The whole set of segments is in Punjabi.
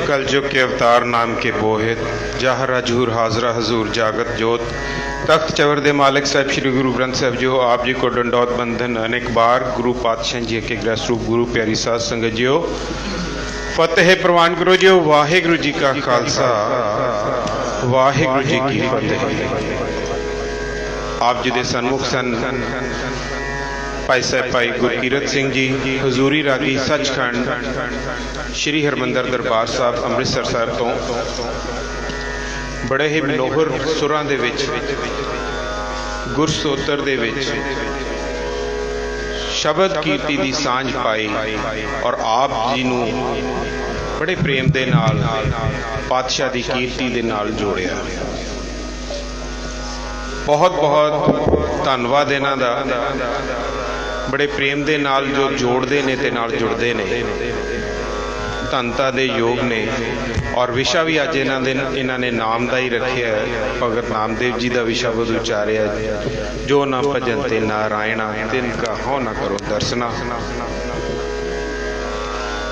कलयुग के अवतार नाम के बोहित जहर हजूर हाजरा हजूर जागत जोत तख्त चवर दे मालिक साहब श्री गुरु ग्रंथ साहब जी आप जी को डंडौत बंधन अनेक बार गुरु पातशाह जी के ग्रह स्वरूप गुरु प्यारी साध संगत जियो फतेह प्रवान करो जियो। वाहिगुरु जी का खालसा वाहिगुरु जी की फतेह। आप जी दे सन्मुख सन भाई साहब भाई गुरकीरत सिंह जी हजूरी रागी सचखंड श्री हरमंदर दरबार साहब अमृतसर साहब तो बड़े ही मनोहर सुरां दे विच गुरस्तोत्र दे विच शब्द कीर्ति दी सांझ पाई और आप जी नूं बड़े प्रेम दे नाल पातशाह दी कीर्ति दे नाल जोड़िया। बहुत बहुत धन्नवाद इन्हां दा, बड़े प्रेम दे नाल जो जोड़ते ने ते नाल जुड़ते ने, धनता दे योग ने। और विशा भी अज इन्हां ने नाम का ही रखे है। भगत नामदेव जी का भी शब्द उचारिया, जो ना भजन ते नारायणा तिनका हो ना करो दर्शना।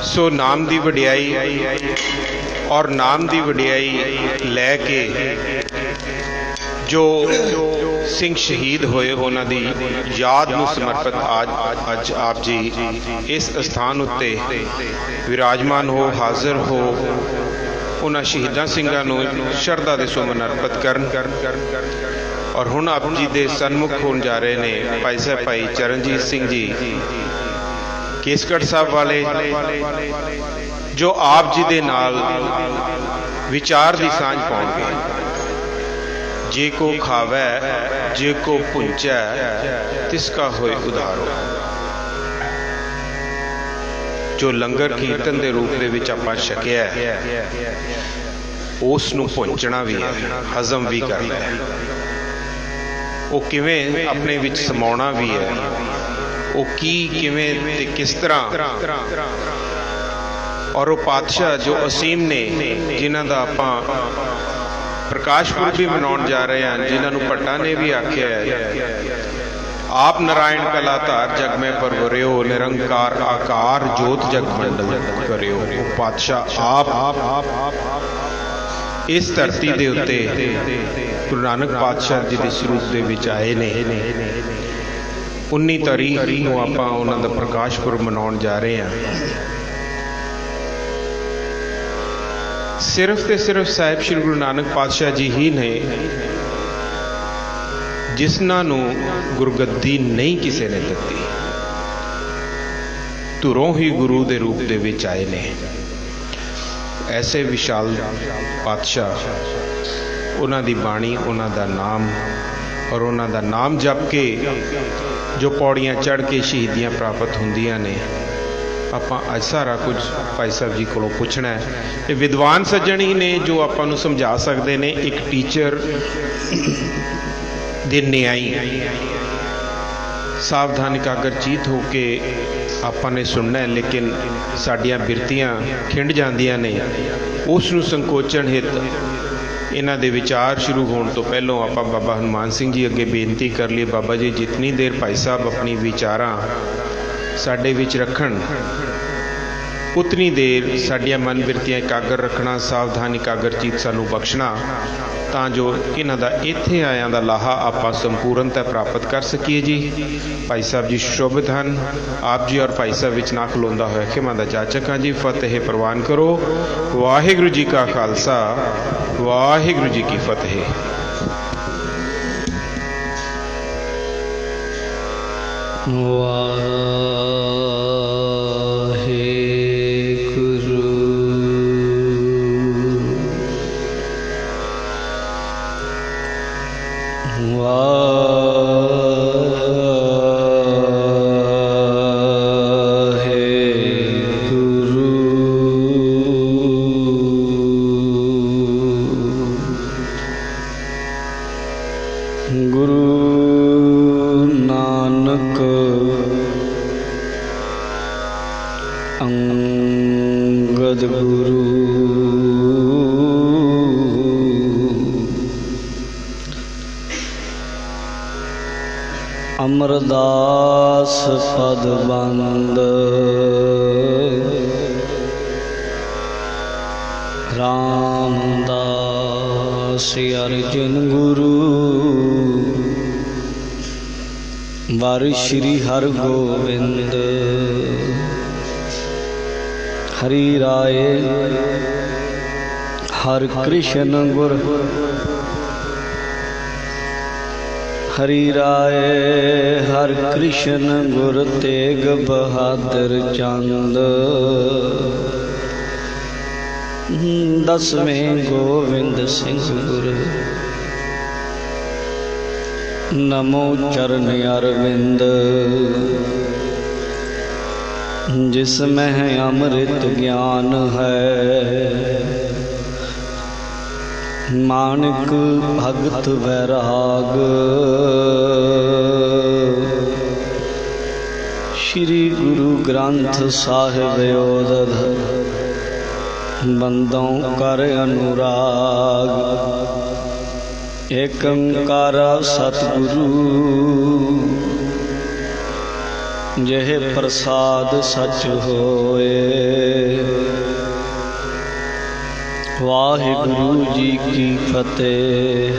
सो नाम की वडियाई और नाम की वडियाई लैके जो सिंह शहीद होए उन्हां दी याद नूं समर्पित अज आप जी इस स्थान उत्ते विराजमान हो, हाजिर हो, उन्हां शहीदां सिंघां नूं शरधा दे सुमन अर्पित करन। और हुण आप जी दे सन्मुख होण जा रहे ने भाई साहब भाई चरणजीत सिंह जी केसगढ़ साहब वाले, जो आप जी दे नाल विचार दी सांझ पाउणगे। जे को खावै जे को पुंचै तिसका होए उधारो। जो लंगर कीर्तन के रूप दे विच आपां छकिया उस नूं पुंचना भी है, हजम भी करना है, वो किवें अपने विच समाउणा भी है, वो की किवें ते किस तरह। और वो पातशाह जो असीम ने जिन्हां दा आपां प्रकाश पुरब भी मनाउण जा रहे हैं, जिन्होंने भट्टा ने भी आख्या है आप नारायण कलाधार जग में परवरियो, निरंकार आकार जोत जग मंडल करियो। पातशाह आप इस धरती दे उत्ते गुरु नानक पातशाह जी के स्वरूप दे विच आए ने। 19 तारीख नूं आपां उन्हां दा प्रकाश पुरब मनाउण जा रहे हैं। सिर्फ ते सिर्फ साहिब श्री गुरु नानक पातशाह जी ही ने जिसनां नूं गुरगद्दी नहीं किसी ने दित्ती, धुरों ही गुरु दे रूप दे विच आए ने। ऐसे विशाल पातशाह, उन्हां दी बाणी, उन्हां दा नाम और उन्हां दा नाम जप के जो पौड़ियां चढ़ के शहीदियां प्राप्त होंदियां ने। आपां अज सारा कुछ भाई साहब जी को पुछना है। ये विद्वान सज्जन ही ने जो आपां नूं समझा सकते हैं। एक टीचर दे न्याई सावधान एकाग्रचित होके आपां ने सुनना है, लेकिन साडियां बिरतियां खिंड जांदियां ने। उस नूं संकोचन हित इन्हां दे विचार शुरू होने तो पहलों आपां बाबा हनुमान सिंह जी अगे बेनती कर लिए, बाबा जी जितनी देर भाई साहब अपनी विचारां साडे विच रखण उतनी देर साडियां मन बिरतियां एकागर रखना, सावधान एकाग्रचित सानू बख्शना, तां जो इन्हां दा इत्थे आयां दा लाहा आपां संपूर्णता प्राप्त कर सकीए। जी भाई साहब जी शोभित हन। आप जी और भाई साहब विच ना खलोंदा होया खिमा दा जाचक हां जी। फतेह प्रवान करो। वाहिगुरु जी का खालसा वाहिगुरु जी की फतेह। गुरु नानक अंगद गुरु अमरदास पद बंद रामदास अर्जुन गुरु वर श्री हर गोविंद हरि राय हर कृष्ण गुर हरि राय हर कृष्ण गुर तेग बहादुर चंद दसवें गोविंद सिंह गुर नमो चरण अरविंद जिसमें अमृत ज्ञान है मानक भगत वैराग श्री गुरु ग्रंथ साहिब ओदध बंदों कर अनुराग एक ओंकार सतगुरु जह प्रसाद सच होए। वाहिगुरु जी की फतेह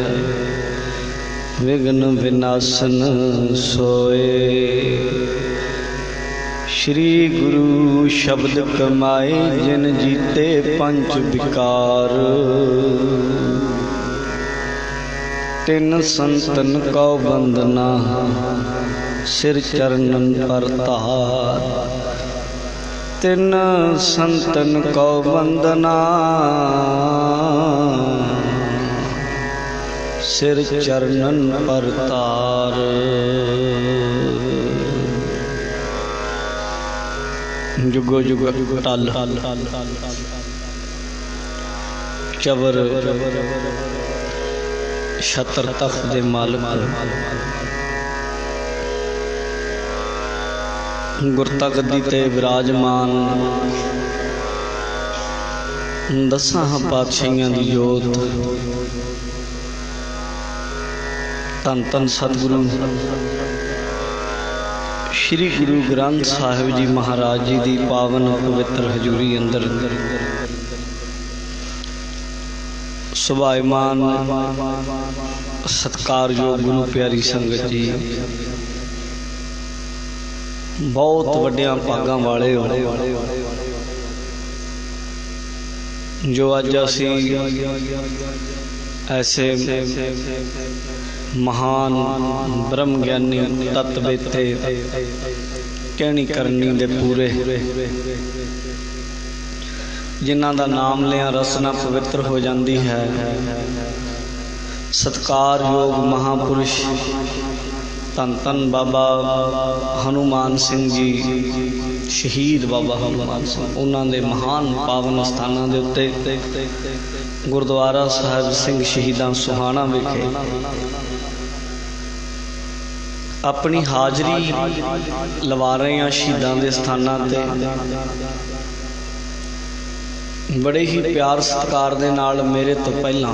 विघ्न विनाशन सोए। श्री गुरु शब्द कमाए जिन जीते पंच विकार तिन संतन को बंदना सिर चरणन पर तार तिन संतन को वंदना सिर चरणन पर तार। जुगो जुग टल चवर छत्र तख्त दे मालक गुरता गद्दी ते विराजमान दसां पातशाहियां दी जोत धन धन सतगुरु श्री गुरु ग्रंथ साहिब जी महाराज जी की पावन पवित्र हजूरी अंदर सुभाईमान सत्कारयोग गुरु प्यारी संगत जी बहुत वड्डियां भागां वाले हो जो अज असी ऐसे महान ब्रह्म ज्ञानी तत्वेते कहनी करनी दे पूरे जिन्हां दा नाम लिया रसना पवित्र हो जाती है। सत्कार योग महापुरुष धन धन बाबा हनुमान सिंह जी शहीद बाबा हनुमान सिंह उन्होंने महान पावन स्थानों के उत्ते गुरुद्वारा साहिब सिंह शहीदां सुहाना विखे अपनी हाजरी लवा रहे हैं। शहीदां के स्थानों ते बड़े ही प्यार सत्कार दे नाल मेरे तो पहला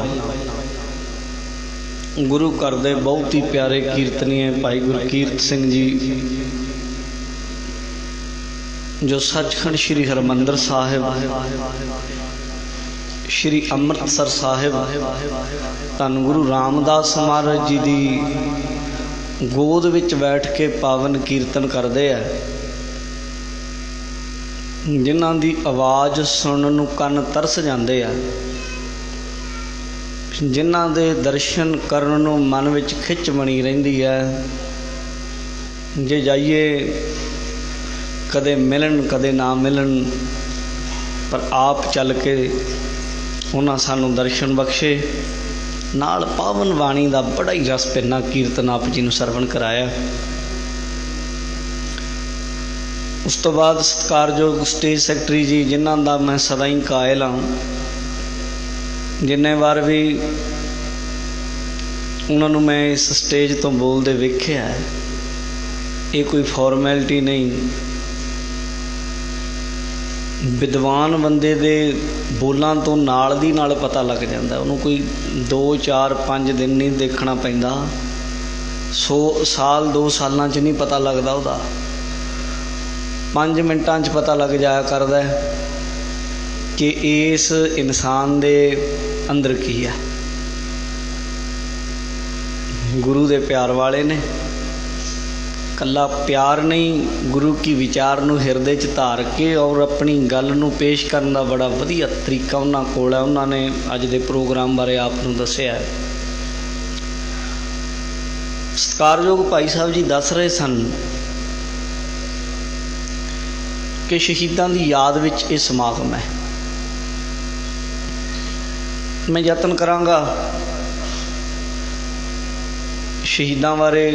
गुरु घर दे बहुत ही प्यारे कीर्तनीय भाई गुरकीरत सिंह जी जो सचखंड श्री हरमंदर साहिब श्री अमृतसर साहिब धन गुरु रामदास महाराज जी दी गोद विच बैठ के पावन कीर्तन करते हैं। जिन्हां दी आवाज़ सुनन नूं कन तरस जाते हैं, जिन्हां दे दर्शन करन नूं मन विच खिच बनी रहिंदी है। जे जाइए कदे मिलन कदे ना मिलन पर आप चल के उन्हां सानूं दर्शन बख्शे नाल पावन वाणी का बड़ा ही रस पिना कीर्तन आप जी नूं सरवण कराया। उस तो बाद सत्कारयोग स्टेज सैकटरी जी जिन्हां दा मैं सदा ही कायल हाँ, जिन्ने बार भी उन्होंने मैं इस स्टेज तो बोलते वेख्या है, ये कोई फॉर्मैलिटी नहीं। विद्वान बंदे दे बोलों तो नाल दी नाल पता लग जाता, उन्होंने कोई 2 4 5 दिन नहीं देखना पैंदा, 100 साल 2 सालों च नहीं पता लगता, वह 5 मिनटां च पता लग जाया करदा है। कि इस इंसान दे अंदर की है। गुरु दे प्यार वाले ने, कला प्यार नहीं, गुरु की विचार नूं हिरदे च धार के और अपनी गल नूं पेश करन दा बड़ा वधिया तरीका उन्हां कोल है। उन्होंने अज दे प्रोग्राम बारे आप नूं दस्सिआ है। सत्कारयोग भाई साहब जी दस रहे सन कि शहीदां दी याद विच इह समागम है। मैं यतन करांगा शहीदां बारे,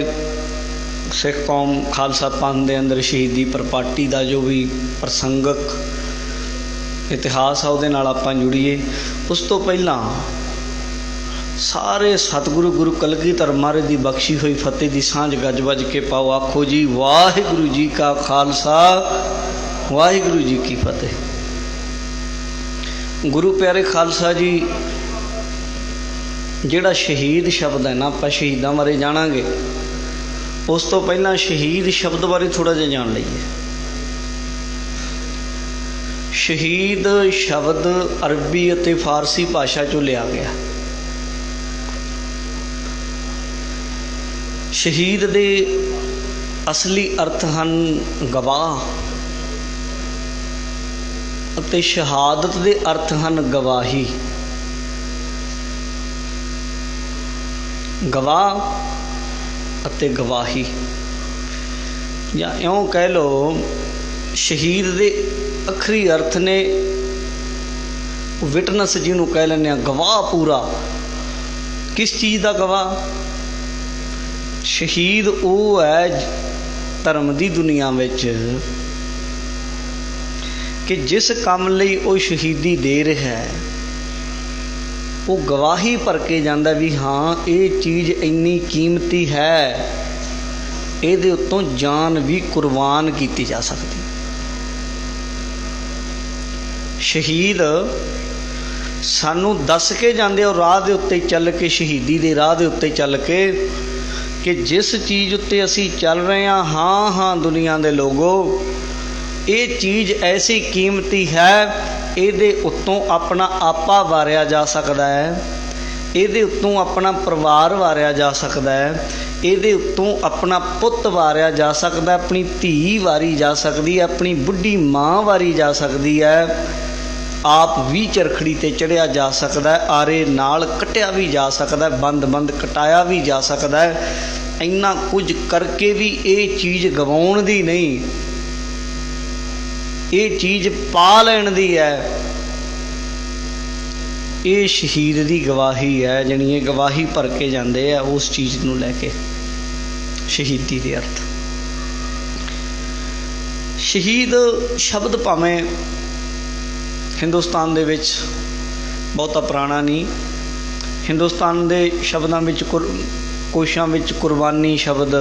सिख कौम खालसा पंथ के अंदर शहीदी प्रपाटी का जो भी प्रसंगक इतिहास है उहदे नाल आपां जुड़ीए। उस तो पहला सारे सतगुरु गुरु कलगीधर महाराज की बख्शी हुई फतेह की सांझ गज बज के पाओ। आखो जी वाहिगुरु जी का खालसा, वाहिगुरु जी की फतेह। गुरु प्यारे खालसा जी, जिहड़ा शहीद शब्द है ना, आपां शहीदां बारे जाणांगे, उस तो पहला शहीद शब्द बारे थोड़ा जिहा जान लईए। शहीद शब्द अरबी अते फारसी भाषा चों लिया गया। शहीद दे असली अर्थ हन गवाह, अते शहादत दे अर्थ हन गवाही। गवाह अते गवाही, या इउं कह लो शहीद दे अखरी अर्थ ने विटनस जिन्हों कह लें गवाह पूरा। किस चीज़ का गवाह? शहीद वो है धर्म की दुनिया विच कि जिस काम लई वो शहीदी दे रहा है वो गवाही भर के जाता भी हाँ ये चीज़ इन्नी कीमती है, ये उत्तों जान भी कुर्बान की जा सकती। शहीद सानू दस के जाते और राह के उत्ते चल के, शहीदी के राह के उत्ते चल के कि जिस चीज़ उत्ते असी चल रहे हैं, हाँ हाँ दुनिया के लोगों, ये चीज़ ऐसी कीमती है, ये उत्तों अपना आपा वारिया जा सकता है, ये उत्तों अपना परिवार वारिया जा सकता है, ये उत्तों अपना पुत वारिया जा सकता है, अपनी धी वारी जा सकती है, अपनी बुढ़ी माँ वारी जा सकती है, आप भी चरखड़ी ते चढ़िया जा सकता है, आरे नाल कटिया भी जा सकता है, बंद बंद कटाया भी जा सकता है। इन्ना कुछ करके भी ये चीज़ गवाउण दी नहीं, ये चीज़ पा लैण दी है। ये शहीद की गवाही है, जनी ये गवाही भर के जाते हैं उस चीज़ नूं लैके। शहीदी के अर्थ, शहीद शब्द भावें हिंदुस्तान दे विच बहुता पुराना नहीं। हिंदुस्तान के शब्दों में कोशां विच कुर्बानी शब्द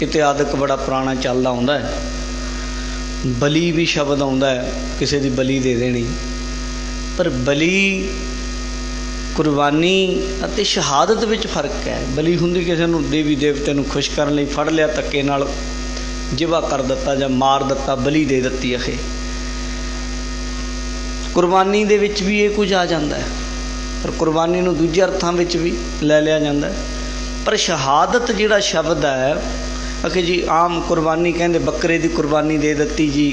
इतिहादक बड़ा पुराना चलदा आउंदा है। बली भी शब्द आउंदा है, किसी की बली दे देनी। पर बली, कुर्बानी अते शहादत विच फर्क है। बली हुंदी किसी नूं देवी देवते नूं खुश करन लई फड़ लिया, धक्के नाल जिवा कर दिता जां मार दिता, बली दे दित्ती अखे। कुर्बानी दे विच भी ये कुछ आ जाता है, पर कुर्बानी नूं दूजे अर्थां विच भी लै लिया जाता है। पर शहादत जिहड़ा शब्द है, अखे जी आम कुर्बानी कहते बकरे की कुर्बानी दे दी जी,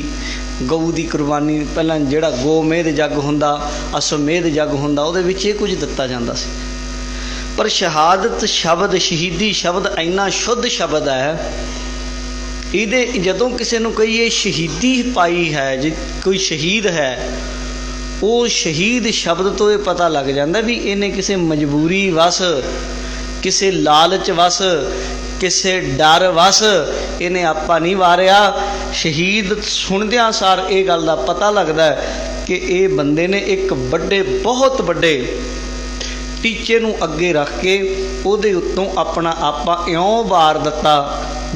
गऊ की कुर्बानी, पहला जिहड़ा गोमेद जग हुंदा, अश्वमेध जग हुंदा, उहदे विच ये कुछ दिता जाता सी। पर शहादत शब्द, शहीदी शब्द इन्ना शुद्ध शब्द है, इहदे जदों किसी नूं कहीए शहीदी पाई है, जे कोई शहीद है, वो शहीद शब्द तो ये पता लग जाता भी इन्हें किसी मजबूरी वस, किसी लालच वस, किसी डर वस इन्हें आपा नहीं वारिया। शहीद सुनदियां सार ये गल का पता लगता है कि ये बंदे ने एक बड़े, बहुत बड़े टीचे नूं अगे रख के उहदे उत्तों अपना आपा इउं वार दिता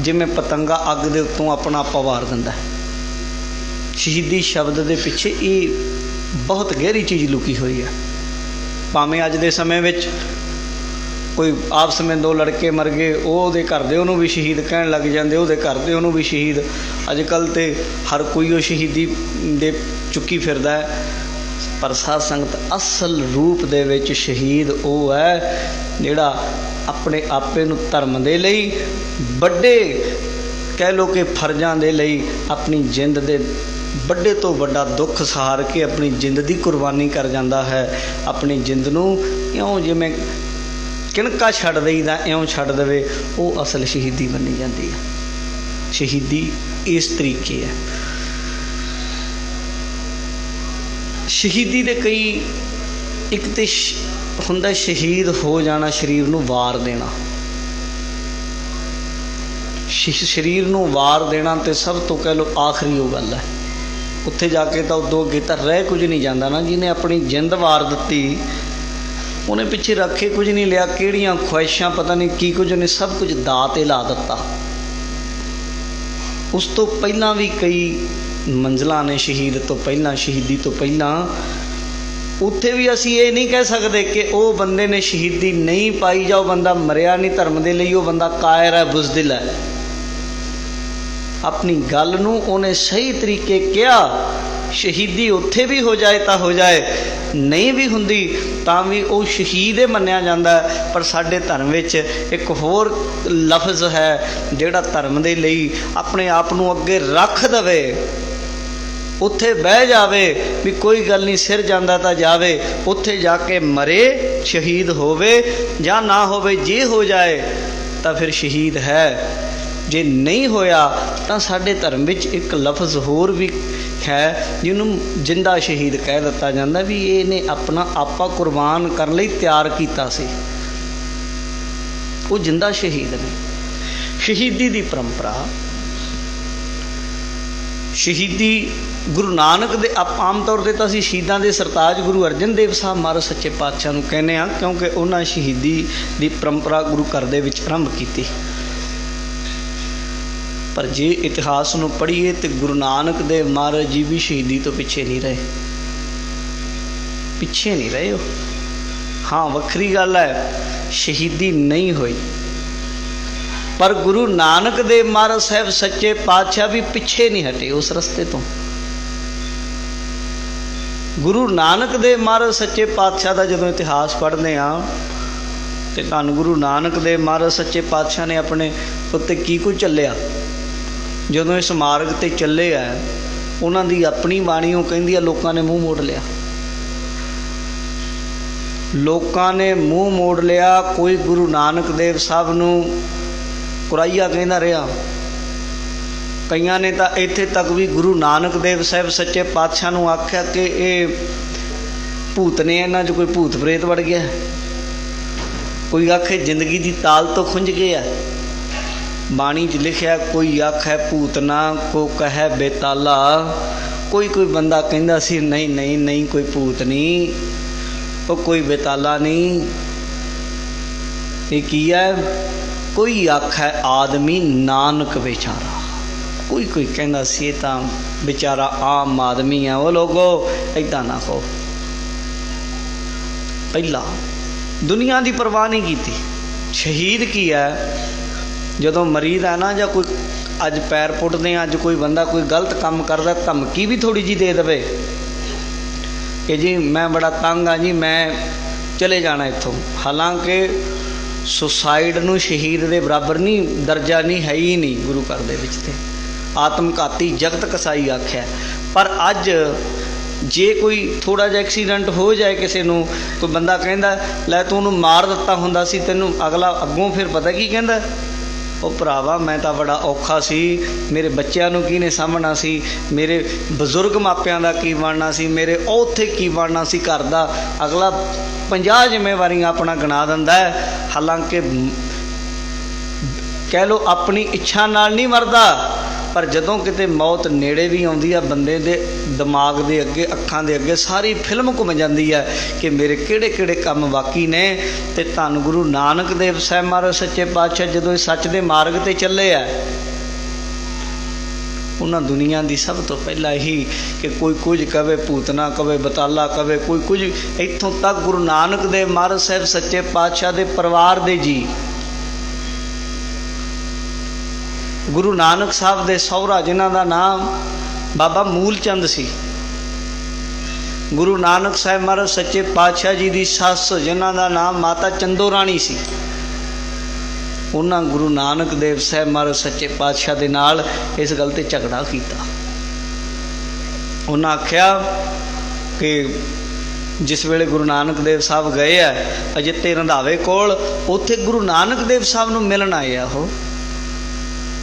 जिवें पतंगा अग दे उत्तों अपना आपा वार दिंदा है। शहीदी शब्द के पिछे ये बहुत गहरी चीज़ लुकी हुई है। भावें अज दे समय विच कोई आपस में दो लड़के मर गए, वो घर दे उन्होंने भी शहीद कहन लग जाते, वो घर दे उन्होंने भी शहीद। अजकल तो हर कोई वो शहीदी दे ਚੁੱਕੀ ਫਿਰਦਾ ਹੈ। ਪਰ ਸਾਧ ਸੰਗਤ ਅਸਲ ਰੂਪ ਦੇ ਵਿੱਚ ਸ਼ਹੀਦ ਉਹ ਹੈ ਜਿਹੜਾ ਆਪਣੇ ਆਪੇ ਨੂੰ ਧਰਮ ਦੇ ਲਈ, ਵੱਡੇ ਕਹਿ ਲਓ ਕਿ ਫਰਜ਼ਾਂ ਦੇ ਲਈ ਆਪਣੀ ਜਿੰਦ ਦੇ ਵੱਡੇ ਤੋਂ ਵੱਡਾ ਦੁੱਖ ਸਹਾਰ ਕੇ ਆਪਣੀ ਜਿੰਦ ਦੀ ਕੁਰਬਾਨੀ ਕਰ ਜਾਂਦਾ ਹੈ। ਆਪਣੀ ਜਿੰਦ ਨੂੰ ਇਉਂ ਜਿਵੇਂ ਕਿਣਕਾ ਛੱਡ ਦਈਦਾ ਇਉਂ ਛੱਡ ਦੇਵੇ, ਉਹ ਅਸਲ ਸ਼ਹੀਦੀ ਮੰਨੀ ਜਾਂਦੀ ਹੈ। ਸ਼ਹੀਦੀ ਇਸ ਤਰੀਕੇ ਹੈ। ਸ਼ਹੀਦੀ ਦੇ ਕਈ, ਇੱਕ ਤੇ ਹੁੰਦਾ ਸ਼ਹੀਦ ਹੋ ਜਾਣਾ, ਸਰੀਰ ਨੂੰ ਵਾਰ ਦੇਣਾ। ਸਰੀਰ ਨੂੰ ਵਾਰ ਦੇਣਾ ਤੇ ਸਭ ਤੋਂ ਕਹਿ ਲਓ ਆਖਰੀ ਉਹ ਗੱਲ ਹੈ। ਉੱਥੇ ਜਾ ਕੇ ਤਾਂ ਉਦੋਂ ਅੱਗੇ ਤਾਂ ਰਹਿ ਕੁਝ ਨਹੀਂ ਜਾਂਦਾ ਨਾ। ਜਿਹਨੇ ਆਪਣੀ ਜਿੰਦ ਵਾਰ ਦਿੱਤੀ ਉਹਨੇ ਪਿੱਛੇ ਰੱਖੇ ਕੁਝ ਨਹੀਂ ਲਿਆ, ਕਿਹੜੀਆਂ ਖੁਆਇਸ਼ਾਂ ਪਤਾ ਨਹੀਂ ਕੀ ਕੁਝ, ਉਹਨੇ ਸਭ ਕੁਝ ਦਾਅ 'ਤੇ ਲਾ ਦਿੱਤਾ। ਉਸ ਤੋਂ ਪਹਿਲਾਂ ਵੀ ਕਈ ਮੰਜ਼ਲਾਂ ਨੇ ਸ਼ਹੀਦ ਤੋਂ ਪਹਿਲਾਂ, ਸ਼ਹੀਦੀ ਤੋਂ ਪਹਿਲਾਂ। ਉੱਥੇ ਵੀ ਅਸੀਂ ਇਹ ਨਹੀਂ ਕਹਿ ਸਕਦੇ ਕਿ ਉਹ ਬੰਦੇ ਨੇ ਸ਼ਹੀਦੀ ਨਹੀਂ ਪਾਈ ਜਾਂ ਉਹ ਬੰਦਾ ਮਰਿਆ ਨਹੀਂ ਧਰਮ ਦੇ ਲਈ, ਉਹ ਬੰਦਾ ਕਾਇਰ ਹੈ, ਬੁਜ਼ਦਿਲ ਹੈ। ਆਪਣੀ ਗੱਲ ਨੂੰ ਉਹਨੇ ਸਹੀ ਤਰੀਕੇ ਕਿਹਾ। ਸ਼ਹੀਦੀ ਉੱਥੇ ਵੀ ਹੋ ਜਾਏ ਤਾਂ ਹੋ ਜਾਏ, ਨਹੀਂ ਵੀ ਹੁੰਦੀ ਤਾਂ ਵੀ ਉਹ ਸ਼ਹੀਦ ਹੀ ਮੰਨਿਆ ਜਾਂਦਾ ਹੈ। ਪਰ ਸਾਡੇ ਧਰਮ ਵਿੱਚ ਇੱਕ ਹੋਰ ਲਫ਼ਜ਼ ਹੈ ਜਿਹੜਾ ਧਰਮ ਦੇ ਲਈ ਆਪਣੇ ਆਪ ਨੂੰ ਅੱਗੇ ਰੱਖ ਦੇਵੇ, ਉੱਥੇ ਬਹਿ ਜਾਵੇ ਵੀ ਕੋਈ ਗੱਲ ਨਹੀਂ, ਸਿਰ ਜਾਂਦਾ ਤਾਂ ਜਾਵੇ, ਉੱਥੇ ਜਾ ਕੇ ਮਰੇ, ਸ਼ਹੀਦ ਹੋਵੇ ਜਾਂ ਨਾ ਹੋਵੇ, ਜੇ ਹੋ ਜਾਏ ਤਾਂ ਫਿਰ ਸ਼ਹੀਦ ਹੈ, ਜੇ ਨਹੀਂ ਹੋਇਆ ਤਾਂ ਸਾਡੇ ਧਰਮ ਵਿੱਚ ਇੱਕ ਲਫ਼ਜ਼ ਹੋਰ ਵੀ ਹੈ ਜਿਹਨੂੰ ਜਿੰਦਾ ਸ਼ਹੀਦ ਕਹਿ ਦਿੱਤਾ ਜਾਂਦਾ, ਵੀ ਇਹਨੇ ਆਪਣਾ ਆਪਾ ਕੁਰਬਾਨ ਕਰਨ ਲਈ ਤਿਆਰ ਕੀਤਾ ਸੀ, ਉਹ ਜਿੰਦਾ ਸ਼ਹੀਦ ਨੇ। ਸ਼ਹੀਦੀ ਦੀ ਪਰੰਪਰਾ, ਸ਼ਹੀਦੀ ਗੁਰੂ ਨਾਨਕ ਦੇ ਆਮ ਤੌਰ 'ਤੇ ਤਾਂ ਅਸੀਂ ਸ਼ਹੀਦਾਂ ਦੇ ਸਰਤਾਜ ਗੁਰੂ ਅਰਜਨ ਦੇਵ ਸਾਹਿਬ ਮਹਾਰਾਜ ਸੱਚੇ ਪਾਤਸ਼ਾਹ ਨੂੰ ਕਹਿੰਦੇ ਹਾਂ, ਕਿਉਂਕਿ ਉਹਨਾਂ ਸ਼ਹੀਦੀ ਦੀ ਪਰੰਪਰਾ ਗੁਰੂ ਘਰ ਦੇ ਵਿੱਚ ਆਰੰਭ ਕੀਤੀ। ਪਰ ਜੇ ਇਤਿਹਾਸ ਨੂੰ ਪੜ੍ਹੀਏ ਤਾਂ ਗੁਰੂ ਨਾਨਕ ਦੇਵ ਮਹਾਰਾਜ ਜੀ ਵੀ ਸ਼ਹੀਦੀ ਤੋਂ ਪਿੱਛੇ ਨਹੀਂ ਰਹੇ, ਪਿੱਛੇ ਨਹੀਂ ਰਹੇ ਉਹ। ਹਾਂ, ਵੱਖਰੀ ਗੱਲ ਹੈ ਸ਼ਹੀਦੀ ਨਹੀਂ ਹੋਈ, ਪਰ ਗੁਰੂ ਨਾਨਕ ਦੇਵ ਮਹਾਰਾਜ ਸਾਹਿਬ ਸੱਚੇ ਪਾਤਸ਼ਾਹ ਵੀ ਪਿੱਛੇ ਨਹੀਂ ਹਟੇ ਉਸ ਰਸਤੇ ਤੋਂ। ਗੁਰੂ ਨਾਨਕ ਦੇਵ ਮਹਾਰਾਜ ਸੱਚੇ ਪਾਤਸ਼ਾਹ ਦਾ ਜਦੋਂ ਇਤਿਹਾਸ ਪੜ੍ਹਦੇ ਹਾਂ ਤੇ ਧੰਨ ਗੁਰੂ ਨਾਨਕ ਦੇਵ ਮਹਾਰਾਜ ਸੱਚੇ ਪਾਤਸ਼ਾਹ ਨੇ ਆਪਣੇ ਉੱਤੇ ਕੀ ਕੁਝ ਚੱਲਿਆ। ਜਦੋਂ ਇਸ ਮਾਰਗ 'ਤੇ ਚੱਲੇ ਆ, ਉਹਨਾਂ ਦੀ ਆਪਣੀ ਬਾਣੀ ਉਹ ਕਹਿੰਦੀ ਆ, ਲੋਕਾਂ ਨੇ ਮੂੰਹ ਮੋੜ ਲਿਆ, ਲੋਕਾਂ ਨੇ ਮੂੰਹ ਮੋੜ ਲਿਆ। ਕੋਈ ਗੁਰੂ ਨਾਨਕ ਦੇਵ ਸਾਹਿਬ ਨੂੰ ਕੁਰਾਈਆ ਕਹਿੰਦਾ ਰਿਹਾ, ਕਈਆਂ ਨੇ ਤਾਂ ਇੱਥੇ ਤੱਕ ਵੀ ਗੁਰੂ ਨਾਨਕ ਦੇਵ ਸਾਹਿਬ ਸੱਚੇ ਪਾਤਸ਼ਾਹ ਨੂੰ ਆਖਿਆ ਕਿ ਇਹ ਭੂਤ ਨੇ, ਇਹਨਾਂ 'ਚ ਕੋਈ ਭੂਤ ਪ੍ਰੇਤ ਵੜ ਗਿਆ। ਕੋਈ ਆਖੇ ਜ਼ਿੰਦਗੀ ਦੀ ਤਾਲ ਤੋਂ ਖੁੰਝ ਗਏ ਆ। ਬਾਣੀ 'ਚ ਲਿਖਿਆ, ਕੋਈ ਆਖੇ ਭੂਤ ਨਾ ਕੋ ਕਹੈ ਬੇਤਾਲਾ। ਕੋਈ ਬੰਦਾ ਕਹਿੰਦਾ ਸੀ ਨਹੀਂ ਨਹੀਂ ਨਹੀਂ, ਕੋਈ ਭੂਤ ਨਹੀਂ, ਉਹ ਕੋਈ ਬੇਤਾਲਾ ਨਹੀਂ। ਇਹ ਕੀ ਹੈ? ਕੋਈ ਆਖੇ ਆਦਮੀ ਨਾਨਕ ਵਿਚਾਰਾ। ਕੋਈ ਕਹਿੰਦਾ ਸੀ ਇਹ ਤਾਂ ਵਿਚਾਰਾ ਆਮ ਆਦਮੀ ਆ। ਉਹ ਲੋਗੋ ਇੱਦਾਂ ਨਾ ਕਹੋ। ਪਹਿਲਾਂ ਦੁਨੀਆ ਦੀ ਪਰਵਾਹ ਨਹੀਂ ਕੀਤੀ। ਸ਼ਹੀਦ ਕੀ ਹੈ? ਜਦੋਂ ਮਰੀਜ਼ ਹੈ ਨਾ, ਜਾਂ ਕੋਈ ਅੱਜ ਪੈਰ ਪੁੱਟਦੇ ਆ, ਅੱਜ ਕੋਈ ਬੰਦਾ ਕੋਈ ਗਲਤ ਕੰਮ ਕਰਦਾ, ਧਮਕੀ ਵੀ ਥੋੜ੍ਹੀ ਜਿਹੀ ਦੇ ਦੇਵੇ ਕਿ ਜੀ ਮੈਂ ਬੜਾ ਤੰਗ ਆ ਜੀ, ਮੈਂ ਚਲੇ ਜਾਣਾ ਇੱਥੋਂ। ਹਾਲਾਂਕਿ ਸੁਸਾਈਡ ਨੂੰ ਸ਼ਹੀਦ ਦੇ ਬਰਾਬਰ ਨਹੀਂ, ਦਰਜਾ ਨਹੀਂ, ਹੈ ਹੀ ਨਹੀਂ ਗੁਰੂ ਘਰ ਦੇ ਵਿੱਚ। ਤੇ ਆਤਮਘਾਤੀ ਜਗਤ ਕਸਾਈ ਆਖਿਆ। ਪਰ ਅੱਜ ਜੇ ਕੋਈ ਥੋੜ੍ਹਾ ਜਿਹਾ ਐਕਸੀਡੈਂਟ ਹੋ ਜਾਏ ਕਿਸੇ ਨੂੰ, ਕੋਈ ਬੰਦਾ ਕਹਿੰਦਾ ਲੈ ਤੂੰ ਉਹਨੂੰ ਮਾਰ ਦਿੱਤਾ ਹੁੰਦਾ ਸੀ, ਤੈਨੂੰ ਅਗਲਾ ਅੱਗੋਂ ਫਿਰ ਪਤਾ ਕੀ ਕਹਿੰਦਾ, ਉਹ ਭਰਾਵਾ ਮੈਂ ਤਾਂ ਬੜਾ ਔਖਾ ਸੀ, ਮੇਰੇ ਬੱਚਿਆਂ ਨੂੰ ਕਿਹਨੇ ਸਾਂਭਣਾ ਸੀ, ਮੇਰੇ ਬਜ਼ੁਰਗ ਮਾਪਿਆਂ ਦਾ ਕੀ ਬਣਨਾ ਸੀ, ਮੇਰੇ ਉੱਥੇ ਕੀ ਬਣਨਾ ਸੀ ਘਰ ਦਾ। ਅਗਲਾ 50 ਜ਼ਿੰਮੇਵਾਰੀਆਂ ਆਪਣਾ ਗਿਣਾ ਦਿੰਦਾ ਹੈ। ਹਾਲਾਂਕਿ ਕਹਿ ਲਓ ਆਪਣੀ ਇੱਛਾ ਨਾਲ ਨਹੀਂ ਮਰਦਾ, ਪਰ ਜਦੋਂ ਕਿਤੇ ਮੌਤ ਨੇੜੇ ਵੀ ਆਉਂਦੀ ਆ, ਬੰਦੇ ਦੇ ਦਿਮਾਗ ਦੇ ਅੱਗੇ, ਅੱਖਾਂ ਦੇ ਅੱਗੇ ਸਾਰੀ ਫਿਲਮ ਘੁੰਮ ਜਾਂਦੀ ਹੈ ਕਿ ਮੇਰੇ ਕਿਹੜੇ ਕੰਮ ਬਾਕੀ ਨੇ। ਤੇ ਧੰਨ ਗੁਰੂ ਨਾਨਕ ਦੇਵ ਸਾਹਿਬ ਮਹਾਰਾਜ ਸੱਚੇ ਪਾਤਸ਼ਾਹ ਜਦੋਂ ਇਸ ਸੱਚ ਦੇ ਮਾਰਗ 'ਤੇ ਚੱਲੇ ਆ, ਉਹਨਾਂ ਦੁਨੀਆ ਦੀ ਸਭ ਤੋਂ ਪਹਿਲਾਂ ਇਹੀ ਕਿ ਕੋਈ ਕੁਝ ਕਵੇ, ਭੂਤਨਾ ਕਵੇ, ਬਤਾਲਾ ਕਵੇ, ਕੋਈ ਕੁਝ। ਇੱਥੋਂ ਤੱਕ ਗੁਰੂ ਨਾਨਕ ਦੇਵ ਮਹਾਰਾਜ ਸਾਹਿਬ ਸੱਚੇ ਪਾਤਸ਼ਾਹ ਦੇ ਪਰਿਵਾਰ ਦੇ ਜੀ, ਗੁਰੂ ਨਾਨਕ ਸਾਹਿਬ ਦੇ ਸਹੁਰਾ ਜਿਨ੍ਹਾਂ ਦਾ ਨਾਮ ਬਾਬਾ ਮੂਲ ਚੰਦ ਸੀ, ਗੁਰੂ ਨਾਨਕ ਸਾਹਿਬ ਮਹਾਰਾਜ ਸੱਚੇ ਪਾਤਸ਼ਾਹ ਜੀ ਦੀ ਸੱਸ, ਜਿਨ੍ਹਾਂ ਦਾ ਨਾਮ ਮਾਤਾ ਚੰਦੋ ਰਾਣੀ ਸੀ, ਉਹਨਾਂ ਗੁਰੂ ਨਾਨਕ ਦੇਵ ਸਾਹਿਬ ਮਹਾਰਾਜ ਸੱਚੇ ਪਾਤਸ਼ਾਹ ਦੇ ਨਾਲ ਇਸ ਗੱਲ 'ਤੇ ਝਗੜਾ ਕੀਤਾ। ਉਹਨਾਂ ਆਖਿਆ ਕਿ ਜਿਸ ਵੇਲੇ ਗੁਰੂ ਨਾਨਕ ਦੇਵ ਸਾਹਿਬ ਗਏ ਆ ਅਜਿੱਤੇ ਰੰਧਾਵੇ ਕੋਲ, ਉੱਥੇ ਗੁਰੂ ਨਾਨਕ ਦੇਵ ਸਾਹਿਬ ਨੂੰ ਮਿਲਣ ਆਏ ਆ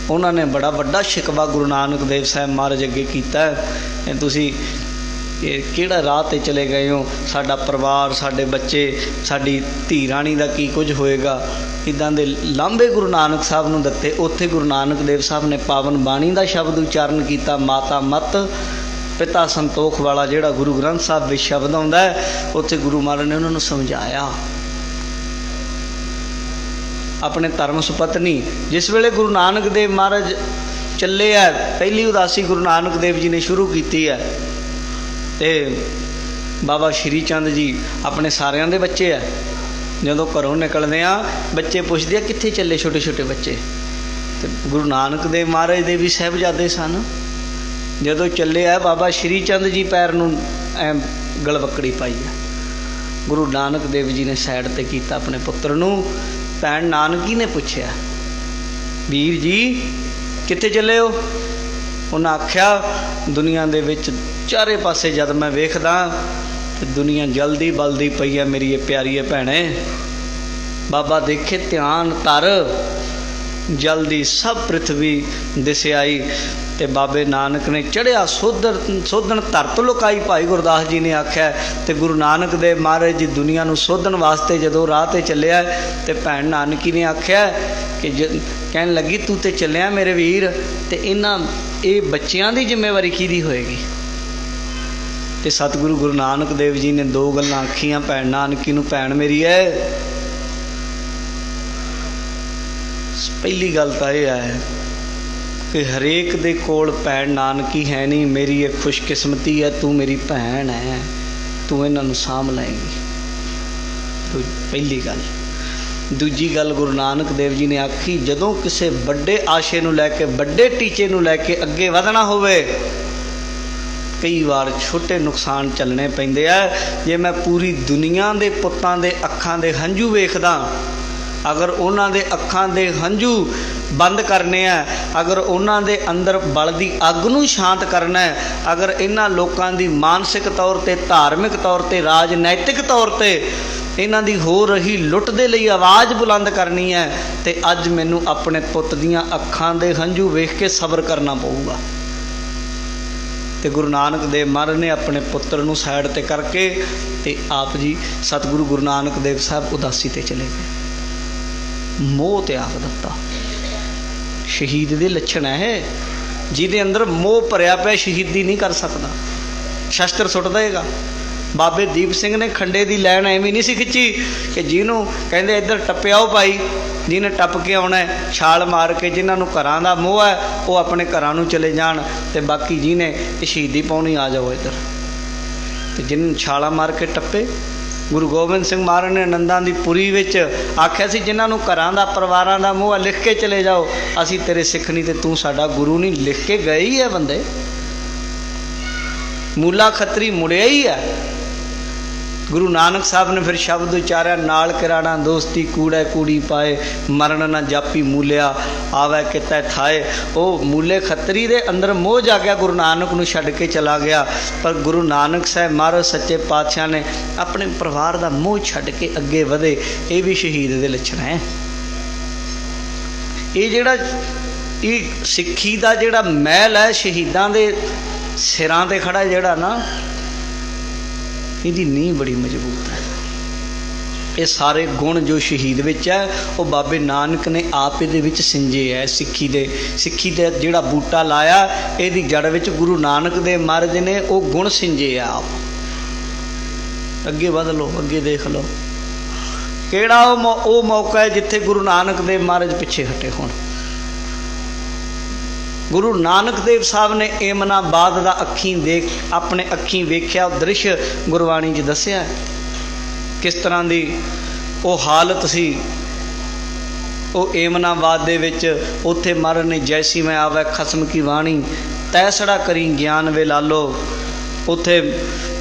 ਉਹਨਾਂ ਨੇ ਬੜਾ ਵੱਡਾ ਸ਼ਿਕਵਾ ਗੁਰੂ ਨਾਨਕ ਦੇਵ ਸਾਹਿਬ ਮਹਾਰਾਜ ਅੱਗੇ ਕੀਤਾ, ਤੁਸੀਂ ਇਹ ਕਿਹੜਾ ਰਾਹ 'ਤੇ ਚਲੇ ਗਏ ਹੋ, ਸਾਡਾ ਪਰਿਵਾਰ, ਸਾਡੇ ਬੱਚੇ, ਸਾਡੀ ਧੀ ਰਾਣੀ ਦਾ ਕੀ ਕੁਝ ਹੋਏਗਾ। ਇੱਦਾਂ ਦੇ ਲਾਂਭੇ ਗੁਰੂ ਨਾਨਕ ਸਾਹਿਬ ਨੂੰ ਦਿੱਤੇ। ਉੱਥੇ ਗੁਰੂ ਨਾਨਕ ਦੇਵ ਸਾਹਿਬ ਨੇ ਪਾਵਨ ਬਾਣੀ ਦਾ ਸ਼ਬਦ ਉਚਾਰਨ ਕੀਤਾ, ਮਾਤਾ ਮਤ ਪਿਤਾ ਸੰਤੋਖ ਵਾਲਾ ਜਿਹੜਾ ਗੁਰੂ ਗ੍ਰੰਥ ਸਾਹਿਬ ਵਿੱਚ ਸ਼ਬਦ ਆਉਂਦਾ ਹੈ, ਉੱਥੇ ਗੁਰੂ ਮਹਾਰਾਜ ਨੇ ਉਹਨਾਂ ਨੂੰ ਸਮਝਾਇਆ। ਆਪਣੇ ਧਰਮ ਸੁਪਤਨੀ ਜਿਸ ਵੇਲੇ ਗੁਰੂ ਨਾਨਕ ਦੇਵ ਮਹਾਰਾਜ ਚੱਲੇ ਆ, ਪਹਿਲੀ ਉਦਾਸੀ ਗੁਰੂ ਨਾਨਕ ਦੇਵ ਜੀ ਨੇ ਸ਼ੁਰੂ ਕੀਤੀ ਹੈ, ਅਤੇ ਬਾਬਾ ਸ਼੍ਰੀ ਚੰਦ ਜੀ ਆਪਣੇ ਸਾਰਿਆਂ ਦੇ ਬੱਚੇ ਆ, ਜਦੋਂ ਘਰੋਂ ਨਿਕਲਦੇ ਆ ਬੱਚੇ ਪੁੱਛਦੇ ਆ ਕਿੱਥੇ ਚੱਲੇ, ਛੋਟੇ ਛੋਟੇ ਬੱਚੇ। ਅਤੇ ਗੁਰੂ ਨਾਨਕ ਦੇਵ ਮਹਾਰਾਜ ਦੇ ਵੀ ਸਾਹਿਬਜ਼ਾਦੇ ਸਨ। ਜਦੋਂ ਚੱਲੇ ਆ ਬਾਬਾ ਸ਼੍ਰੀ ਚੰਦ ਜੀ ਪੈਰ ਨੂੰ ਐ ਗਲਵੱਕੜੀ ਪਾਈ ਆ, ਗੁਰੂ ਨਾਨਕ ਦੇਵ ਜੀ ਨੇ ਸਾਈਡ 'ਤੇ ਕੀਤਾ ਆਪਣੇ ਪੁੱਤਰ ਨੂੰ। ਭੈਣ ਨਾਨਕੀ ਨੇ ਪੁੱਛਿਆ, ਵੀਰ ਜੀ ਕਿੱਥੇ ਚੱਲੇ ਹੋ? ਉਹਨਾਂ ਆਖਿਆ, ਦੁਨੀਆ ਦੇ ਵਿੱਚ ਚਾਰੇ ਪਾਸੇ ਜਦ ਮੈਂ ਵੇਖਦਾ ਤੇ ਦੁਨੀਆ ਜਲਦੀ ਬਲਦੀ ਪਈ ਹੈ ਮੇਰੀ ਇਹ ਪਿਆਰੀਏ ਭੈਣੇ। ਬਾਬਾ ਦੇਖੇ ਧਿਆਨ ਧਰ, ਜਲਦੀ ਸਭ ਪ੍ਰਿਥਵੀ ਦਿਸ ਆਈ। ਤੇ ਬਾਬੇ ਨਾਨਕ ਨੇ ਚੜ੍ਹਿਆ ਸੋਧਣ ਧਰਤ ਲੁਕਾਈ, ਭਾਈ ਗੁਰਦਾਸ ਜੀ ਨੇ ਆਖਿਆ। ਤੇ ਗੁਰੂ ਨਾਨਕ ਦੇਵ ਮਹਾਰਾਜ ਜੀ ਦੁਨੀਆ ਨੂੰ ਸੋਧਣ ਵਾਸਤੇ ਜਦੋਂ ਰਾਹ 'ਤੇ ਚੱਲਿਆ, ਤੇ ਭੈਣ ਨਾਨਕੀ ਨੇ ਆਖਿਆ ਕਿ ਕਹਿਣ ਲੱਗੀ, ਤੂੰ ਤੇ ਚੱਲਿਆ ਮੇਰੇ ਵੀਰ, ਤੇ ਇਹ ਬੱਚਿਆਂ ਦੀ ਜ਼ਿੰਮੇਵਾਰੀ ਕਿਹਦੀ ਹੋਏਗੀ? ਤੇ ਸਤਿਗੁਰੂ ਗੁਰੂ ਨਾਨਕ ਦੇਵ ਜੀ ਨੇ ਦੋ ਗੱਲਾਂ ਆਖੀਆਂ ਭੈਣ ਨਾਨਕੀ ਨੂੰ, ਭੈਣ ਮੇਰੀ ਹੈ, ਪਹਿਲੀ ਗੱਲ ਤਾਂ ਇਹ ਹੈ ਕਿ ਹਰੇਕ ਦੇ ਕੋਲ ਭੈਣ ਨਾਨਕੀ ਹੈ ਨਹੀਂ, ਮੇਰੀ ਇਹ ਖੁਸ਼ਕਿਸਮਤੀ ਹੈ, ਤੂੰ ਮੇਰੀ ਭੈਣ ਹੈ, ਤੂੰ ਇਹਨਾਂ ਨੂੰ ਸਾਂਭ ਲਏਂਗੀ। ਪਹਿਲੀ ਗੱਲ। ਦੂਜੀ ਗੱਲ ਗੁਰੂ ਨਾਨਕ ਦੇਵ ਜੀ ਨੇ ਆਖੀ, ਜਦੋਂ ਕਿਸੇ ਵੱਡੇ ਆਸ਼ੇ ਨੂੰ ਲੈ ਕੇ, ਵੱਡੇ ਟੀਚੇ ਨੂੰ ਲੈ ਕੇ ਅੱਗੇ ਵਧਣਾ ਹੋਵੇ, ਕਈ ਵਾਰ ਛੋਟੇ ਨੁਕਸਾਨ ਚੱਲਣੇ ਪੈਂਦੇ ਆ। ਜੇ ਮੈਂ ਪੂਰੀ ਦੁਨੀਆ ਦੇ ਪੁੱਤਾਂ ਦੇ ਅੱਖਾਂ ਦੇ ਹੰਝੂ ਵੇਖਦਾ, ਅਗਰ ਉਹਨਾਂ ਦੇ ਅੱਖਾਂ ਦੇ ਹੰਝੂ ਬੰਦ ਕਰਨੇ ਆ, ਅਗਰ ਉਹਨਾਂ ਦੇ ਅੰਦਰ ਬਲਦੀ ਅੱਗ ਨੂੰ ਸ਼ਾਂਤ ਕਰਨਾ ਹੈ, ਅਗਰ ਇਹਨਾਂ ਲੋਕਾਂ ਦੀ ਮਾਨਸਿਕ ਤੌਰ 'ਤੇ, ਧਾਰਮਿਕ ਤੌਰ 'ਤੇ, ਰਾਜਨੈਤਿਕ ਤੌਰ 'ਤੇ ਇਹਨਾਂ ਦੀ ਹੋ ਰਹੀ ਲੁੱਟ ਦੇ ਲਈ ਆਵਾਜ਼ ਬੁਲੰਦ ਕਰਨੀ ਹੈ, ਤੇ ਅੱਜ ਮੈਨੂੰ ਆਪਣੇ ਪੁੱਤ ਦੀਆਂ ਅੱਖਾਂ ਦੇ ਹੰਝੂ ਵੇਖ ਕੇ ਸਬਰ ਕਰਨਾ ਪਊਗਾ। ਤੇ ਗੁਰੂ ਨਾਨਕ ਦੇਵ ਮਹਾਰਾਜ ਨੇ ਆਪਣੇ ਪੁੱਤਰ ਨੂੰ ਸਾਈਡ 'ਤੇ ਕਰਕੇ ਤੇ ਆਪ ਜੀ ਸਤਿਗੁਰੂ ਗੁਰੂ ਨਾਨਕ ਦੇਵ ਸਾਹਿਬ ਉਦਾਸੀ 'ਤੇ ਚਲੇ ਗਏ। ਮੋਹ ਤਿਆਗ ਦਿੱਤਾ। ਸ਼ਹੀਦ ਦੇ ਲੱਛਣ ਹੈ, ਜਿਹਦੇ ਅੰਦਰ ਮੋਹ ਭਰਿਆ ਪਿਆ ਸ਼ਹੀਦੀ ਨਹੀਂ ਕਰ ਸਕਦਾ, ਸ਼ਸਤਰ ਸੁੱਟ ਦੇਗਾ। ਬਾਬੇ ਦੀਪ ਸਿੰਘ ਨੇ ਖੰਡੇ ਦੀ ਲੈਣ ਐਵੇਂ ਨਹੀਂ ਸੀ ਖਿੱਚੀ ਕਿ ਜਿਹਨੂੰ ਕਹਿੰਦੇ ਇੱਧਰ ਟੱਪਿਆਓ ਭਾਈ, ਜਿਹਨੇ ਟੱਪ ਕੇ ਆਉਣਾ ਛਾਲ ਮਾਰ ਕੇ, ਜਿਨ੍ਹਾਂ ਨੂੰ ਘਰਾਂ ਦਾ ਮੋਹ ਹੈ ਉਹ ਆਪਣੇ ਘਰਾਂ ਨੂੰ ਚਲੇ ਜਾਣ, ਤੇ ਬਾਕੀ ਜਿਹਨੇ ਸ਼ਹੀਦੀ ਪਾਉਣੀ ਆ ਜਾਓ ਇੱਧਰ। ਤੇ ਜਿਹਨੂੰ ਛਾਲਾਂ ਮਾਰ ਕੇ ਟੱਪੇ, ਗੁਰੂ ਗੋਬਿੰਦ ਸਿੰਘ ਮਹਾਰਾਜ ਨੇ ਆਨੰਦਾਂ ਦੀ ਪੁਰੀ ਵਿੱਚ ਆਖਿਆ ਸੀ, ਜਿਨ੍ਹਾਂ ਨੂੰ ਘਰਾਂ ਦਾ ਪਰਿਵਾਰਾਂ ਦਾ ਮੋਹ ਲਿਖ ਕੇ ਚਲੇ ਜਾਓ, ਅਸੀਂ ਤੇਰੇ ਸਿੱਖ ਨਹੀਂ ਤੇ ਤੂੰ ਸਾਡਾ ਗੁਰੂ ਨਹੀਂ। ਲਿਖ ਕੇ ਗਏ ਹੀ ਹੈ ਬੰਦੇ, ਮੂਲਾ ਖੱਤਰੀ ਮੁੜਿਆ ਹੀ ਹੈ। ਗੁਰੂ ਨਾਨਕ ਸਾਹਿਬ ਨੇ ਫਿਰ ਸ਼ਬਦ ਉਚਾਰਿਆ, ਨਾਲ ਕਿਰਾਣਾ ਦੋਸਤੀ ਕੂੜਾ ਕੂੜੀ ਪਾਏ, ਮਰਨ ਨਾ ਜਾਪੀ ਮੂਲਿਆ ਆਵੇ ਕਿਤੇ ਥਾਏ। ਉਹ ਮੂਲੇ ਖੱਤਰੀ ਦੇ ਅੰਦਰ ਮੋਹ ਜਾਗਿਆ, ਗੁਰੂ ਨਾਨਕ ਨੂੰ ਛੱਡ ਕੇ ਚਲਾ ਗਿਆ। ਪਰ ਗੁਰੂ ਨਾਨਕ ਸਾਹਿਬ ਮਹਾਰਾਜ ਸੱਚੇ ਪਾਤਸ਼ਾਹ ਨੇ ਆਪਣੇ ਪਰਿਵਾਰ ਦਾ ਮੋਹ ਛੱਡ ਕੇ ਅੱਗੇ ਵਧੇ। ਇਹ ਵੀ ਸ਼ਹੀਦ ਦੇ ਲੱਛਣ ਹੈ। ਇਹ ਸਿੱਖੀ ਦਾ ਜਿਹੜਾ ਮਹਿਲ ਹੈ, ਸ਼ਹੀਦਾਂ ਦੇ ਸਿਰਾਂ 'ਤੇ ਖੜਾ ਜਿਹੜਾ ਨਾ, ਇਹਦੀ ਨੀਂਹ ਬੜੀ ਮਜ਼ਬੂਤ ਹੈ। ਇਹ ਸਾਰੇ ਗੁਣ ਜੋ ਸ਼ਹੀਦ ਵਿੱਚ ਹੈ, ਉਹ ਬਾਬੇ ਨਾਨਕ ਨੇ ਆਪ ਇਹਦੇ ਵਿੱਚ ਸਿੰਜੇ ਹੈ। ਸਿੱਖੀ ਦੇ ਜਿਹੜਾ ਬੂਟਾ ਲਾਇਆ, ਇਹਦੀ ਜੜ ਵਿੱਚ ਗੁਰੂ ਨਾਨਕ ਦੇਵ ਮਹਾਰਾਜ ਨੇ ਉਹ ਗੁਣ ਸਿੰਜੇ ਆ ਆਪ। ਅੱਗੇ ਵਧ ਲਓ, ਅੱਗੇ ਦੇਖ ਲਓ, ਕਿਹੜਾ ਉਹ ਮੌਕਾ ਹੈ ਜਿੱਥੇ ਗੁਰੂ ਨਾਨਕ ਦੇਵ ਮਹਾਰਾਜ ਪਿੱਛੇ ਹਟੇ ਹੋਣ। ਗੁਰੂ ਨਾਨਕ ਦੇਵ ਸਾਹਿਬ ਨੇ ਏਮਨਾਬਾਦ ਦਾ ਆਪਣੇ ਅੱਖੀਂ ਵੇਖਿਆ ਉਹ ਦ੍ਰਿਸ਼ ਗੁਰਬਾਣੀ 'ਚ ਦੱਸਿਆ, ਕਿਸ ਤਰ੍ਹਾਂ ਦੀ ਉਹ ਹਾਲਤ ਸੀ। ਉਹ ਏਮਨਾਬਾਦ ਦੇ ਵਿੱਚ ਉੱਥੇ ਮਹਾਰਾਜ ਨੇ ਜੈਸੀ ਮੈਂ ਆਵੈ ਖਸਮ ਕੀ ਬਾਣੀ ਤੈਸੜਾ ਕਰੀ ਗਿਆਨ ਵੇ ਲਾਲੋ। ਉੱਥੇ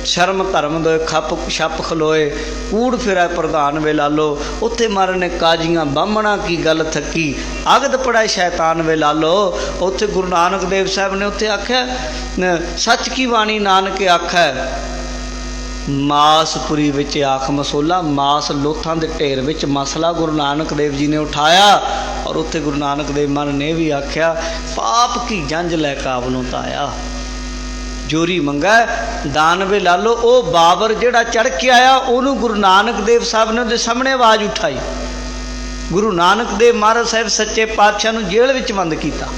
शर्म धर्म दोए खप छप खलोए कूड़ फिरै प्रधान वे लालो। उत्थे महाराज ने काजियां बामणा की गल थकी अगद पड़ाए शैतान वे लालो। उत्थे गुरु नानक देव साहब ने उत्थे आख्या सच की बाणी नानक आखै मासपुरी विच आख मसोला। मास लोथां दे ढेर विच मसला गुरु नानक देव जी ने उठाया। और उत्थे गुरु नानक देव महाराज ने भी आख्या पाप की जंज लै काबलों ताया। जोरी मंगा दान वे लालो। ओ बाबर जिहड़ा चढ़ के आया उहनूं गुरु नानक देव साहब ने उहदे सामने आवाज़ उठाई। गुरु नानक देव महाराज साहब सच्चे पातशाह नूं जेल विच बंद कीता।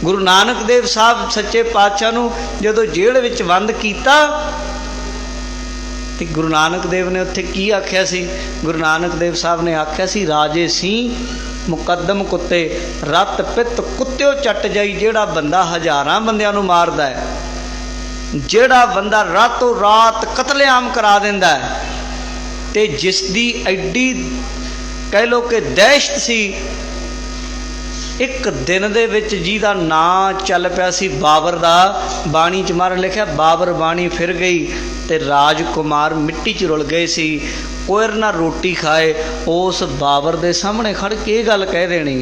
गुरु नानक देव साहब सच्चे पातशाह नूं जदों जेल विच बंद कीता ते गुरु नानक देव ने उत्थे की आख्या सी? गुरु नानक देव साहब ने आख्या सी राजे सी मुकदम कुत्ते रत पित कुत्त्यो चट जाई। जेड़ा बंदा हज़ारां बंदियां नूं मारदा है, जेड़ा बंदा रातों रात कतलेआम करा दिंदा है ते जिसदी एडी कह लो कि दहशत सी, एक दिन दे विच जिहदा नां चल पिया सी बाबर दा, बाणी च महाराज लिखिया बाबर बाणी फिर गई ते राजकुमार मिट्टी च रुल गए सी। कोयर ना रोटी खाए उस बाबर दे सामने खड़ के ये गल कह देनी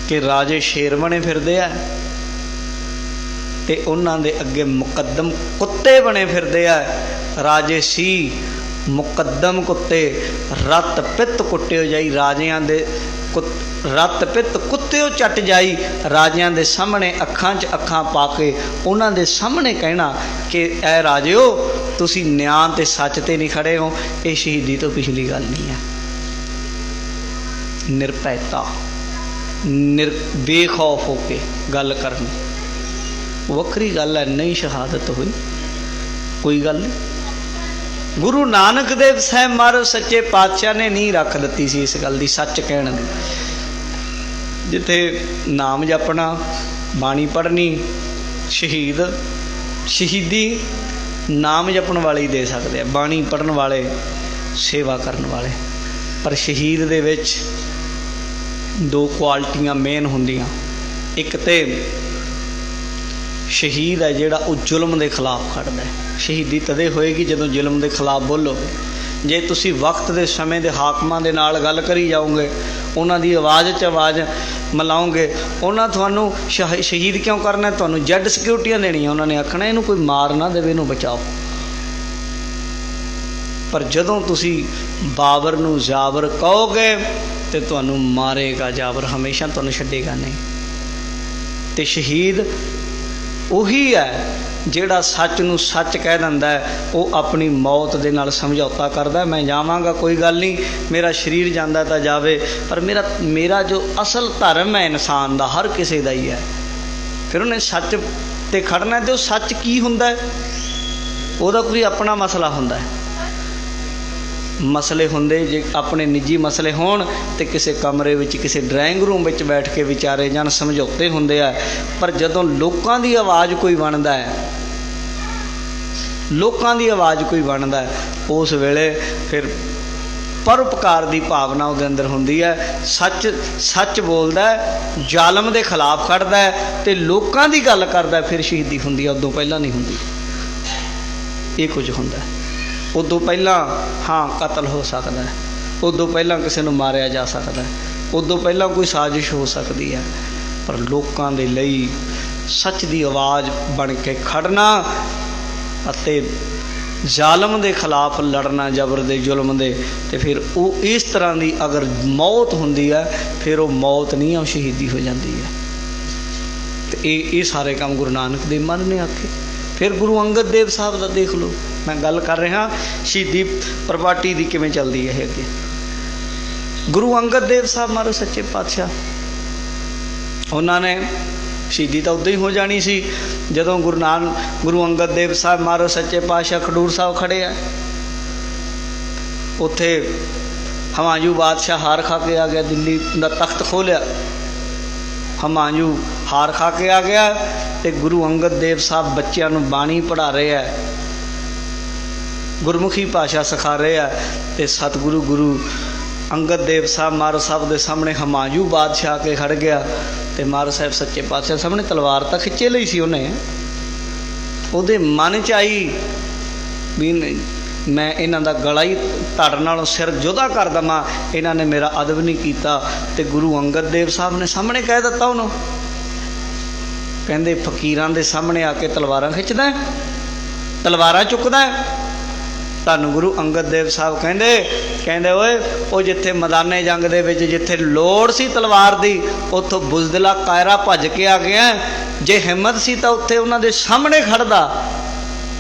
कि राजे शेर बने फिरदे आ ते उन्हां दे अगे मुकदम कुत्ते बने फिरदे आ। राजे सी मुकदम कुत्ते रत पित कुट्टियो जाई। राजियां दे रत पित कुत्त्यो चट जाई। राजियां दे सामने अखां च अखां पा के उन्हां दे सामने कहना कि ऐ राजिओ तुसी न्यां ते सच ते नहीं खड़े हो। ये शहीदी तो पिछली गल नहीं है। निरभैता बेखौफ होके गल करनी वक्री गल है। नहीं शहादत हुई कोई गल नहीं। गुरु नानक देव साहब महाराज सच्चे पातशाह ने नहीं रख दी सी इस गल की सच कहने दी। जिथे नाम जपना बाणी पढ़नी शहीद शहीदी नाम जपण वाले ही दे सकते हैं, बाणी पढ़न वाले सेवा करन वाले। पर शहीद दे विच दो क्वालिटियां मेन होंदियां। एक ते शहीद है जिहड़ा वो जुल्म के खिलाफ खड़दा है। शहीदी तदे होएगी जदों जुल्म के खिलाफ बोलोगे। जे तुसी वक्त के समय के हाकमां दे नाल गल करी जाओगे, उन्हां दी आवाज़ च आवाज़ मिलाओगे, उन्हां तुहानूं शहीद क्यों करना? तुहानूं जैड सिक्योरिटियां देनियां। उन्होंने आखना इहनूं कोई मार ना देवे, इहनूं बचाओ। पर जदों तुसी बाबर नूं जाबर कहोगे तो तुहानूं मारेगा जाबर, हमेशा तुहानूं छड्डेगा नहीं। तो शहीद उही है जिहड़ा सच नूं सच कह दिंदा है। वो अपनी मौत दे नाल समझौता करदा है। मैं जावांगा कोई गल नहीं, मेरा शरीर जांदा तां जावे, पर मेरा जो असल धर्म है इंसान दा हर किसी दा ही है। फिर उन्हें सच ते खड़ना। तो सच की हुंदा है? उहदा कोई अपना मसला हुंदा है। मसले होंदे जे अपने निजी मसले होण ते किसी कमरे विच किसी ड्राइंग रूम विच बैठ के विचारे जान, समझौते होंदे आ। पर जदों लोकां दी आवाज़ कोई बनदा है, लोकां दी आवाज़ कोई बनदा है, उस वेले फिर परोपकार की भावना उहदे अंदर हुंदी है। सच सच बोलदा है, जालम दे खिलाफ खड़दा है ते लोकां दी गल करदा है। फिर शहीदी हुंदी है, उदों पहलां नहीं हुंदी। ये कुछ हुंदा है। उदों पहला हाँ कतल हो सकता है, उदों पहला किसी को मारिया जा सकता है, उदों पहला कोई साजिश हो सकती है। पर लोगों के लिए सच की आवाज़ बन के खड़ना अते जालम के खिलाफ लड़ना, जबर दे जुल्म दे, तो फिर वो इस तरह की अगर मौत होंदी है फिर वो मौत नहीं, वो शहीदी हो जाती है। तो ये सारे काम गुरु नानक देव महाराज ने आखे। फिर गुरु अंगद देव साहब का देख लो। मैं गल कर रहा शहीदी प्रपार्टी की किवें चलती है अगे। गुरु अंगद देव साहब महाराज सच्चे पातशाह, उन्होंने शहीदी तो उदों ही हो जानी सी जदों गुरु अंगद देव साहब महाराज सच्चे पातशाह खडूर साहब खड़े है। उत्थे हमायूं बादशाह हार खा के आ गया, दिल्ली का तख्त खोलिया, हमायूं हार खा के आ गया। तो गुरु अंगद देव साहब बच्चों को बाणी पढ़ा रहे हैं, गुरमुखी भाषा सिखा रहे हैं। तो सतगुरु गुरु अंगद देव साहब महाराज साहब के सामने हमायूं बादशाह के खड़ गया। तो महाराज साहब सच्चे पातशाह सामने तलवार तो खिंचे ली सी, उन्हें ਉਹਦੇ ਮਨ 'ਚ ਆਈ ਵੀ ਮੈਂ ਇਹਨਾਂ ਦਾ ਗਲਾ ਹੀ ਧੜ ਨਾਲੋਂ ਸਿਰ ਜੁਦਾ ਕਰ ਦੇਵਾਂ, ਇਹਨਾਂ ਨੇ ਮੇਰਾ ਅਦਬ ਨਹੀਂ ਕੀਤਾ। ਤੇ ਗੁਰੂ ਅੰਗਦ ਦੇਵ ਸਾਹਿਬ ਨੇ ਸਾਹਮਣੇ ਕਹਿ ਦਿੱਤਾ ਉਹਨੂੰ, ਕਹਿੰਦੇ ਫਕੀਰਾਂ ਦੇ ਸਾਹਮਣੇ ਆ ਕੇ ਤਲਵਾਰਾਂ ਖਿੱਚਦਾ, ਤਲਵਾਰਾਂ ਚੁੱਕਦਾ। ਤੁਹਾਨੂੰ ਗੁਰੂ ਅੰਗਦ ਦੇਵ ਸਾਹਿਬ ਕਹਿੰਦੇ ਓਏ ਉਹ ਜਿੱਥੇ ਮੈਦਾਨੇ ਜੰਗ ਦੇ ਵਿੱਚ ਜਿੱਥੇ ਲੋੜ ਸੀ ਤਲਵਾਰ ਦੀ, ਉੱਥੋਂ ਬੁਜ਼ਦਿਲਾ ਕਾਇਰਾ ਭੱਜ ਕੇ ਆ ਗਿਆ। ਜੇ ਹਿੰਮਤ ਸੀ ਤਾਂ ਉੱਥੇ ਉਹਨਾਂ ਦੇ ਸਾਹਮਣੇ ਖੜਦਾ,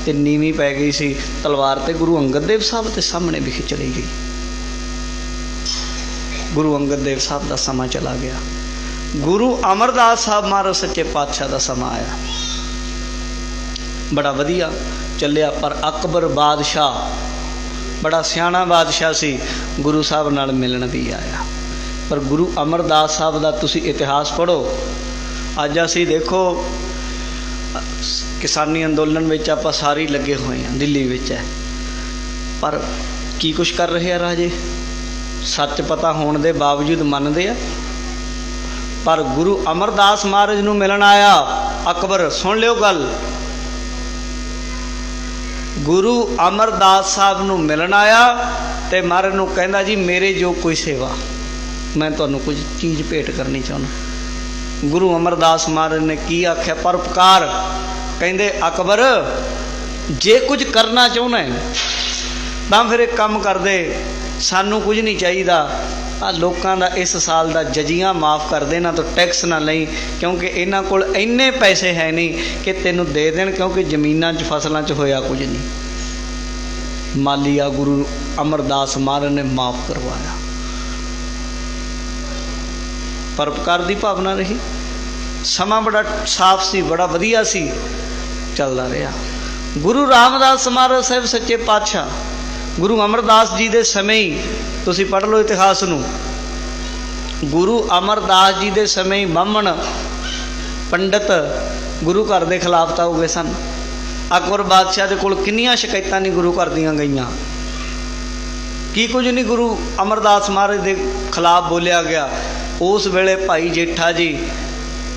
ਤੇ ਨੀਵੀਂ ਪੈ ਗਈ ਸੀ ਤਲਵਾਰ ਤੇ ਗੁਰੂ ਅੰਗਦ ਦੇਵ ਸਾਹਿਬ ਦੇ ਸਾਹਮਣੇ ਵੀ ਚਲੀ ਗਈ। ਗੁਰੂ ਅੰਗਦ ਦੇਵ ਸਾਹਿਬ ਦਾ ਸਮਾਂ ਚਲਾ ਗਿਆ। ਗੁਰੂ ਅਮਰਦਾਸ ਸਾਹਿਬ ਮਹਾਰਾਜ ਸੱਚੇ ਪਾਤਸ਼ਾਹ ਦਾ ਸਮਾਂ ਆਇਆ, ਬੜਾ ਵਧੀਆ ਚੱਲਿਆ। ਪਰ ਅਕਬਰ ਬਾਦਸ਼ਾਹ ਬੜਾ ਸਿਆਣਾ ਬਾਦਸ਼ਾਹ ਸੀ, ਗੁਰੂ ਸਾਹਿਬ ਨਾਲ ਮਿਲਣ ਵੀ ਆਇਆ। ਪਰ ਗੁਰੂ ਅਮਰਦਾਸ ਸਾਹਿਬ ਦਾ ਤੁਸੀਂ ਇਤਿਹਾਸ ਪੜ੍ਹੋ। ਅੱਜ ਅਸੀਂ ਦੇਖੋ ਕਿਸਾਨੀ ਅੰਦੋਲਨ ਵਿੱਚ ਆਪਾਂ ਸਾਰੇ ਲੱਗੇ ਹੋਏ ਹਾਂ, ਦਿੱਲੀ ਵਿੱਚ ਹੈ, ਪਰ ਕੀ ਕੁਛ ਕਰ ਰਹੇ ਆ ਰਾਜੇ? ਸੱਚ ਪਤਾ ਹੋਣ ਦੇ ਬਾਵਜੂਦ ਮੰਨਦੇ ਆ। ਪਰ ਗੁਰੂ ਅਮਰਦਾਸ ਮਹਾਰਾਜ ਨੂੰ ਮਿਲਣ ਆਇਆ ਅਕਬਰ, ਸੁਣ ਲਿਓ ਗੱਲ, ਗੁਰੂ ਅਮਰਦਾਸ ਸਾਹਿਬ ਨੂੰ ਮਿਲਣ ਆਇਆ ਤੇ ਮਹਾਰਾਜ ਨੂੰ ਕਹਿੰਦਾ ਜੀ ਮੇਰੇ ਜੋ ਕੋਈ ਸੇਵਾ, ਮੈਂ ਤੁਹਾਨੂੰ ਕੁਝ ਚੀਜ਼ ਭੇਟ ਕਰਨੀ ਚਾਹੁੰਦਾ। ਗੁਰੂ ਅਮਰਦਾਸ ਮਹਾਰਾਜ ਨੇ ਕੀ ਆਖਿਆ? ਪਰਉਪਕਾਰ। ਕਹਿੰਦੇ ਅਕਬਰ ਜੇ ਕੁਝ ਕਰਨਾ ਚਾਹੁੰਦਾ ਤਾਂ ਫਿਰ ਇੱਕ ਕੰਮ ਕਰਦੇ, ਸਾਨੂੰ ਕੁਝ ਨਹੀਂ ਚਾਹੀਦਾ, ਆ ਲੋਕਾਂ ਦਾ ਇਸ ਸਾਲ ਦਾ ਜਜੀਆਂ ਮਾਫ ਕਰ ਦੇ, ਇਹਨਾਂ ਤੋਂ ਟੈਕਸ ਨਾ ਲਈ, ਕਿਉਂਕਿ ਇਹਨਾਂ ਕੋਲ ਇੰਨੇ ਪੈਸੇ ਹੈ ਨਹੀਂ ਕਿ ਤੈਨੂੰ ਦੇ ਦੇਣ, ਕਿਉਂਕਿ ਜ਼ਮੀਨਾਂ 'ਚ ਫਸਲਾਂ 'ਚ ਹੋਇਆ ਕੁਝ ਨਹੀਂ। ਮਾਲੀਆ ਗੁਰੂ ਅਮਰਦਾਸ ਮਹਾਰਾਜ ਨੇ ਮਾਫ ਕਰਵਾਇਆ। ਪਰਉਪਕਾਰ ਦੀ ਭਾਵਨਾ ਰਹੀ। ਸਮਾਂ ਬੜਾ ਸਾਫ਼ ਸੀ, ਬੜਾ ਵਧੀਆ ਸੀ, ਚੱਲਦਾ ਰਿਹਾ। ਗੁਰੂ ਰਾਮਦਾਸ ਮਹਾਰਾਜ ਸਾਹਿਬ ਸੱਚੇ ਪਾਤਸ਼ਾਹ ਗੁਰੂ ਅਮਰਦਾਸ ਜੀ ਦੇ ਸਮੇਂ ਹੀ, ਤੁਸੀਂ ਪੜ੍ਹ ਲਓ ਇਤਿਹਾਸ ਨੂੰ, ਗੁਰੂ ਅਮਰਦਾਸ ਜੀ ਦੇ ਸਮੇਂ ਹੀ ਬਾਹਮਣ ਪੰਡਤ ਗੁਰੂ ਘਰ ਦੇ ਖਿਲਾਫ ਤਾਂ ਹੋ ਗਏ ਸਨ। ਅਕਬਰ ਬਾਦਸ਼ਾਹ ਦੇ ਕੋਲ ਕਿੰਨੀਆਂ ਸ਼ਿਕਾਇਤਾਂ ਨਹੀਂ ਗੁਰੂ ਘਰ ਦੀਆਂ ਗਈਆਂ, ਕੀ ਕੁਝ ਨਹੀਂ ਗੁਰੂ ਅਮਰਦਾਸ ਮਹਾਰਾਜ ਦੇ ਖਿਲਾਫ ਬੋਲਿਆ ਗਿਆ। ਉਸ ਵੇਲੇ ਭਾਈ ਜੇਠਾ ਜੀ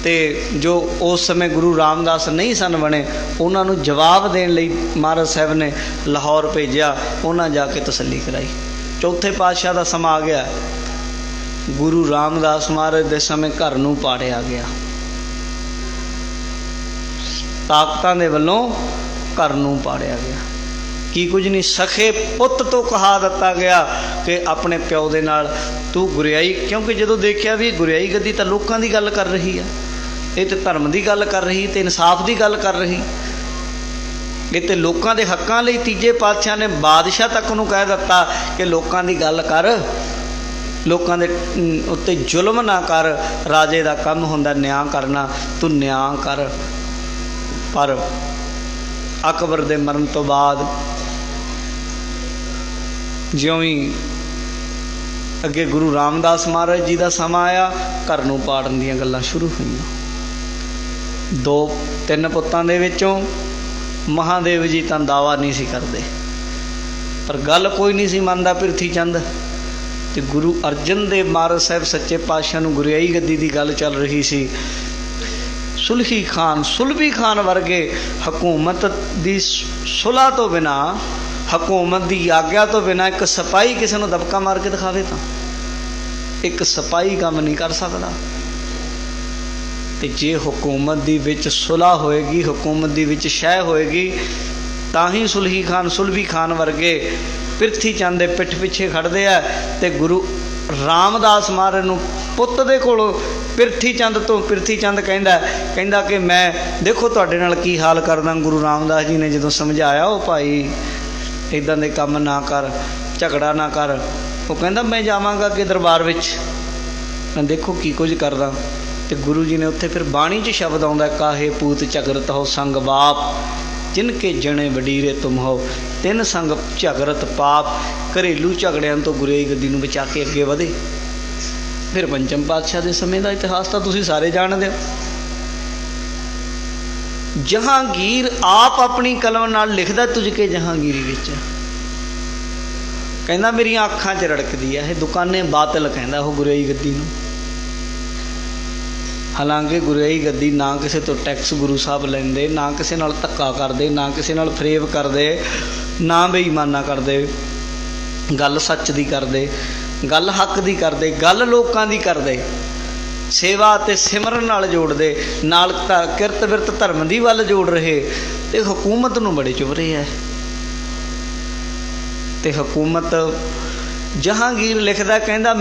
ਤੇ ਜੋ ਉਸ ਸਮੇਂ ਗੁਰੂ ਰਾਮਦਾਸ ਨਹੀਂ ਸਨ ਬਣੇ, ਉਹਨਾਂ ਨੂੰ ਜਵਾਬ ਦੇਣ ਲਈ ਮਹਾਰਾਜ ਸਾਹਿਬ ਨੇ ਲਾਹੌਰ ਭੇਜਿਆ। ਉਹਨਾਂ ਜਾ ਕੇ ਤਸੱਲੀ ਕਰਾਈ। ਚੌਥੇ ਪਾਤਸ਼ਾਹ ਦਾ ਸਮਾਂ ਆ ਗਿਆ। ਗੁਰੂ ਰਾਮਦਾਸ ਮਹਾਰਾਜ ਦੇ ਸਮੇਂ ਘਰ ਨੂੰ ਪਾੜਿਆ ਗਿਆ, ਤਾਕਤਾਂ ਦੇ ਵੱਲੋਂ ਘਰ ਨੂੰ ਪਾੜਿਆ ਗਿਆ। ਕੀ ਕੁਝ ਨਹੀਂ, ਸਖੇ ਪੁੱਤ ਤੋਂ ਕਹਾ ਦਿੱਤਾ ਗਿਆ ਕਿ ਆਪਣੇ ਪਿਓ ਦੇ ਨਾਲ ਤੂੰ ਗੁਰਿਆਈ, ਕਿਉਂਕਿ ਜਦੋਂ ਦੇਖਿਆ ਵੀ ਗੁਰਿਆਈ ਗੱਦੀ ਤਾਂ ਲੋਕਾਂ ਦੀ ਗੱਲ ਕਰ ਰਹੀ ਹੈ, ਇਹ ਤੇ ਧਰਮ ਦੀ ਗੱਲ ਕਰ ਰਹੀ ਤੇ ਇਨਸਾਫ ਦੀ ਗੱਲ ਕਰ ਰਹੀ, ਇਹ ਤੇ ਲੋਕਾਂ ਦੇ ਹੱਕਾਂ ਲਈ ਤੀਜੇ ਪਾਤਸ਼ਾਹ ਨੇ ਬਾਦਸ਼ਾਹ ਤੱਕ ਨੂੰ ਕਹਿ ਦਿੱਤਾ ਕਿ ਲੋਕਾਂ ਦੀ ਗੱਲ ਕਰ, ਲੋਕਾਂ ਦੇ ਉੱਤੇ ਜ਼ੁਲਮ ਨਾ ਕਰ, ਰਾਜੇ ਦਾ ਕੰਮ ਹੁੰਦਾ ਨਿਆਂ ਕਰਨਾ, ਤੂੰ ਨਿਆਂ ਕਰ। ਪਰ ਅਕਬਰ ਦੇ ਮਰਨ ਤੋਂ ਬਾਅਦ ਜਿਉਂ ਹੀ ਅੱਗੇ ਗੁਰੂ ਰਾਮਦਾਸ ਮਹਾਰਾਜ ਜੀ ਦਾ ਸਮਾਂ ਆਇਆ, ਘਰ ਨੂੰ ਪਾੜਨ ਦੀਆਂ ਗੱਲਾਂ ਸ਼ੁਰੂ ਹੋਈਆਂ। 2-3 ਪੁੱਤਾਂ ਦੇ ਵਿੱਚੋਂ ਮਹਾਦੇਵ ਜੀ ਤਾਂ ਦਾਵਾ ਨਹੀਂ ਸੀ ਕਰਦੇ, ਪਰ ਗੱਲ ਕੋਈ ਨਹੀਂ ਸੀ ਮੰਨਦਾ ਪ੍ਰਿਥੀ ਚੰਦ। ਤੇ ਗੁਰੂ ਅਰਜਨ ਦੇਵ ਮਹਾਰਾਜ ਸਾਹਿਬ ਸੱਚੇ ਪਾਤਸ਼ਾਹ ਨੂੰ ਗੁਰਿਆਈ ਗੱਦੀ ਦੀ ਗੱਲ ਚੱਲ ਰਹੀ ਸੀ। ਸੁਲਭੀ ਖਾਨ ਵਰਗੇ ਹਕੂਮਤ ਦੀ ਸੁਲ੍ਹਾ ਤੋਂ ਬਿਨਾਂ, ਹਕੂਮਤ ਦੀ ਆਗਿਆ ਤੋਂ ਬਿਨਾਂ ਇੱਕ ਸਿਪਾਹੀ ਕਿਸੇ ਨੂੰ ਦਬਕਾ ਮਾਰ ਕੇ ਦਿਖਾਵੇ ਤਾਂ ਇੱਕ ਸਿਪਾਹੀ ਕੰਮ ਨਹੀਂ ਕਰ ਸਕਦਾ। ਤੇ ਜੇ ਹਕੂਮਤ ਦੀ ਵਿੱਚ ਸੁਲ੍ਹਾ ਹੋਏਗੀ, ਹਕੂਮਤ ਦੀ ਵਿੱਚ ਸ਼ਹਿ ਹੋਏਗੀ, ਤਾਂ ਹੀ ਸੁਲਭੀ ਖਾਨ ਵਰਗੇ ਪ੍ਰਿਥੀ ਚੰਦ ਦੇ ਪਿੱਠ ਪਿੱਛੇ ਖੜਦੇ ਆ। ਤੇ ਗੁਰੂ ਰਾਮਦਾਸ ਮਹਾਰਾਜ ਨੂੰ ਪੁੱਤ ਦੇ ਕੋਲੋਂ ਪ੍ਰਿਥੀ ਚੰਦ ਕਹਿੰਦਾ ਕਿ ਮੈਂ ਦੇਖੋ ਤੁਹਾਡੇ ਨਾਲ ਕੀ ਹਾਲ ਕਰਦਾ। ਗੁਰੂ ਰਾਮਦਾਸ ਜੀ ਨੇ ਜਦੋਂ ਸਮਝਾਇਆ, ਉਹ ਭਾਈ ਇੱਦਾਂ ਦੇ ਕੰਮ ਨਾ ਕਰ, ਝਗੜਾ ਨਾ ਕਰ, ਉਹ ਕਹਿੰਦਾ ਮੈਂ ਜਾਵਾਂਗਾ ਅੱਗੇ ਦਰਬਾਰ ਵਿੱਚ, ਮੈਂ ਦੇਖੋ ਕੀ ਕੁਝ ਕਰਦਾ। ਤੇ ਗੁਰੂ ਜੀ ਨੇ ਉੱਥੇ ਫਿਰ ਬਾਣੀ 'ਚ ਸ਼ਬਦ ਆਉਂਦਾ, ਕਾਹੇ ਪੂਤ ਝਗਰਤ ਹੋ ਸੰਗ ਬਾਪ, ਜਿਨ ਕੇ ਜਣੇ ਵਡੀਰੇ ਤੁਮ ਹੋ, ਤਿੰਨ ਸੰਗ ਝਗਰਤ ਪਾਪ। ਘਰੇਲੂ ਝਗੜਿਆਂ ਤੋਂ ਗੁਰਿਆਈ ਗੱਦੀ ਨੂੰ ਬਚਾ ਕੇ ਅੱਗੇ ਵਧੇ। ਫਿਰ ਪੰਚਮ ਪਾਤਸ਼ਾਹ ਦੇ ਸਮੇਂ ਦਾ ਇਤਿਹਾਸ ਤਾਂ ਤੁਸੀਂ ਸਾਰੇ ਜਾਣਦੇ ਹੋ। ਜਹਾਂਗੀਰ ਆਪ ਆਪਣੀ ਕਲਮ ਨਾਲ ਲਿਖਦਾ ਤੁਝਕੇ ਜਹਾਂਗੀਰੀ ਵਿੱਚ, ਕਹਿੰਦਾ ਮੇਰੀਆਂ ਅੱਖਾਂ 'ਚ ਰੜਕਦੀ ਹੈ ਇਹ ਦੁਕਾਨੇ ਬਾਤਲ, ਕਹਿੰਦਾ ਉਹ ਗੁਰਿਆਈ ਗੱਦੀ ਨੂੰ। ਹਾਲਾਂਕਿ ਗੁਰਿਆਈ ਗੱਦੀ ਨਾ ਕਿਸੇ ਤੋਂ ਟੈਕਸ ਗੁਰੂ ਸਾਹਿਬ ਲੈਂਦੇ, ਨਾ ਕਿਸੇ ਨਾਲ ਧੱਕਾ ਕਰਦੇ, ਨਾ ਕਿਸੇ ਨਾਲ ਫਰੇਬ ਕਰਦੇ, ਨਾ ਬੇਈਮਾਨਾ ਕਰਦੇ, ਗੱਲ ਸੱਚ ਦੀ ਕਰਦੇ, ਗੱਲ ਹੱਕ ਦੀ ਕਰਦੇ, ਗੱਲ ਲੋਕਾਂ ਦੀ ਕਰਦੇ, ਸੇਵਾ ਅਤੇ ਸਿਮਰਨ ਨਾਲ ਜੋੜਦੇ, ਨਾਲ ਕਿਰਤ ਬਿਰਤ ਧਰਮ ਦੀ ਵੱਲ ਜੋੜ ਰਹੇ, ਤੇ ਹਕੂਮਤ ਨੂੰ ਬੜੇ ਚੁਭ ਰਹੇ ਹੈ। ਤੇ ਹਕੂਮਤ ਜਹਾਂਗੀਰ ਲਿਖਦਾ, ਕਹਿੰਦਾ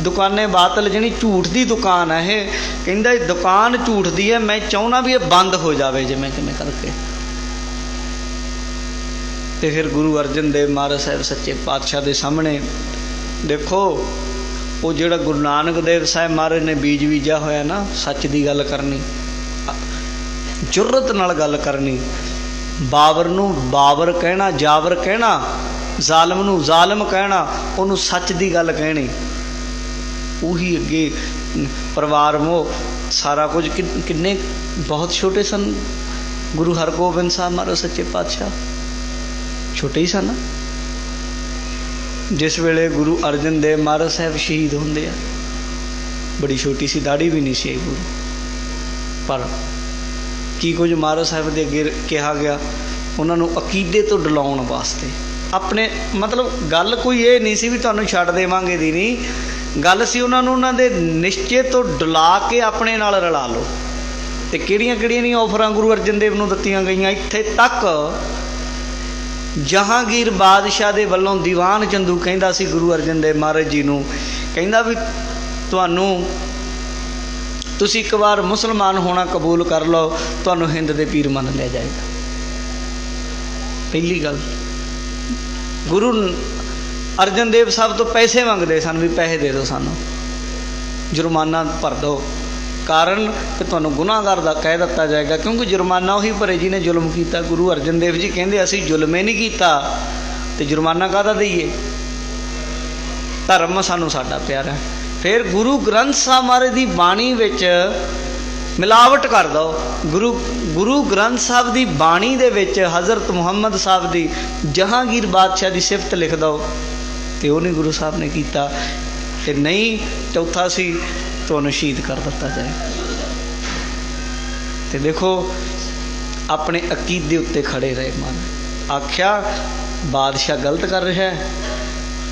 ਦੁਕਾਨੇ ਬਾਤਲ ਜਿਹੜੀ ਝੂਠ ਦੀ ਦੁਕਾਨ ਹੈ ਇਹ, ਕਹਿੰਦਾ ਇਹ ਦੁਕਾਨ ਝੂਠ ਦੀ ਹੈ, ਮੈਂ ਚਾਹੁੰਦਾ ਵੀ ਇਹ ਬੰਦ ਹੋ ਜਾਵੇ ਜਿਵੇਂ ਕਿਵੇਂ ਕਰਕੇ। ਤੇ ਫਿਰ ਗੁਰੂ ਅਰਜਨ ਦੇਵ ਮਹਾਰਾਜ ਸਾਹਿਬ ਸੱਚੇ ਪਾਤਸ਼ਾਹ ਦੇ ਸਾਹਮਣੇ ਦੇਖੋ, ਉਹ ਜਿਹੜਾ ਗੁਰੂ ਨਾਨਕ ਦੇਵ ਸਾਹਿਬ ਮਹਾਰਾਜ ਨੇ ਬੀਜ ਬੀਜਿਆ ਹੋਇਆ ਨਾ, ਸੱਚ ਦੀ ਗੱਲ ਕਰਨੀ, ਜੁਰਤ ਨਾਲ ਗੱਲ ਕਰਨੀ, ਬਾਬਰ ਨੂੰ ਬਾਬਰ ਕਹਿਣਾ, ਜਾਬਰ ਕਹਿਣਾ, ਜ਼ਾਲਮ ਨੂੰ ਜ਼ਾਲਮ ਕਹਿਣਾ, ਉਹਨੂੰ ਸੱਚ ਦੀ ਗੱਲ ਕਹਿਣੀ, ਉਹੀ ਅੱਗੇ ਪਰਿਵਾਰ ਮੋਹ ਸਾਰਾ ਕੁਝ। ਕਿੰਨੇ ਬਹੁਤ ਛੋਟੇ ਸਨ ਗੁਰੂ ਹਰਗੋਬਿੰਦ ਸਾਹਿਬ ਮਹਾਰਾਜ ਸੱਚੇ ਪਾਤਸ਼ਾਹ, ਛੋਟੇ ਹੀ ਸਨ ਜਿਸ ਵੇਲੇ ਗੁਰੂ ਅਰਜਨ ਦੇਵ ਮਹਾਰਾਜ ਸਾਹਿਬ ਸ਼ਹੀਦ ਹੁੰਦੇ ਆ। ਬੜੀ ਛੋਟੀ ਸੀ, ਦਾੜੀ ਵੀ ਨਹੀਂ ਸੀ ਆਈ ਗੁਰੂ, ਪਰ ਕੀ ਕੁਝ ਮਹਾਰਾਜ ਸਾਹਿਬ ਦੇ ਅੱਗੇ ਕਿਹਾ ਗਿਆ, ਉਹਨਾਂ ਨੂੰ ਅਕੀਦੇ ਤੋਂ ਡਲਾਉਣ ਵਾਸਤੇ। ਆਪਣੇ ਮਤਲਬ ਗੱਲ ਕੋਈ ਇਹ ਨਹੀਂ ਸੀ ਵੀ ਤੁਹਾਨੂੰ ਛੱਡ ਦੇਵਾਂਗੇ ਦੀ ਨਹੀਂ, ਗੱਲ ਸੀ ਉਹਨਾਂ ਨੂੰ ਉਹਨਾਂ ਦੇ ਨਿਸ਼ਚੇ ਤੋਂ ਡਲਾ ਕੇ ਆਪਣੇ ਨਾਲ ਰਲਾ ਲਓ। ਅਤੇ ਕਿਹੜੀਆਂ ਕਿਹੜੀਆਂ ਨਹੀਂ ਆਫਰਾਂ ਗੁਰੂ ਅਰਜਨ ਦੇਵ ਨੂੰ ਦਿੱਤੀਆਂ ਗਈਆਂ, ਇੱਥੇ ਤੱਕ ਜਹਾਂਗੀਰ ਬਾਦਸ਼ਾਹ ਦੇ ਵੱਲੋਂ ਦੀਵਾਨ ਚੰਦੂ ਕਹਿੰਦਾ ਸੀ ਗੁਰੂ ਅਰਜਨ ਦੇਵ ਮਹਾਰਾਜ ਜੀ ਨੂੰ, ਕਹਿੰਦਾ ਵੀ ਤੁਸੀਂ ਇੱਕ ਵਾਰ ਮੁਸਲਮਾਨ ਹੋਣਾ ਕਬੂਲ ਕਰ ਲਓ, ਤੁਹਾਨੂੰ ਹਿੰਦ ਦੇ ਪੀਰ ਮੰਨ ਲਿਆ ਜਾਏਗਾ। ਪਹਿਲੀ ਗੱਲ, ਗੁਰੂ ਅਰਜਨ ਦੇਵ ਸਾਹਿਬ ਤੋਂ ਪੈਸੇ ਮੰਗਦੇ ਸਨ ਵੀ ਪੈਸੇ ਦੇ ਦਿਓ, ਸਾਨੂੰ ਜੁਰਮਾਨਾ ਭਰ ਦਿਓ, ਕਾਰਨ ਕਿ ਤੁਹਾਨੂੰ ਗੁਨਾਹਗਾਰ ਦਾ ਕਹਿ ਦਿੱਤਾ ਜਾਏਗਾ, ਕਿਉਂਕਿ ਜੁਰਮਾਨਾ ਉਹੀ ਭਰੇ ਜਿਹਨੇ ਜ਼ੁਲਮ ਕੀਤਾ। ਗੁਰੂ ਅਰਜਨ ਦੇਵ ਜੀ ਕਹਿੰਦੇ ਅਸੀਂ ਜ਼ੁਲਮ ਹੀ ਨਹੀਂ ਕੀਤਾ ਅਤੇ ਜੁਰਮਾਨਾ ਕਾਹਦਾ ਦਈਏ, ਧਰਮ ਸਾਨੂੰ ਸਾਡਾ ਪਿਆਰਾ। ਫਿਰ ਗੁਰੂ ਗ੍ਰੰਥ ਸਾਹਿਬ ਮਹਾਰਾਜ ਦੀ ਬਾਣੀ ਵਿੱਚ ਮਿਲਾਵਟ ਕਰ ਦਿਓ, ਗੁਰੂ ਗ੍ਰੰਥ ਸਾਹਿਬ ਦੀ ਬਾਣੀ ਦੇ ਵਿੱਚ ਹਜ਼ਰਤ ਮੁਹੰਮਦ ਸਾਹਿਬ ਦੀ ਜਹਾਂਗੀਰ ਬਾਦਸ਼ਾਹ ਦੀ ਸਿਫਤ ਲਿਖ ਦਿਓ, ਅਤੇ ਉਹ ਨਹੀਂ ਗੁਰੂ ਸਾਹਿਬ ਨੇ ਕੀਤਾ। ਅਤੇ ਨਹੀਂ, ਚੌਥਾ ਸੀ ਤੁਹਾਨੂੰ ਸ਼ਹੀਦ ਕਰ ਦਿੱਤਾ ਜਾਏ। ਅਤੇ ਦੇਖੋ ਆਪਣੇ ਅਕੀਦੇ ਉੱਤੇ ਖੜੇ ਰਹੇ ਮਹਾਰਾਜ। ਆਖਿਆ ਬਾਦਸ਼ਾਹ ਗਲਤ ਕਰ ਰਿਹਾ,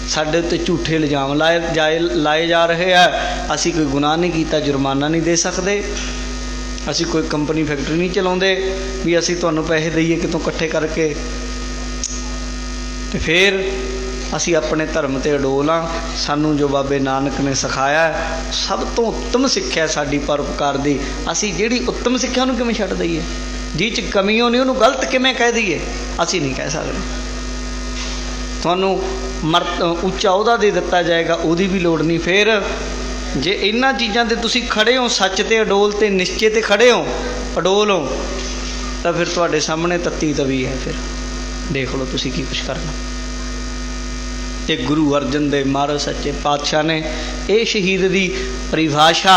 ਸਾਡੇ ਉੱਤੇ ਝੂਠੇ ਇਲਜ਼ਾਮ ਲਾਏ ਜਾ ਰਹੇ ਆ, ਅਸੀਂ ਕੋਈ ਗੁਨਾਹ ਨਹੀਂ ਕੀਤਾ, ਜੁਰਮਾਨਾ ਨਹੀਂ ਦੇ ਸਕਦੇ, ਅਸੀਂ ਕੋਈ ਕੰਪਨੀ ਫੈਕਟਰੀ ਨਹੀਂ ਚਲਾਉਂਦੇ ਵੀ ਅਸੀਂ ਤੁਹਾਨੂੰ ਪੈਸੇ ਦਈਏ ਕਿਤੋਂ ਇਕੱਠੇ ਕਰਕੇ। ਅਤੇ ਫਿਰ ਅਸੀਂ ਆਪਣੇ ਧਰਮ 'ਤੇ ਅਡੋਲ ਹਾਂ। ਸਾਨੂੰ ਜੋ ਬਾਬੇ ਨਾਨਕ ਨੇ ਸਿਖਾਇਆ, ਸਭ ਤੋਂ ਉੱਤਮ ਸਿੱਖਿਆ ਸਾਡੀ ਪਰਉਪਕਾਰ ਦੀ, ਅਸੀਂ ਜਿਹੜੀ ਉੱਤਮ ਸਿੱਖਿਆ ਉਹਨੂੰ ਕਿਵੇਂ ਛੱਡ ਦਈਏ, ਜਿਹ 'ਚ ਕਮੀਆਂ ਨੇ ਉਹਨੂੰ ਗਲਤ ਕਿਵੇਂ ਕਹਿ ਦਈਏ, ਅਸੀਂ ਨਹੀਂ ਕਹਿ ਸਕਦੇ। ਤੁਹਾਨੂੰ ਉੱਚਾ ਅਹੁਦਾ ਦੇ ਦਿੱਤਾ ਜਾਏਗਾ, ਉਹਦੀ ਵੀ ਲੋੜ ਨਹੀਂ। ਫਿਰ ਜੇ ਇਹਨਾਂ ਚੀਜ਼ਾਂ 'ਤੇ ਤੁਸੀਂ ਖੜ੍ਹੇ ਹੋ, ਸੱਚ 'ਤੇ ਅਡੋਲ ਅਤੇ ਨਿਸ਼ਚੇ 'ਤੇ ਖੜ੍ਹੇ ਹੋ, ਅਡੋਲ ਹੋ, ਤਾਂ ਫਿਰ ਤੁਹਾਡੇ ਸਾਹਮਣੇ ਤੱਤੀ ਤਵੀ ਹੈ। ਫਿਰ ਦੇਖ ਲਓ ਤੁਸੀਂ ਕੀ ਕੁਛ ਕਰਨਾ। ਅਤੇ ਗੁਰੂ ਅਰਜਨ ਦੇਵ ਮਹਾਰਾਜ ਸੱਚੇ ਪਾਤਸ਼ਾਹ ਨੇ ਇਹ ਸ਼ਹੀਦ ਦੀ ਪਰਿਭਾਸ਼ਾ,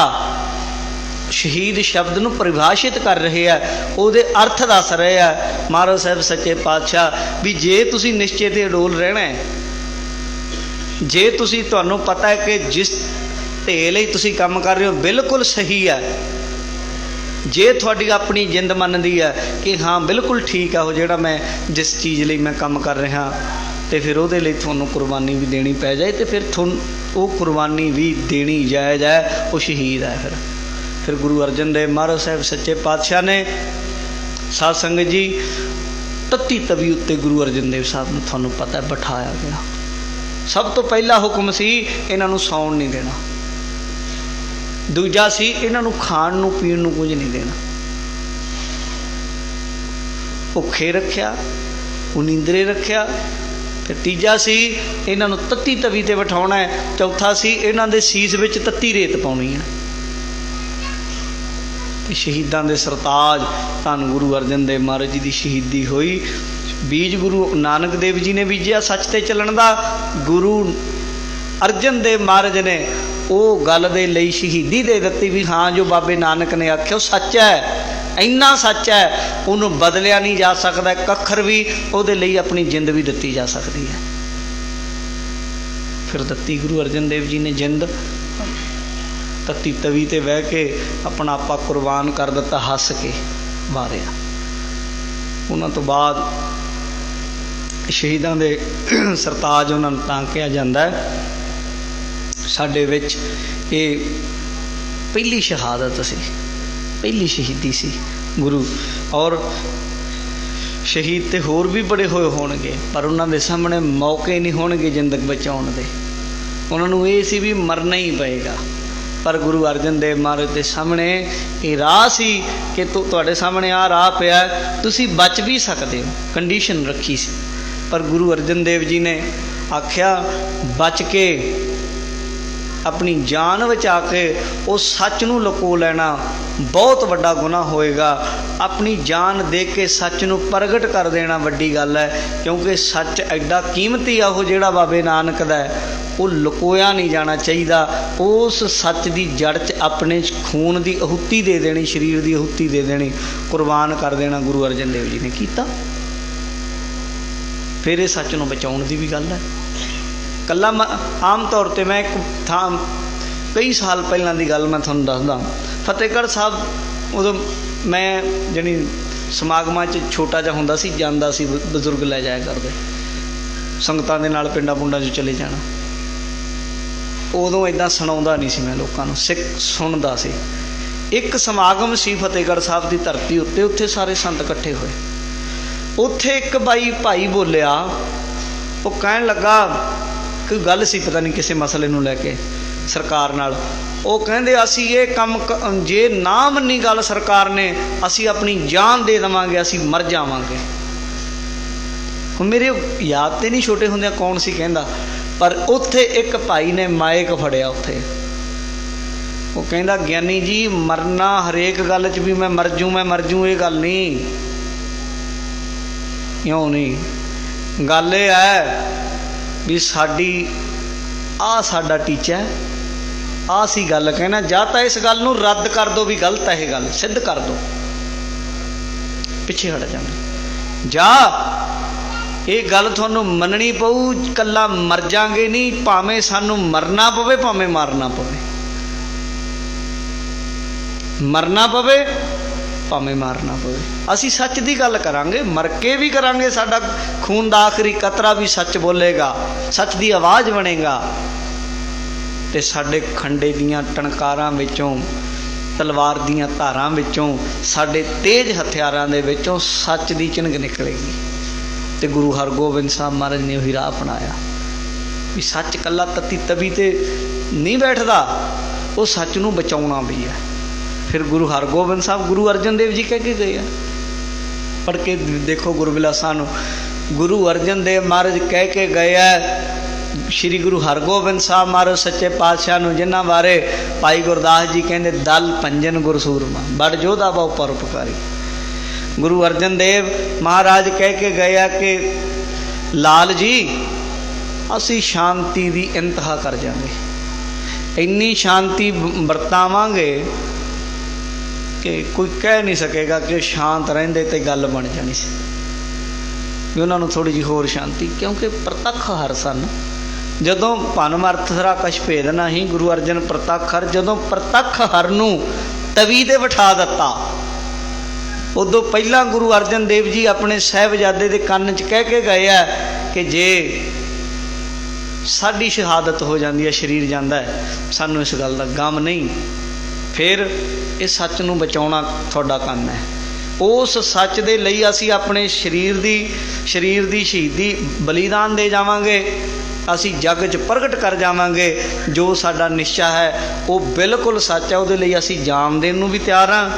ਸ਼ਹੀਦ ਸ਼ਬਦ ਨੂੰ ਪਰਿਭਾਸ਼ਿਤ ਕਰ ਰਹੇ ਆ, ਉਹਦੇ ਅਰਥ ਦੱਸ ਰਹੇ ਆ ਮਹਾਰਾਜ ਸਾਹਿਬ ਸੱਚੇ ਪਾਤਸ਼ਾਹ ਵੀ ਜੇ ਤੁਸੀਂ ਨਿਸ਼ਚੇ 'ਤੇ ਅਡੋਲ ਰਹਿਣਾ, ਜੇ ਤੁਹਾਨੂੰ ਪਤਾ ਹੈ ਕਿ ਜਿਸ ਢੇ ਲਈ ਤੁਸੀਂ ਕੰਮ ਕਰ ਰਹੇ ਹੋ ਬਿਲਕੁਲ ਸਹੀ ਹੈ, ਜੇ ਤੁਹਾਡੀ ਆਪਣੀ ਜਿੰਦ ਮੰਨਦੀ ਹੈ ਕਿ ਹਾਂ ਬਿਲਕੁਲ ਠੀਕ ਆ ਉਹ ਜਿਹੜਾ ਮੈਂ ਜਿਸ ਚੀਜ਼ ਲਈ ਮੈਂ ਕੰਮ ਕਰ ਰਿਹਾ, ਅਤੇ ਫਿਰ ਉਹਦੇ ਲਈ ਤੁਹਾਨੂੰ ਕੁਰਬਾਨੀ ਵੀ ਦੇਣੀ ਪੈ ਜਾਏ, ਅਤੇ ਫਿਰ ਤੁਹਾਨੂੰ ਉਹ ਕੁਰਬਾਨੀ ਵੀ ਦੇਣੀ ਜਾਇਜ਼ ਹੈ, ਉਹ ਸ਼ਹੀਦ ਹੈ। ਫਿਰ ਗੁਰੂ ਅਰਜਨ ਦੇਵ ਮਹਾਰਾਜ ਸਾਹਿਬ ਸੱਚੇ ਪਾਤਸ਼ਾਹ ਨੇ ਸਾਧ ਸੰਗਤ ਜੀ ਤੱਤੀ ਤਵੀ ਉੱਤੇ ਗੁਰੂ ਅਰਜਨ ਦੇਵ ਸਾਹਿਬ ਨੂੰ ਤੁਹਾਨੂੰ ਪਤਾ ਬਿਠਾਇਆ ਗਿਆ। ਸਭ ਤੋਂ ਪਹਿਲਾ ਹੁਕਮ ਸੀ ਇਹਨਾਂ ਨੂੰ ਸੌਣ ਨਹੀਂ ਦੇਣਾ, ਦੂਜਾ ਸੀ ਇਹਨਾਂ ਨੂੰ ਖਾਣ ਨੂੰ ਪੀਣ ਨੂੰ ਕੁਝ ਨਹੀਂ ਦੇਣਾ, ਭੁੱਖੇ ਰੱਖਿਆ, ਉਨੀਂਦਰੇ ਰੱਖਿਆ। ਅਤੇ ਤੀਜਾ ਸੀ ਇਹਨਾਂ ਨੂੰ ਤੱਤੀ ਤਵੀ 'ਤੇ ਬਿਠਾਉਣਾ ਹੈ। ਚੌਥਾ ਸੀ ਇਹਨਾਂ ਦੇ ਸੀਸ ਵਿੱਚ ਤੱਤੀ ਰੇਤ ਪਾਉਣੀ ਹੈ। ਅਤੇ ਸ਼ਹੀਦਾਂ ਦੇ ਸਰਤਾਜ ਧੰਨ ਗੁਰੂ ਅਰਜਨ ਦੇਵ ਮਹਾਰਾਜ ਜੀ ਦੀ ਸ਼ਹੀਦੀ ਹੋਈ। ਬੀਜ ਗੁਰੂ ਨਾਨਕ ਦੇਵ ਜੀ ਨੇ ਬੀਜਿਆ ਸੱਚ 'ਤੇ ਚੱਲਣ ਦਾ, ਗੁਰੂ ਅਰਜਨ ਦੇਵ ਮਹਾਰਾਜ ਨੇ ਉਹ ਗੱਲ ਦੇ ਲਈ ਸ਼ਹੀਦੀ ਦੇ ਦਿੱਤੀ ਵੀ ਹਾਂ ਜੋ ਬਾਬੇ ਨਾਨਕ ਨੇ ਆਖਿਆ ਉਹ ਸੱਚ ਹੈ, ਇੰਨਾ ਸੱਚ ਹੈ ਉਹਨੂੰ ਬਦਲਿਆ ਨਹੀਂ ਜਾ ਸਕਦਾ ਇੱਕ ਅੱਖਰ ਵੀ, ਉਹਦੇ ਲਈ ਆਪਣੀ ਜਿੰਦ ਵੀ ਦਿੱਤੀ ਜਾ ਸਕਦੀ ਹੈ। ਫਿਰ ਦਿੱਤੀ ਗੁਰੂ ਅਰਜਨ ਦੇਵ ਜੀ ਨੇ ਜਿੰਦ। ਤੱਤੀ ਤਵੀ ਤੇ ਬਹਿ ਕੇ ਆਪਣਾ ਆਪਾ ਕੁਰਬਾਨ ਕਰ ਦਿੱਤਾ, ਹੱਸ ਕੇ ਮਾਰਿਆ। ਉਹਨਾਂ ਤੋਂ ਬਾਅਦ ਸ਼ਹੀਦਾਂ ਦੇ ਸਰਤਾਜ ਉਹਨਾਂ ਨੂੰ ਤਾਂ ਕਿਹਾ ਜਾਂਦਾ ਹੈ। ਸਾਡੇ ਵਿੱਚ ਇਹ ਪਹਿਲੀ ਸ਼ਹਾਦਤ ਸੀ, ਪਹਿਲੀ ਸ਼ਹੀਦੀ ਸੀ ਗੁਰੂ। ਔਰ ਸ਼ਹੀਦ ਤੇ ਹੋਰ ਵੀ ਬੜੇ ਹੋਏ ਹੋਣਗੇ, ਪਰ ਉਹਨਾਂ ਦੇ ਸਾਹਮਣੇ ਮੌਕੇ ਨਹੀਂ ਹੋਣਗੇ ਜ਼ਿੰਦਗੀ ਬਚਾਉਣ ਦੇ। ਉਹਨਾਂ ਨੂੰ ਇਹ ਸੀ ਵੀ ਮਰਨਾ ਹੀ ਪਏਗਾ। ਪਰ ਗੁਰੂ ਅਰਜਨ ਦੇਵ ਮਹਾਰਾਜ ਦੇ ਸਾਹਮਣੇ ਇਹ ਰਾਹ ਸੀ ਕਿ ਤੁਹਾਡੇ ਸਾਹਮਣੇ ਆਹ ਰਾਹ ਪਿਆ, ਤੁਸੀਂ ਬਚ ਵੀ ਸਕਦੇ ਹੋ। ਕੰਡੀਸ਼ਨ ਰੱਖੀ ਸੀ, ਪਰ ਗੁਰੂ ਅਰਜਨ ਦੇਵ ਜੀ ਨੇ ਆਖਿਆ ਬਚ ਕੇ ਆਪਣੀ ਜਾਨ ਬਚਾ ਕੇ ਉਹ ਸੱਚ ਨੂੰ ਲੁਕੋ ਲੈਣਾ ਬਹੁਤ ਵੱਡਾ ਗੁਨਾਹ ਹੋਏਗਾ। ਆਪਣੀ ਜਾਨ ਦੇ ਕੇ ਸੱਚ ਨੂੰ ਪ੍ਰਗਟ ਕਰ ਦੇਣਾ ਵੱਡੀ ਗੱਲ ਹੈ, ਕਿਉਂਕਿ ਸੱਚ ਐਡਾ ਕੀਮਤੀ ਆ ਉਹ ਜਿਹੜਾ ਬਾਬੇ ਨਾਨਕ ਦਾ ਹੈ, ਉਹ ਲੁਕੋਇਆ ਨਹੀਂ ਜਾਣਾ ਚਾਹੀਦਾ। ਉਸ ਸੱਚ ਦੀ ਜੜ 'ਚ ਆਪਣੇ ਖੂਨ ਦੀ ਆਹੂਤੀ ਦੇ ਦੇਣੀ, ਸਰੀਰ ਦੀ ਆਹੂਤੀ ਦੇ ਦੇਣੀ, ਕੁਰਬਾਨ ਕਰ ਦੇਣਾ ਗੁਰੂ ਅਰਜਨ ਦੇਵ ਜੀ ਨੇ ਕੀਤਾ। ਫਿਰ ਇਹ ਸੱਚ ਨੂੰ ਬਚਾਉਣ ਦੀ ਵੀ ਗੱਲ ਹੈ। ਇਕੱਲਾ ਆਮ ਤੌਰ 'ਤੇ ਮੈਂ ਇੱਕ ਥਾਂ ਕਈ ਸਾਲ ਪਹਿਲਾਂ ਦੀ ਗੱਲ ਮੈਂ ਤੁਹਾਨੂੰ ਦੱਸਦਾ। ਫਤਿਹਗੜ੍ਹ ਸਾਹਿਬ ਉਦੋਂ ਮੈਂ ਜਾਣੀ ਸਮਾਗਮਾਂ 'ਚ ਛੋਟਾ ਜਿਹਾ ਹੁੰਦਾ ਸੀ, ਜਾਂਦਾ ਸੀ, ਬਜ਼ੁਰਗ ਲੈ ਜਾਇਆ ਕਰਦੇ, ਸੰਗਤਾਂ ਦੇ ਨਾਲ ਪਿੰਡਾਂ ਪੁੰਡਾਂ 'ਚ ਚਲੇ ਜਾਣਾ। ਉਦੋਂ ਇੱਦਾਂ ਸੁਣਾਉਂਦਾ ਨਹੀਂ ਸੀ ਮੈਂ ਲੋਕਾਂ ਨੂੰ, ਸਿੱਖ ਸੁਣਦਾ ਸੀ। ਇੱਕ ਸਮਾਗਮ ਸੀ ਫਤਿਹਗੜ੍ਹ ਸਾਹਿਬ ਦੀ ਧਰਤੀ ਉੱਤੇ, ਉੱਥੇ ਸਾਰੇ ਸੰਤ ਇਕੱਠੇ ਹੋਏ। ਉੱਥੇ ਇੱਕ ਭਾਈ ਬੋਲਿਆ, ਉਹ ਕਹਿਣ ਲੱਗਾ, ਕੋਈ ਗੱਲ ਸੀ ਪਤਾ ਨਹੀਂ ਕਿਸੇ ਮਸਲੇ ਨੂੰ ਲੈ ਕੇ ਸਰਕਾਰ ਨਾਲ। ਉਹ ਕਹਿੰਦੇ ਅਸੀਂ ਇਹ ਕੰਮ ਜੇ ਨਾ ਮੰਨੀ ਗੱਲ ਸਰਕਾਰ ਨੇ, ਅਸੀਂ ਆਪਣੀ ਜਾਨ ਦੇ ਦੇਵਾਂਗੇ, ਅਸੀਂ ਮਰ ਜਾਵਾਂਗੇ। ਹੁਣ ਮੇਰੇ ਯਾਦ ਤੇ ਨਹੀਂ ਛੋਟੇ ਹੁੰਦਿਆਂ ਕੌਣ ਸੀ ਕਹਿੰਦਾ, ਪਰ ਉੱਥੇ ਇੱਕ ਭਾਈ ਨੇ ਮਾਈਕ ਫੜਿਆ ਉੱਥੇ। ਉਹ ਕਹਿੰਦਾ ਗਿਆਨੀ ਜੀ ਮਰਨਾ ਹਰੇਕ ਗੱਲ 'ਚ ਵੀ ਮੈਂ ਮਰ ਜੂ ਇਹ ਗੱਲ ਨਹੀਂ, ਕਿਉਂ ਨਹੀਂ। ਗੱਲ ਇਹ ਹੈ ਵੀ ਸਾਡਾ ਟੀਚਾ ਹੈ, ਅਸੀਂ ਗੱਲ ਕਹਿਣਾ। ਜਾਂ ਤਾਂ ਇਸ ਗੱਲ ਨੂੰ ਰੱਦ ਕਰ ਦਿਓ ਵੀ ਗਲਤ ਹੈ, ਇਹ ਗੱਲ ਸਿੱਧ ਕਰ ਦਿਓ, ਪਿੱਛੇ ਹਟ ਜਾਣਾ, ਜਾਂ ਇਹ ਗੱਲ ਤੁਹਾਨੂੰ ਮੰਨਣੀ ਪਊ, ਇਕੱਲਾ ਮਰ ਜਾਗੇ ਨਹੀਂ, ਭਾਵੇਂ ਸਾਨੂੰ ਮਰਨਾ ਪਵੇ, ਭਾਵੇਂ ਮਾਰਨਾ ਪਵੇ, ਮਰਨਾ ਪਵੇ ਭਾਵੇਂ ਮਾਰਨਾ ਪਵੇ, ਅਸੀਂ ਸੱਚ ਦੀ ਗੱਲ ਕਰਾਂਗੇ, ਮਰ ਕੇ ਵੀ ਕਰਾਂਗੇ। ਸਾਡਾ ਖੂਨ ਦਾ ਆਖਰੀ ਕਤਰਾ ਵੀ ਸੱਚ ਬੋਲੇਗਾ, ਸੱਚ ਦੀ ਆਵਾਜ਼ ਬਣੇਗਾ। ਤੇ ਸਾਡੇ ਖੰਡੇ ਦੀਆਂ ਟਣਕਾਰਾਂ ਵਿੱਚੋਂ, ਤਲਵਾਰ ਦੀਆਂ ਧਾਰਾਂ ਵਿੱਚੋਂ, ਸਾਡੇ ਤੇਜ਼ ਹਥਿਆਰਾਂ ਦੇ ਵਿੱਚੋਂ ਸੱਚ ਦੀ ਝਿਣਕ ਨਿਕਲੇਗੀ। ਤੇ ਗੁਰੂ ਹਰਗੋਬਿੰਦ ਸਾਹਿਬ ਮਹਾਰਾਜ ਨੇ ਉਹੀ ਰਾਹ ਅਪਣਾਇਆ ਵੀ ਸੱਚ ਇਕੱਲਾ ਤੱਤੀ ਤਵੀ ਤੇ ਨਹੀਂ ਬੈਠਦਾ, ਉਹ ਸੱਚ ਨੂੰ ਬਚਾਉਣਾ ਵੀ ਹੈ। ਫਿਰ ਗੁਰੂ ਹਰਗੋਬਿੰਦ ਸਾਹਿਬ ਗੁਰੂ ਅਰਜਨ ਦੇਵ ਜੀ ਕਹਿ ਕੇ ਗਏ ਆ, ਪੜ੍ਹ ਕੇ ਦੇਖੋ ਗੁਰਬਿਲਾਸਾਂ ਨੂੰ। ਗੁਰੂ ਅਰਜਨ ਦੇਵ ਮਹਾਰਾਜ ਕਹਿ ਕੇ ਗਏ ਆ ਸ਼੍ਰੀ ਗੁਰੂ ਹਰਗੋਬਿੰਦ ਸਾਹਿਬ ਮਹਾਰਾਜ ਸੱਚੇ ਪਾਤਸ਼ਾਹ ਨੂੰ, ਜਿਨ੍ਹਾਂ ਬਾਰੇ ਭਾਈ ਗੁਰਦਾਸ ਜੀ ਕਹਿੰਦੇ ਦਲ ਭੰਜਨ ਗੁਰ ਸੂਰਮਾ, ਬੜ ਜੋਧਾ ਬਹੁ ਪਰਉਪਕਾਰੀ। ਗੁਰੂ ਅਰਜਨ ਦੇਵ ਮਹਾਰਾਜ ਕਹਿ ਕੇ ਗਏ ਆ ਕਿ ਲਾਲ ਜੀ ਅਸੀਂ ਸ਼ਾਂਤੀ ਦੀ ਇੰਤਹਾ ਕਰ ਜਾਵਾਂਗੇ, ਇੰਨੀ ਸ਼ਾਂਤੀ ਵਰਤਾਵਾਂਗੇ ਕਿ ਕੋਈ ਕਹਿ ਨਹੀਂ ਸਕੇਗਾ ਕਿ ਸ਼ਾਂਤ ਰਹਿੰਦੇ ਤੇ ਗੱਲ ਬਣ ਜਾਣੀ ਸੀ। ਵੀ ਉਹਨਾਂ ਨੂੰ ਥੋੜ੍ਹੀ ਜਿਹੀ ਹੋਰ ਸ਼ਾਂਤੀ, ਕਿਉਂਕਿ ਪ੍ਰਤੱਖ ਹਰ ਸਨ। ਜਦੋਂ ਭਨਮਰਥ ਸਰਾ ਕਛ ਭੇਦ ਨਾਹੀ, ਗੁਰੂ ਅਰਜਨ ਪ੍ਰਤੱਖ ਹਰ। ਜਦੋਂ ਪ੍ਰਤੱਖ ਹਰ ਨੂੰ ਤਵੀ ਤੇ ਬਿਠਾ ਦਿੱਤਾ, ਉਦੋਂ ਪਹਿਲਾਂ ਗੁਰੂ ਅਰਜਨ ਦੇਵ ਜੀ ਆਪਣੇ ਸਾਹਿਬਜ਼ਾਦੇ ਦੇ ਕੰਨ 'ਚ ਕਹਿ ਕੇ ਗਏ ਆ ਕਿ ਜੇ ਸਾਡੀ ਸ਼ਹਾਦਤ ਹੋ ਜਾਂਦੀ ਹੈ, ਸਰੀਰ ਜਾਂਦਾ ਹੈ, ਸਾਨੂੰ ਇਸ ਗੱਲ ਦਾ ਗਮ ਨਹੀਂ, ਫਿਰ ਇਹ ਸੱਚ ਨੂੰ ਬਚਾਉਣਾ ਤੁਹਾਡਾ ਕੰਮ ਹੈ। ਉਸ ਸੱਚ ਦੇ ਲਈ ਅਸੀਂ ਆਪਣੇ ਸਰੀਰ ਦੀ ਸ਼ਹੀਦੀ ਬਲੀਦਾਨ ਦੇ ਜਾਵਾਂਗੇ, ਅਸੀਂ ਜੱਗ 'ਚ ਪ੍ਰਗਟ ਕਰ ਜਾਵਾਂਗੇ। ਜੋ ਸਾਡਾ ਨਿਸ਼ਚਾ ਹੈ ਉਹ ਬਿਲਕੁਲ ਸੱਚ ਹੈ, ਉਹਦੇ ਲਈ ਅਸੀਂ ਜਾਨ ਦੇਣ ਨੂੰ ਵੀ ਤਿਆਰ ਹਾਂ,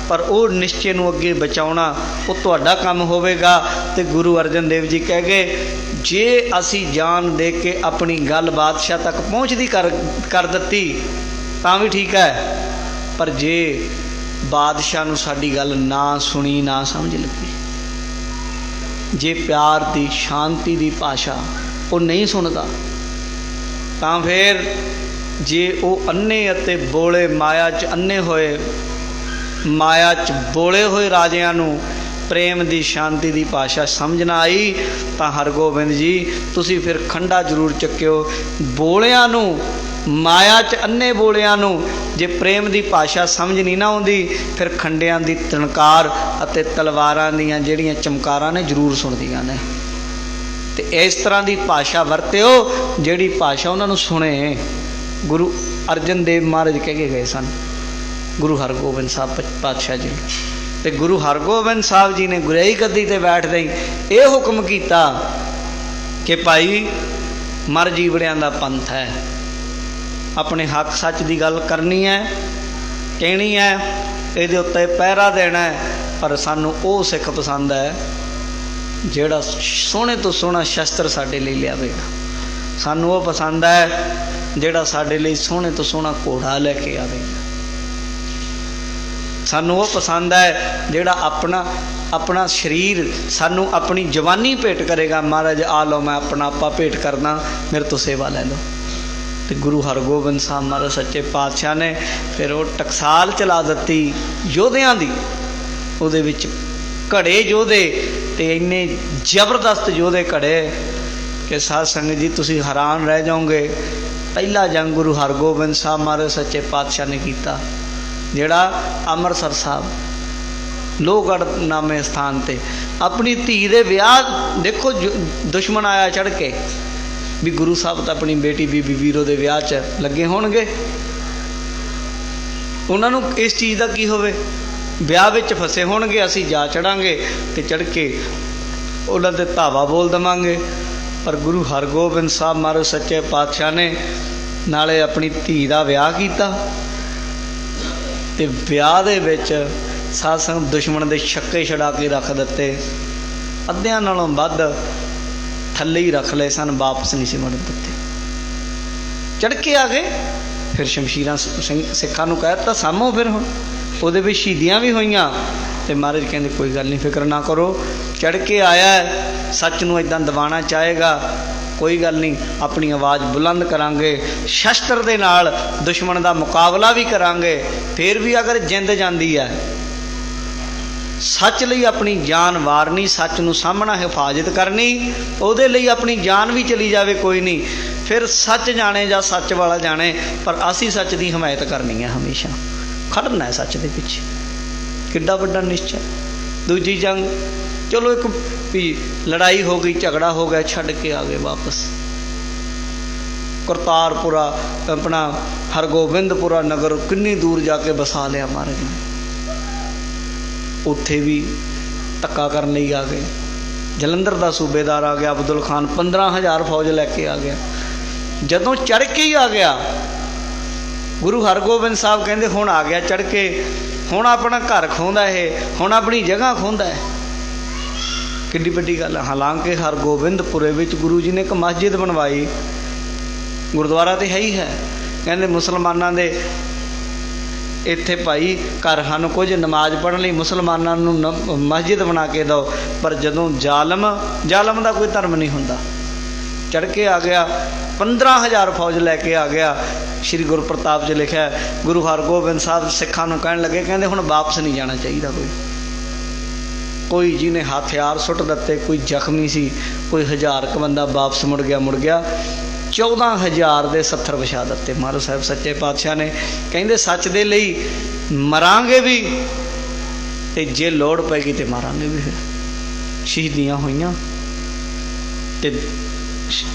ਪਰ ਉਹ ਨਿਸ਼ਚੇ ਨੂੰ ਅੱਗੇ ਬਚਾਉਣਾ ਉਹ ਤੁਹਾਡਾ ਕੰਮ ਹੋਵੇਗਾ। ਤੇ ਗੁਰੂ ਅਰਜਨ ਦੇਵ ਜੀ ਕਹਿ ਗਏ ਜੇ ਅਸੀਂ ਜਾਨ ਦੇ ਕੇ ਆਪਣੀ ਗੱਲ ਬਾਦਸ਼ਾਹ ਤੱਕ ਪਹੁੰਚਦੀ ਕਰ ਦਿੱਤੀ ਤਾਂ ਵੀ ਠੀਕ ਹੈ, ਪਰ ਜੇ ਬਾਦਸ਼ਾਹ ਨੂੰ ਸਾਡੀ ਗੱਲ ਨਾ ਸੁਣੀ, ਨਾ ਸਮਝ ਲੱਗੀ, ਜੇ ਪਿਆਰ ਦੀ ਸ਼ਾਂਤੀ ਦੀ ਭਾਸ਼ਾ ਉਹ ਨਹੀਂ ਸੁਣਦਾ, ਤਾਂ ਫਿਰ ਜੇ ਉਹ ਅੰਨੇ ਅਤੇ ਬੋਲੇ ਮਾਇਆ 'ਚ ਬੋਲੇ ਹੋਏ ਰਾਜਿਆਂ ਨੂੰ ਪ੍ਰੇਮ ਦੀ ਸ਼ਾਂਤੀ ਦੀ ਭਾਸ਼ਾ ਸਮਝ ਨਾ ਆਈ, ਤਾਂ ਹਰਗੋਬਿੰਦ ਜੀ ਤੁਸੀਂ ਫਿਰ ਖੰਡਾ ਜ਼ਰੂਰ ਚੱਕਿਓ। ਬੋਲਿਆਂ ਨੂੰ ਮਾਇਆ 'ਚ ਅੰਨੇ ਬੋਲਿਆਂ ਨੂੰ ਜੇ ਪ੍ਰੇਮ ਦੀ ਭਾਸ਼ਾ ਸਮਝ ਨਹੀਂ ਨਾ ਆਉਂਦੀ, ਫਿਰ ਖੰਡਿਆਂ ਦੀ ਤਣਕਾਰ ਅਤੇ ਤਲਵਾਰਾਂ ਦੀਆਂ ਜਿਹੜੀਆਂ ਚਮਕਾਰਾਂ ਨੇ ਜ਼ਰੂਰ ਸੁਣਦੀਆਂ ਨੇ। ਤੇ ਇਸ ਤਰ੍ਹਾਂ ਦੀ ਭਾਸ਼ਾ ਵਰਤਿਓ ਜਿਹੜੀ ਭਾਸ਼ਾ ਉਹਨਾਂ ਨੂੰ ਸੁਣੇ। ਗੁਰੂ ਅਰਜਨ ਦੇਵ ਮਹਾਰਾਜ ਕਹਿ ਕੇ ਗਏ ਸਨ ਗੁਰੂ ਹਰਗੋਬਿੰਦ ਸਾਹਿਬ ਪਾਤਸ਼ਾਹ ਜੀ। ਤੇ ਗੁਰੂ ਹਰਗੋਬਿੰਦ ਸਾਹਿਬ ਜੀ ਨੇ ਗੁਰਿਆਈ ਗੱਦੀ ਤੇ ਬੈਠਦੇ ਹੀ ਇਹ ਹੁਕਮ ਕੀਤਾ ਕਿ ਭਾਈ ਮਰ ਜੀਵੜਿਆਂ ਦਾ ਪੰਥ ਹੈ, ਆਪਣੇ ਹੱਕ ਸੱਚ ਦੀ ਗੱਲ ਕਰਨੀ ਹੈ, ਕਹਿਣੀ ਹੈ, ਇਹਦੇ ਉੱਤੇ ਪਹਿਰਾ ਦੇਣਾ ਹੈ। ਪਰ ਸਾਨੂੰ ਉਹ ਸਿੱਖ ਪਸੰਦ ਹੈ ਜਿਹੜਾ ਸੋਹਣੇ ਤੋਂ ਸੋਹਣਾ ਸ਼ਸਤਰ ਸਾਡੇ ਲਈ ਲਿਆਵੇਗਾ। ਸਾਨੂੰ ਉਹ ਪਸੰਦ ਹੈ ਜਿਹੜਾ ਸਾਡੇ ਲਈ ਸੋਹਣੇ ਤੋਂ ਸੋਹਣਾ ਘੋੜਾ ਲੈ ਕੇ ਆਵੇਗਾ। ਸਾਨੂੰ ਉਹ ਪਸੰਦ ਹੈ ਜਿਹੜਾ ਆਪਣਾ ਸਰੀਰ ਸਾਨੂੰ ਆਪਣੀ ਜਵਾਨੀ ਭੇਟ ਕਰੇਗਾ। ਮਹਾਰਾਜ ਆ ਲਓ, ਮੈਂ ਆਪਣਾ ਆਪਾ ਭੇਟ ਕਰਦਾ, ਮੇਰੇ ਤੋਂ ਸੇਵਾ ਲੈ ਲਓ। ਤੇ ਗੁਰੂ ਹਰਗੋਬਿੰਦ ਸਾਹਿਬ ਮਹਾਰਾਜ ਸੱਚੇ ਪਾਤਸ਼ਾਹ ਨੇ ਫਿਰ ਉਹ ਟਕਸਾਲ ਚਲਾ ਦਿੱਤੀ ਯੋਧਿਆਂ ਦੀ। ਉਹਦੇ ਵਿੱਚ ਘੜੇ ਯੋਧੇ ਤੇ ਇੰਨੇ ਜ਼ਬਰਦਸਤ ਯੋਧੇ ਘੜੇ ਕਿ ਸਾਧ ਸੰਗਤ ਜੀ ਤੁਸੀਂ ਹੈਰਾਨ ਰਹਿ ਜਾਓਗੇ। ਪਹਿਲਾ ਜੰਗ ਗੁਰੂ ਹਰਗੋਬਿੰਦ ਸਾਹਿਬ ਮਹਾਰਾਜ ਸੱਚੇ ਪਾਤਸ਼ਾਹ ਨੇ ਕੀਤਾ, ਜਿਹੜਾ ਅੰਮ੍ਰਿਤਸਰ ਸਾਹਿਬ ਲੋਹਗੜ੍ਹ ਨਾਮੇ ਸਥਾਨ 'ਤੇ ਆਪਣੀ ਧੀ ਦੇ ਵਿਆਹ। ਦੇਖੋ ਦੁਸ਼ਮਣ ਆਇਆ ਚੜ੍ਹ ਕੇ ਵੀ ਗੁਰੂ ਸਾਹਿਬ ਤਾਂ ਆਪਣੀ ਬੇਟੀ ਬੀਬੀ ਵੀਰੋ ਦੇ ਵਿਆਹ 'ਚ ਲੱਗੇ ਹੋਣਗੇ, ਉਹਨਾਂ ਨੂੰ ਇਸ ਚੀਜ਼ ਦਾ ਕੀ ਹੋਵੇ, ਵਿਆਹ ਵਿੱਚ ਫਸੇ ਹੋਣਗੇ, ਅਸੀਂ ਜਾ ਚੜਾਂਗੇ ਤੇ ਚੜ੍ਹ ਕੇ ਉਹਨਾਂ ਦੇ ਧਾਵਾ ਬੋਲ ਦੇਵਾਂਗੇ। ਪਰ ਗੁਰੂ ਹਰਗੋਬਿੰਦ ਸਾਹਿਬ ਮਹਾਰਾਜ ਸੱਚੇ ਪਾਤਸ਼ਾਹ ਨੇ ਨਾਲੇ ਆਪਣੀ ਧੀ ਦਾ ਵਿਆਹ ਕੀਤਾ ਤੇ ਵਿਆਹ ਦੇ ਵਿੱਚ ਸਾਧ ਸੰਗਤ ਦੁਸ਼ਮਣ ਦੇ ਛੱਕੇ ਛਡਾ ਕੇ ਰੱਖ ਦਿੱਤੇ। ਅੱਧਿਆਂ ਨਾਲੋਂ ਵੱਧ ਥੱਲੇ ਹੀ ਰੱਖ ਲਏ ਸਨ, ਵਾਪਸ ਨਹੀਂ ਸੀ ਮੁੜਨ ਦਿੱਤੇ। ਚੜ੍ਹ ਕੇ ਆ ਗਏ, ਫਿਰ ਸ਼ਮਸ਼ੀਰਾਂ ਸਿੱਖਾਂ ਨੂੰ ਕਹਿ ਦਿੱਤਾ ਸਾਹਮੋ। ਫਿਰ ਹੁਣ ਉਹਦੇ ਵਿੱਚ ਸ਼ਹੀਦੀਆਂ ਵੀ ਹੋਈਆਂ। ਤੇ ਮਹਾਰਾਜ ਕਹਿੰਦੇ ਕੋਈ ਗੱਲ ਨਹੀਂ, ਫਿਕਰ ਨਾ ਕਰੋ, ਚੜ੍ਹ ਕੇ ਆਇਆ, ਸੱਚ ਨੂੰ ਇੱਦਾਂ ਦਬਾਉਣਾ ਚਾਹੇਗਾ, ਕੋਈ ਗੱਲ ਨਹੀਂ, ਆਪਣੀ ਆਵਾਜ਼ ਬੁਲੰਦ ਕਰਾਂਗੇ, ਸ਼ਸਤਰ ਦੇ ਨਾਲ ਦੁਸ਼ਮਣ ਦਾ ਮੁਕਾਬਲਾ ਵੀ ਕਰਾਂਗੇ। ਫਿਰ ਵੀ ਅਗਰ ਜਿੰਦ ਜਾਂਦੀ ਹੈ, ਸੱਚ ਲਈ ਆਪਣੀ ਜਾਨ ਵਾਰਨੀ, ਸੱਚ ਨੂੰ ਸਾਹਮਣਾ ਹਿਫਾਜ਼ਤ ਕਰਨੀ, ਉਹਦੇ ਲਈ ਆਪਣੀ ਜਾਨ ਵੀ ਚਲੀ ਜਾਵੇ ਕੋਈ ਨਹੀਂ। ਫਿਰ ਸੱਚ ਜਾਣੇ ਜਾਂ ਸੱਚ ਵਾਲਾ ਜਾਣੇ, ਪਰ ਅਸੀਂ ਸੱਚ ਦੀ ਹਮਾਇਤ ਕਰਨੀ ਹੈ, ਹਮੇਸ਼ਾ ਖੜਨਾ ਹੈ ਸੱਚ ਦੇ ਪਿੱਛੇ। ਕਿੱਡਾ ਵੱਡਾ ਨਿਸ਼ਚੈ। ਦੂਜੀ ਜੰਗ ਚਲੋ ਇੱਕ ਵੀ ਲੜਾਈ ਹੋ ਗਈ, ਝਗੜਾ ਹੋ ਗਿਆ, ਛੱਡ ਕੇ ਆ ਗਏ ਵਾਪਸ। ਕਰਤਾਰਪੁਰਾ ਆਪਣਾ ਹਰਗੋਬਿੰਦਪੁਰਾ ਨਗਰ ਕਿੰਨੀ ਦੂਰ ਜਾ ਕੇ ਵਸਾ ਲਿਆ ਮਹਾਰਾਜ ਨੇ। ਉੱਥੇ ਵੀ ਧੱਕਾ ਕਰਨ ਲਈ ਆ ਗਏ। ਜਲੰਧਰ ਦਾ ਸੂਬੇਦਾਰ ਆ ਗਿਆ ਅਬਦੁਲ ਖਾਨ, 15,000 ਫੌਜ ਲੈ ਕੇ ਆ ਗਿਆ। ਜਦੋਂ ਚੜ੍ਹ ਕੇ ਹੀ ਆ ਗਿਆ, ਗੁਰੂ ਹਰਗੋਬਿੰਦ ਸਾਹਿਬ ਕਹਿੰਦੇ ਹੁਣ ਆ ਗਿਆ ਚੜ੍ਹ ਕੇ, ਹੁਣ ਆਪਣਾ ਘਰ ਖੋਹਦਾ ਇਹ, ਹੁਣ ਆਪਣੀ ਜਗ੍ਹਾ ਖੋਹਦਾ ਹੈ। ਕਿੱਡੀ ਵੱਡੀ ਗੱਲ ਹੈ। ਹਾਲਾਂਕਿ ਹਰਗੋਬਿੰਦਪੁਰੇ ਵਿੱਚ ਗੁਰੂ ਜੀ ਨੇ ਇੱਕ ਮਸਜਿਦ ਬਣਵਾਈ, ਗੁਰਦੁਆਰਾ ਤਾਂ ਹੈ ਹੀ ਹੈ। ਕਹਿੰਦੇ ਮੁਸਲਮਾਨਾਂ ਦੇ ਇੱਥੇ ਭਾਈ ਘਰ ਹਨ ਕੁਝ, ਨਮਾਜ਼ ਪੜ੍ਹਨ ਲਈ ਮੁਸਲਮਾਨਾਂ ਨੂੰ ਮਸਜਿਦ ਬਣਾ ਕੇ ਦਿਓ। ਪਰ ਜਦੋਂ ਜ਼ਾਲਮ ਦਾ ਕੋਈ ਧਰਮ ਨਹੀਂ ਹੁੰਦਾ। ਚੜ੍ਹ ਕੇ ਆ ਗਿਆ, 15,000 ਫੌਜ ਲੈ ਕੇ ਆ ਗਿਆ। ਸ਼੍ਰੀ ਗੁਰੂ ਪ੍ਰਤਾਪ ਜੀ ਲਿਖਿਆ, ਗੁਰੂ ਹਰਗੋਬਿੰਦ ਸਾਹਿਬ ਸਿੱਖਾਂ ਨੂੰ ਕਹਿਣ ਲੱਗੇ, ਕਹਿੰਦੇ ਹੁਣ ਵਾਪਸ ਨਹੀਂ ਜਾਣਾ ਚਾਹੀਦਾ। ਕੋਈ ਜਿਹਨੇ ਹਥਿਆਰ ਸੁੱਟ ਦਿੱਤੇ, ਕੋਈ ਜ਼ਖਮੀ ਸੀ, ਕੋਈ 1000 ਕੁ ਬੰਦਾ ਵਾਪਸ ਮੁੜ ਗਿਆ। 14,000 ਦੇ 70 ਵਿਛਾ ਦਿੱਤੇ ਮਹਾਰਾਜ ਸਾਹਿਬ ਸੱਚੇ ਪਾਤਸ਼ਾਹ ਨੇ। ਕਹਿੰਦੇ ਸੱਚ ਦੇ ਲਈ ਮਰਾਂਗੇ ਵੀ, ਤੇ ਜੇ ਲੋੜ ਪੈਗੀ ਤੇ ਮਾਰਾਂਗੇ ਵੀ। ਫਿਰ ਸ਼ਹੀਦੀਆਂ ਹੋਈਆਂ ਤੇ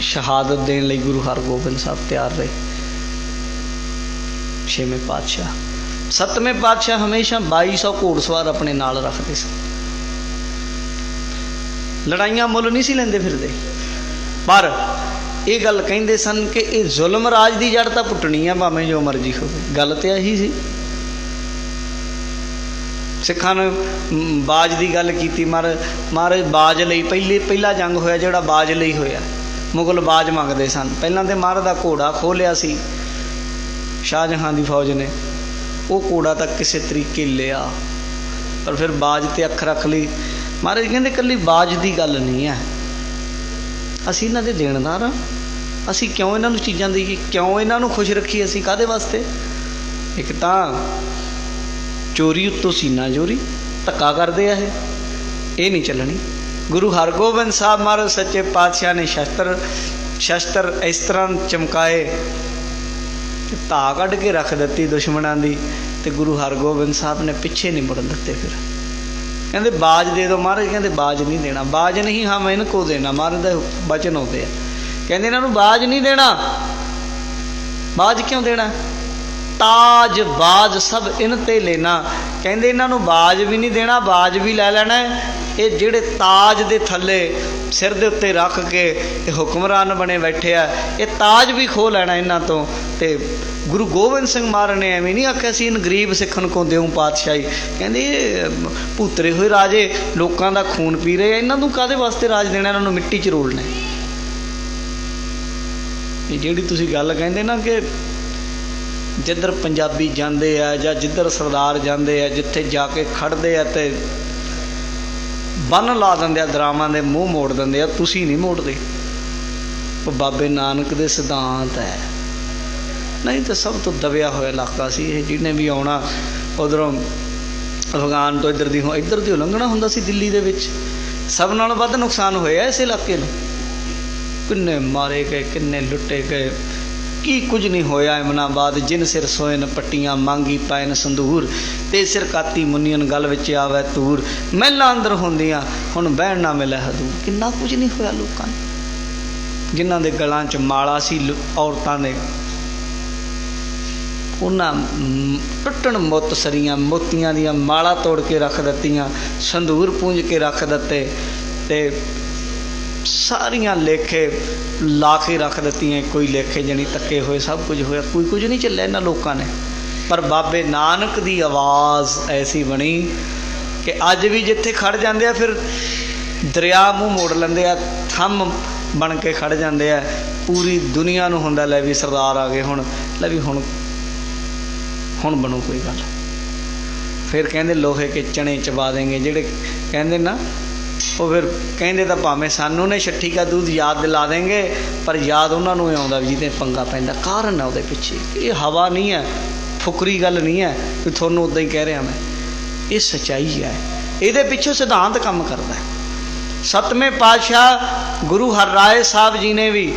ਸ਼ਹਾਦਤ ਦੇਣ ਲਈ ਗੁਰੂ ਹਰਗੋਬਿੰਦ ਸਾਹਿਬ ਤਿਆਰ ਰਹੇ। 6ਵੇਂ ਪਾਤਸ਼ਾਹ 7ਵੇਂ ਪਾਤਸ਼ਾਹ ਹਮੇਸ਼ਾ 2200 ਘੋੜਸਵਾਰ ਆਪਣੇ ਨਾਲ ਰੱਖਦੇ ਸਨ। ਲੜਾਈਆਂ ਮੁੱਲ ਨਹੀਂ ਸੀ ਲੈਂਦੇ ਫਿਰਦੇ, ਪਰ ਇਹ ਗੱਲ ਕਹਿੰਦੇ ਸਨ ਕਿ ਇਹ ਜ਼ੁਲਮ ਰਾਜ ਦੀ ਜੜ ਤਾਂ ਪੁੱਟਣੀ ਆ, ਭਾਵੇਂ ਜੋ ਮਰਜ਼ੀ ਹੋਵੇ। ਗੱਲ ਤਾਂ ਇਹੀ ਸੀ। ਸਿੱਖਾਂ ਨੇ ਬਾਜ ਦੀ ਗੱਲ ਕੀਤੀ। ਮਹਾਰਾਜ ਬਾਜ ਲਈ ਪਹਿਲਾ ਜੰਗ ਹੋਇਆ ਜਿਹੜਾ ਬਾਜ ਲਈ ਹੋਇਆ। ਮੁਗਲ ਬਾਜ ਮੰਗਦੇ ਸਨ। ਪਹਿਲਾਂ ਤਾਂ ਮਹਾਰਾਜ ਦਾ ਘੋੜਾ ਖੋਹ ਲਿਆ ਸੀ ਸ਼ਾਹਜਹਾਂ ਦੀ ਫੌਜ ਨੇ, ਉਹ ਘੋੜਾ ਤਾਂ ਕਿਸੇ ਤਰੀਕੇ ਲਿਆ, ਪਰ ਫਿਰ ਬਾਜ 'ਤੇ ਅੱਖ ਰੱਖ ਲਈ। ਮਹਾਰਾਜ ਕਹਿੰਦੇ ਇਕੱਲੀ ਬਾਜ ਦੀ ਗੱਲ ਨਹੀਂ ਹੈ, ਅਸੀਂ ਇਹਨਾਂ ਦੇ ਦੇਣਦਾਰ ਹਾਂ। ਅਸੀਂ ਕਿਉਂ ਇਹਨਾਂ ਨੂੰ ਚੀਜ਼ਾਂ ਦੇਈਏ, ਕਿਉਂ ਇਹਨਾਂ ਨੂੰ ਖੁਸ਼ ਰੱਖੀਏ, ਅਸੀਂ ਕਾਹਦੇ ਵਾਸਤੇ? ਇੱਕ ਤਾਂ ਚੋਰੀ ਉੱਤੋਂ ਸੀਨਾ ਚੋਰੀ, ਧੱਕਾ ਕਰਦੇ ਆ, ਇਹ ਨਹੀਂ ਚੱਲਣੀ। ਗੁਰੂ ਹਰਗੋਬਿੰਦ ਸਾਹਿਬ ਮਹਾਰਾਜ ਸੱਚੇ ਪਾਤਸ਼ਾਹ ਨੇ ਸ਼ਸਤਰ ਇਸ ਤਰ੍ਹਾਂ ਚਮਕਾਏ ਧਾ ਕੱਢ ਕੇ ਰੱਖ ਦਿੱਤੀ ਦੁਸ਼ਮਣਾਂ ਦੀ, ਤੇ ਗੁਰੂ ਹਰਗੋਬਿੰਦ ਸਾਹਿਬ ਨੇ ਪਿੱਛੇ ਨਹੀਂ ਮੁੜਨ ਦਿੱਤੇ। ਫਿਰ ਕਹਿੰਦੇ ਬਾਜ ਦੇ ਦਿਓ ਮਹਾਰਾਜ, ਕਹਿੰਦੇ ਬਾਜ ਨਹੀਂ ਦੇਣਾ। ਬਾਜ ਨਹੀਂ ਹਮ ਇਨਕੋ ਦੇਣਾ, ਮਹਾਰਾਜ ਦਾ ਬਚਨ ਆਉਂਦੇ ਆ। ਕਹਿੰਦੇ ਇਹਨਾਂ ਨੂੰ ਬਾਜ ਨਹੀਂ ਦੇਣਾ। ਬਾਜ ਕਿਉਂ ਦੇਣਾ? ਤਾਜ ਬਾਜ ਸਭ ਇਨ ਤੇ ਲੈਣਾ। ਕਹਿੰਦੇ ਇਹਨਾਂ ਨੂੰ ਬਾਜ ਵੀ ਨਹੀਂ ਦੇਣਾ, ਬਾਜ ਵੀ ਲੈ ਲੈਣਾ। ਇਹ ਜਿਹੜੇ ਤਾਜ ਦੇ ਥੱਲੇ ਸਿਰ ਦੇ ਉੱਤੇ ਰੱਖ ਕੇ ਇਹ ਹੁਕਮਰਾਨ ਬਣੇ ਬੈਠੇ ਆ, ਇਹ ਤਾਜ ਵੀ ਖੋਹ ਲੈਣਾ ਇਹਨਾਂ ਤੋਂ। ਤੇ ਗੁਰੂ ਗੋਬਿੰਦ ਸਿੰਘ ਮਹਾਰਾਜ ਨੇ ਐਵੇਂ ਨਹੀਂ ਆਖਿਆ ਸੀ ਇਨ ਗਰੀਬ ਸਿੱਖਣ ਕੋ ਦਿਓ ਪਾਤਸ਼ਾਹੀ। ਕਹਿੰਦੇ ਇਹ ਭੂਤਰੇ ਹੋਏ ਰਾਜੇ ਲੋਕਾਂ ਦਾ ਖੂਨ ਪੀ ਰਹੇ ਆ, ਇਹਨਾਂ ਨੂੰ ਕਾਹਦੇ ਵਾਸਤੇ ਰਾਜ ਦੇਣਾ, ਇਹਨਾਂ ਨੂੰ ਮਿੱਟੀ 'ਚ ਰੋਲਣਾ। ਇਹ ਜਿਹੜੀ ਤੁਸੀਂ ਗੱਲ ਕਹਿੰਦੇ ਨਾ ਕਿ ਜਿੱਧਰ ਪੰਜਾਬੀ ਜਾਂਦੇ ਆ ਜਾਂ ਜਿੱਧਰ ਸਰਦਾਰ ਜਾਂਦੇ ਆ, ਜਿੱਥੇ ਜਾ ਕੇ ਖੜਦੇ ਆ ਤੇ ਬੰਨ ਲਾ ਦਿੰਦੇ ਆ, ਦਰਾਵਾਂ ਦੇ ਮੂੰਹ ਮੋੜ ਦਿੰਦੇ ਆ। ਤੁਸੀਂ ਨਹੀਂ ਮੋੜਦੇ, ਉਹ ਬਾਬੇ ਨਾਨਕ ਦੇ ਸਿਧਾਂਤ ਹੈ। ਨਹੀਂ ਤਾਂ ਸਭ ਤੋਂ ਦਬਿਆ ਹੋਇਆ ਇਲਾਕਾ ਸੀ ਇਹ। ਜਿਹਨੇ ਵੀ ਆਉਣਾ ਉੱਧਰੋਂ ਅਫਗਾਨ ਤੋਂ ਇੱਧਰ ਦੀ ਲੰਘਣਾ ਹੁੰਦਾ ਸੀ ਦਿੱਲੀ ਦੇ ਵਿੱਚ। ਸਭ ਨਾਲੋਂ ਵੱਧ ਨੁਕਸਾਨ ਹੋਇਆ ਇਸ ਇਲਾਕੇ ਨੂੰ। ਕਿੰਨੇ ਮਾਰੇ ਗਏ, ਕਿੰਨੇ ਲੁੱਟੇ ਗਏ, ਕੀ ਕੁਝ ਨਹੀਂ ਹੋਇਆ। ਇਮਨਾਬਾਦ ਜਿਨ ਸਿਰ ਸੋਇਨ ਪੱਟੀਆਂ ਮੰਗੀ ਪੈਨ ਸੰਦੂਰ, ਤੇ ਸਿਰ ਕਾਤੀ ਮੁੰਨੀਆਂ ਗਲ ਵਿੱਚ ਆਵੇ ਤੂਰ, ਮਹਿਲਾਂ ਅੰਦਰ ਹੁੰਦੀਆਂ ਹੁਣ ਬਹਿਣ ਨਾ ਮਿਲੇ ਹਦੂਰ। ਕਿੰਨਾ ਕੁਝ ਨਹੀਂ ਹੋਇਆ ਲੋਕਾਂ ਨੂੰ। ਜਿਨ੍ਹਾਂ ਦੇ ਗਲਾਂ 'ਚ ਮਾਲਾ ਸੀ ਔਰਤਾਂ ਦੇ, ਉਹਨਾਂ ਟੁੱਟਣ ਮੁੱਤ ਸਰੀਆਂ ਮੋਤੀਆਂ ਦੀਆਂ ਮਾਲਾ ਤੋੜ ਕੇ ਰੱਖ ਦਿੱਤੀਆਂ, ਸੰਦੂਰ ਪੂੰਝ ਕੇ ਰੱਖ ਦਿੱਤੇ, ਤੇ ਸਾਰੀਆਂ ਲੇਖੇ ਲਾ ਕੇ ਰੱਖ ਦਿੱਤੀਆਂ। ਕੋਈ ਲੇਖੇ ਜਣੀ ਤੱਕੇ ਹੋਏ, ਸਭ ਕੁਝ ਹੋਇਆ, ਕੋਈ ਕੁਝ ਨਹੀਂ ਚੱਲਿਆ ਇਹਨਾਂ ਲੋਕਾਂ ਨੇ। ਪਰ ਬਾਬੇ ਨਾਨਕ ਦੀ ਆਵਾਜ਼ ਐਸੀ ਬਣੀ ਕਿ ਅੱਜ ਵੀ ਜਿੱਥੇ ਖੜ ਜਾਂਦੇ ਆ ਫਿਰ ਦਰਿਆ ਮੂੰਹ ਮੋੜ ਲੈਂਦੇ ਆ, ਥੰਮ ਬਣ ਕੇ ਖੜ ਜਾਂਦੇ ਆ। ਪੂਰੀ ਦੁਨੀਆ ਨੂੰ ਹੁੰਦਾ ਲੈ ਵੀ ਸਰਦਾਰ ਆ ਗਏ, ਹੁਣ ਲੈ ਵੀ ਹੁਣ ਬਣੂ ਕੋਈ ਗੱਲ। ਫਿਰ ਕਹਿੰਦੇ ਲੋਹੇ ਕੇ ਚਣੇ ਚਬਾ ਦੇਂਗੇ। ਜਿਹੜੇ ਕਹਿੰਦੇ ਨਾ ਉਹ ਫਿਰ ਕਹਿੰਦੇ ਤਾਂ ਭਾਵੇਂ ਸਾਨੂੰ ਨੇ ਛੱਠੀ ਕਾ ਦੂਧ ਯਾਦ ਦਿਲਾ ਦੇਂਗੇ, ਪਰ ਯਾਦ ਉਹਨਾਂ ਨੂੰ ਆਉਂਦਾ ਵੀ ਜਿਹਦੇ ਪੰਗਾ ਪੈਂਦਾ। ਕਾਰਨ ਹੈ ਉਹਦੇ ਪਿੱਛੇ। ਇਹ ਹਵਾ ਨਹੀਂ ਹੈ, ਫੁਕਰੀ ਗੱਲ ਨਹੀਂ ਹੈ ਵੀ ਤੁਹਾਨੂੰ ਉੱਦਾਂ ਹੀ ਕਹਿ ਰਿਹਾ ਮੈਂ। ਇਹ ਸੱਚਾਈ ਹੈ, ਇਹਦੇ ਪਿੱਛੇ ਸਿਧਾਂਤ ਕੰਮ ਕਰਦਾ। ਸਤਵੇਂ ਪਾਤਸ਼ਾਹ ਗੁਰੂ ਹਰਰਾਏ ਸਾਹਿਬ ਜੀ ਨੇ ਵੀ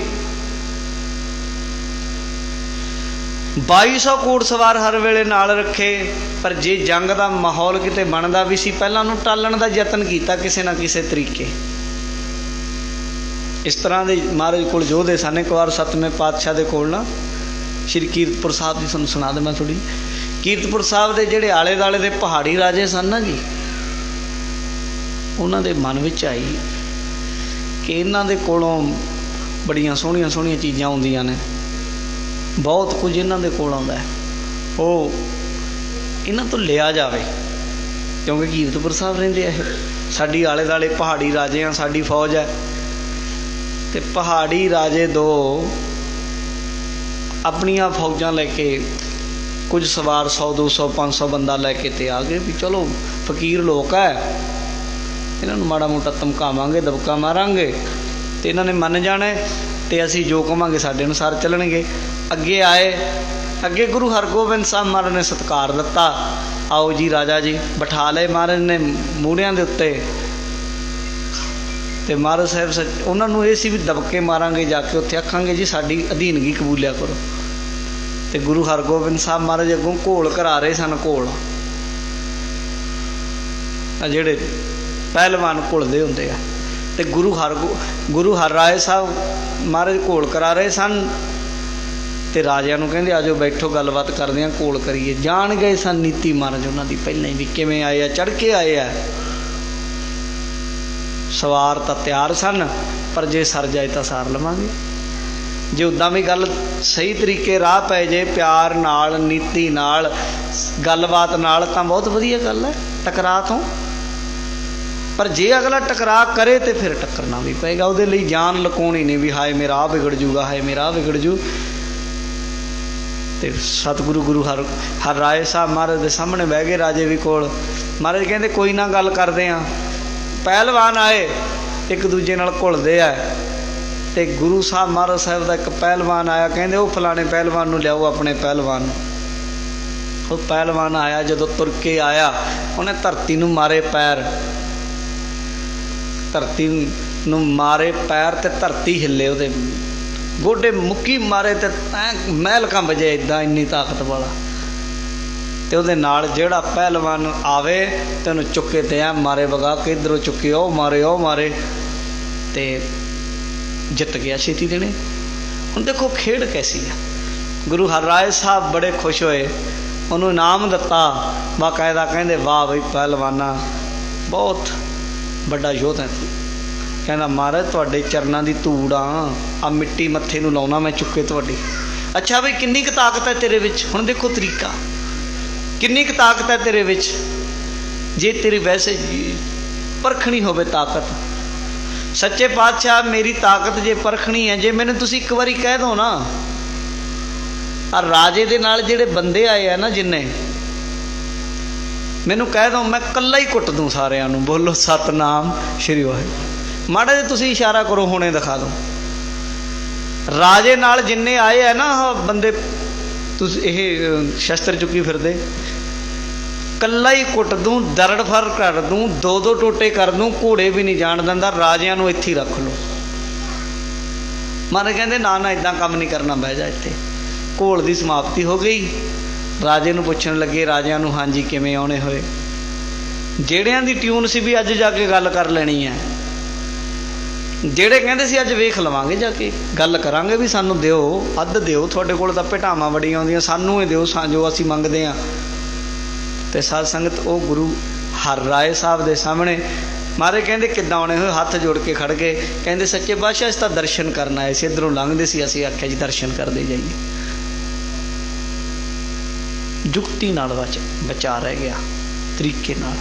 2200 ਘੋੜ ਸਵਾਰ ਹਰ ਵੇਲੇ ਨਾਲ ਰੱਖੇ। ਪਰ ਜੇ ਜੰਗ ਦਾ ਮਾਹੌਲ ਕਿਤੇ ਬਣਦਾ ਵੀ ਸੀ, ਪਹਿਲਾਂ ਉਹਨੂੰ ਟਾਲਣ ਦਾ ਯਤਨ ਕੀਤਾ ਕਿਸੇ ਨਾ ਕਿਸੇ ਤਰੀਕੇ। ਇਸ ਤਰ੍ਹਾਂ ਦੇ ਮਹਾਰਾਜ ਕੋਲ ਯੋਧੇ ਸਨ। ਇੱਕ ਵਾਰ ਸਤਵੇਂ ਪਾਤਸ਼ਾਹ ਦੇ ਕੋਲ ਨਾ ਸ਼੍ਰੀ ਕੀਰਤਪੁਰ ਸਾਹਿਬ ਦੀ ਤੁਹਾਨੂੰ ਸੁਣਾ ਦੇਵਾਂ ਥੋੜ੍ਹੀ। ਕੀਰਤਪੁਰ ਸਾਹਿਬ ਦੇ ਜਿਹੜੇ ਆਲੇ ਦੁਆਲੇ ਦੇ ਪਹਾੜੀ ਰਾਜੇ ਸਨ ਨਾ ਜੀ, ਉਹਨਾਂ ਦੇ ਮਨ ਵਿੱਚ ਆਈ ਕਿ ਇਹਨਾਂ ਦੇ ਕੋਲੋਂ ਬੜੀਆਂ ਸੋਹਣੀਆਂ ਸੋਹਣੀਆਂ ਚੀਜ਼ਾਂ ਆਉਂਦੀਆਂ ਨੇ, ਬਹੁਤ ਕੁਝ ਇਹਨਾਂ ਦੇ ਕੋਲ ਆਉਂਦਾ, ਉਹ ਇਹਨਾਂ ਤੋਂ ਲਿਆ ਜਾਵੇ। ਕਿਉਂਕਿ ਕੀਰਤਪੁਰ ਸਾਹਿਬ ਰਹਿੰਦੇ ਆ ਇਹ, ਸਾਡੀ ਆਲੇ ਦੁਆਲੇ ਪਹਾੜੀ ਰਾਜੇ ਆ, ਸਾਡੀ ਫੌਜ ਹੈ। ਤੇ ਪਹਾੜੀ ਰਾਜੇ ਦੋ ਆਪਣੀਆਂ ਫੌਜਾਂ ਲੈ ਕੇ, ਕੁਝ ਸਵਾਰ 100 200 500 ਬੰਦਾ ਲੈ ਕੇ ਤੇ ਆ ਗਏ ਵੀ ਚਲੋ ਫਕੀਰ ਲੋਕ ਹੈ, ਇਹਨਾਂ ਨੂੰ ਮਾੜਾ ਮੋਟਾ ਧਮਕਾਵਾਂਗੇ, ਦਬਕਾ ਮਾਰਾਂਗੇ ਤੇ ਇਹਨਾਂ ਨੇ ਮੰਨ ਜਾਣਾ, ਤੇ ਅਸੀਂ ਜੋ ਕਹਾਂਗੇ ਸਾਡੇ ਅਨੁਸਾਰ ਚੱਲਣਗੇ। ਅੱਗੇ ਆਏ, ਅੱਗੇ ਗੁਰੂ ਹਰਗੋਬਿੰਦ ਸਾਹਿਬ ਮਹਾਰਾਜ ਨੇ ਸਤਿਕਾਰ ਦਿੱਤਾ। ਆਓ ਜੀ ਰਾਜਾ ਜੀ, ਬਿਠਾ ਲਏ ਮਹਾਰਾਜ ਨੇ ਮੂਹਰਿਆਂ ਦੇ ਉੱਤੇ। ਤੇ ਮਹਾਰਾਜ ਸਾਹਿਬ ਉਹਨਾਂ ਨੂੰ ਇਹ ਸੀ ਵੀ ਦਬਕੇ ਮਾਰਾਂਗੇ ਜਾ ਕੇ ਉੱਥੇ, ਆਖਾਂਗੇ ਜੀ ਸਾਡੀ ਅਧੀਨਗੀ ਕਬੂਲਿਆ ਕਰੋ। ਤੇ ਗੁਰੂ ਹਰਗੋਬਿੰਦ ਸਾਹਿਬ ਮਹਾਰਾਜ ਅੱਗੋਂ ਘੋਲ ਕਰਾ ਰਹੇ ਸਨ। ਘੋਲ ਜਿਹੜੇ ਪਹਿਲਵਾਨ ਘੁਲਦੇ ਹੁੰਦੇ ਆ, ਤੇ ਗੁਰੂ ਹਰਰਾਏ ਸਾਹਿਬ ਮਹਾਰਾਜ ਘੋਲ ਕਰਾ ਰਹੇ ਸਨ। ਤੇ ਰਾਜਿਆਂ ਨੂੰ ਕਹਿੰਦੇ ਆਜੋ ਬੈਠੋ, ਗੱਲਬਾਤ ਕਰਦੇ ਹਾਂ, ਘੋਲ ਕਰੀਏ। ਜਾਣ ਗਏ ਸਨ ਨੀਤੀ ਮਹਾਰਾਜ ਉਹਨਾਂ ਦੀ ਪਹਿਲਾਂ ਹੀ ਵੀ ਕਿਵੇਂ ਆਏ ਆ, ਚੜ੍ਹ ਕੇ ਆਏ ਆ। ਸਵਾਰ ਤਾਂ ਤਿਆਰ ਸਨ, ਪਰ ਜੇ ਸਰ ਜਾਏ ਤਾਂ ਸਾਰ ਲਵਾਂਗੇ। ਜੇ ਉੱਦਾਂ ਵੀ ਗੱਲ ਸਹੀ ਤਰੀਕੇ ਰਾਹ ਪੈ ਜੇ, ਪਿਆਰ ਨਾਲ, ਨੀਤੀ ਨਾਲ, ਗੱਲਬਾਤ ਨਾਲ, ਤਾਂ ਬਹੁਤ ਵਧੀਆ ਗੱਲ ਹੈ ਟਕਰਾਅ ਤੋਂ। ਪਰ ਜੇ ਅਗਲਾ ਟਕਰਾਅ ਕਰੇ ਤੇ ਫਿਰ ਟੱਕਰਨਾ ਵੀ ਪਏਗਾ। ਉਹਦੇ ਲਈ ਜਾਨ ਲੁਕਾਉਣੀ ਨਹੀਂ ਵੀ ਹਾਏ ਮੇਰਾ ਆਹ ਵਿਗੜ ਜੂਗਾ, ਹਾਏ ਮੇਰਾ ਆਹ ਵਿਗੜ ਜੂ। ਤੇ ਸਤਿਗੁਰੂ ਗੁਰੂ ਹਰਰਾਏ ਸਾਹਿਬ ਮਹਾਰਾਜ ਦੇ ਸਾਹਮਣੇ ਬਹਿ ਗਏ ਰਾਜੇ ਵੀ ਕੋਲ। ਮਹਾਰਾਜ ਕਹਿੰਦੇ ਕੋਈ ਨਾ ਗੱਲ ਕਰਦੇ ਹਾਂ। ਪਹਿਲਵਾਨ ਆਏ, ਇੱਕ ਦੂਜੇ ਨਾਲ ਘੁਲਦੇ ਆ। ਤੇ ਗੁਰੂ ਸਾਹਿਬ ਮਹਾਰਾਜ ਸਾਹਿਬ ਦਾ ਇੱਕ ਪਹਿਲਵਾਨ ਆਇਆ, ਕਹਿੰਦੇ ਉਹ ਫਲਾਣੇ ਪਹਿਲਵਾਨ ਨੂੰ ਲਿਆਓ, ਆਪਣੇ ਪਹਿਲਵਾਨ ਨੂੰ। ਉਹ ਪਹਿਲਵਾਨ ਆਇਆ, ਜਦੋਂ ਤੁਰ ਕੇ ਆਇਆ ਉਹਨੇ ਧਰਤੀ ਨੂੰ ਮਾਰੇ ਪੈਰ, ਧਰਤੀ ਨੂੰ ਮਾਰੇ ਪੈਰ ਤੇ ਧਰਤੀ ਹਿੱਲੇ ਉਹਦੇ ਗੋਡੇ ਮੁੱਕੀ ਮਾਰੇ ਤੇ ਐਂ ਮਹਿਲ ਕੰਬ ਜੇ, ਇੱਦਾਂ ਇੰਨੀ ਤਾਕਤ ਵਾਲਾ। ਤੇ ਉਹਦੇ ਨਾਲ ਜਿਹੜਾ ਪਹਿਲਵਾਨ ਆਵੇ ਤੇ ਉਹਨੂੰ ਚੁੱਕੇ ਤੇ ਐ ਮਾਰੇ ਵਗਾ ਕੇ, ਇੱਧਰੋਂ ਚੁੱਕੇ ਉਹ ਮਾਰੇ ਤੇ ਜਿੱਤ ਗਿਆ ਛੇਤੀ ਦੇਣੇ। ਹੁਣ ਦੇਖੋ ਖੇਡ ਕੈਸੀ ਹੈ। ਗੁਰੂ ਹਰਿਰਾਏ ਸਾਹਿਬ ਬੜੇ ਖੁਸ਼ ਹੋਏ, ਉਹਨੂੰ ਇਨਾਮ ਦਿੱਤਾ ਬਾਕਾਇਦਾ। ਕਹਿੰਦੇ ਵਾਹ ਬਈ ਪਹਿਲਵਾਨਾ, ਬਹੁਤ ਵੱਡਾ ਯੋਧਾ ਤੂੰ। ਕਹਿੰਦਾ ਮਹਾਰਾਜ ਤੁਹਾਡੇ ਚਰਨਾਂ ਦੀ ਧੂੜ ਆ ਮਿੱਟੀ ਮੱਥੇ ਨੂੰ ਲਾਉਣਾ ਮੈਂ ਚੁੱਕੇ ਤੁਹਾਡੀ। ਅੱਛਾ ਬਈ ਕਿੰਨੀ ਕੁ ਤਾਕਤ ਹੈ ਤੇਰੇ ਵਿੱਚ? ਹੁਣ ਦੇਖੋ ਤਰੀਕਾ, ਕਿੰਨੀ ਕੁ ਤਾਕਤ ਹੈ ਤੇਰੇ ਵਿੱਚ। ਜੇ ਤੇਰੀ ਵੈਸੇ ਪਰਖਣੀ ਹੋਵੇ ਤਾਕਤ, ਸੱਚੇ ਪਾਤਸ਼ਾਹ ਮੇਰੀ ਤਾਕਤ ਜੇ ਪਰਖਣੀ ਹੈ, ਜੇ ਮੈਨੂੰ ਤੁਸੀਂ ਇੱਕ ਵਾਰੀ ਕਹਿ ਦਿਓ ਨਾ, ਆ ਰਾਜੇ ਦੇ ਨਾਲ ਜਿਹੜੇ ਬੰਦੇ ਆਏ ਆ ਨਾ, ਜਿੰਨੇ ਮੈਨੂੰ ਕਹਿ ਦਿਓ ਮੈਂ ਇਕੱਲਾ ਹੀ ਕੁੱਟ ਦੂੰ ਸਾਰਿਆਂ ਨੂੰ। ਬੋਲੋ ਸਤਨਾਮ ਸ਼੍ਰੀ ਵਾਹਿਗੁਰੂ। ਮਾੜਾ ਜਿਹਾ ਤੁਸੀਂ ਇਸ਼ਾਰਾ ਕਰੋ, ਹੁਣੇ ਦਿਖਾ ਦਿਓ। ਰਾਜੇ ਨਾਲ ਜਿੰਨੇ ਆਏ ਆ ਨਾ ਬੰਦੇ, ਤੁਸੀਂ ਇਹ ਸ਼ਸਤਰ ਚੁੱਕੀ ਫਿਰਦੇ, ਇਕੱਲਾ ਹੀ ਕੁੱਟ ਦੂੰ, ਦਰੜ ਫਰ ਕਰ ਦੂੰ, 2-2 ਟੋਟੇ ਕਰ ਦੂੰ, ਘੋੜੇ ਵੀ ਨਹੀਂ ਜਾਣ ਦਿੰਦਾ। ਰਾਜਿਆਂ ਨੂੰ ਇੱਥੇ ਹੀ ਰੱਖ ਲਓ। ਮਹਾਰਾਜ ਕਹਿੰਦੇ ਨਾ ਨਾ ਇੱਦਾਂ ਕੰਮ ਨਹੀਂ ਕਰਨਾ, ਬਹਿ ਜਾ ਇੱਥੇ। ਘੋਲ ਦੀ ਸਮਾਪਤੀ ਹੋ ਗਈ। ਰਾਜੇ ਨੂੰ ਪੁੱਛਣ ਲੱਗੇ, ਰਾਜਿਆਂ ਨੂੰ ਹਾਂਜੀ ਕਿਵੇਂ ਆਉਣੇ ਹੋਏ। ਜਿਹੜਿਆਂ ਦੀ ਟਿਊਨ ਸੀ ਵੀ ਅੱਜ ਜਾ ਕੇ ਗੱਲ ਕਰ ਲੈਣੀ ਹੈ, ਜਿਹੜੇ ਕਹਿੰਦੇ ਸੀ ਅੱਜ ਵੇਖ ਲਵਾਂਗੇ ਜਾ ਕੇ ਗੱਲ ਕਰਾਂਗੇ ਵੀ ਸਾਨੂੰ ਦਿਓ, ਅੱਧ ਦਿਓ, ਤੁਹਾਡੇ ਕੋਲ ਤਾਂ ਭੇਟਾਵਾਂ ਬੜੀਆਂ ਆਉਂਦੀਆਂ, ਸਾਨੂੰ ਇਹ ਦਿਓ ਜੋ ਅਸੀਂ ਮੰਗਦੇ ਹਾਂ। ਤੇ ਸਾਧ ਸੰਗਤ ਉਹ ਗੁਰੂ ਹਰਿਰਾਏ ਸਾਹਿਬ ਦੇ ਸਾਹਮਣੇ ਮਹਾਰਾਜ ਕਹਿੰਦੇ ਕਿੱਦਾਂ ਆਉਣੇ ਹੋਏ? ਹੱਥ ਜੋੜ ਕੇ ਖੜ ਗਏ। ਕਹਿੰਦੇ ਸੱਚੇ ਪਾਤਸ਼ਾਹ ਅਸੀਂ ਤਾਂ ਦਰਸ਼ਨ ਕਰਨ ਆਏ ਸੀ, ਇੱਧਰੋਂ ਲੰਘਦੇ ਸੀ, ਅਸੀਂ ਆਖਿਆ ਜੀ ਦਰਸ਼ਨ ਕਰਦੇ ਜਾਈਏ। ਜੁਗਤੀ ਨਾਲ ਬਚਾ ਰਹਿ ਗਿਆ, ਤਰੀਕੇ ਨਾਲ।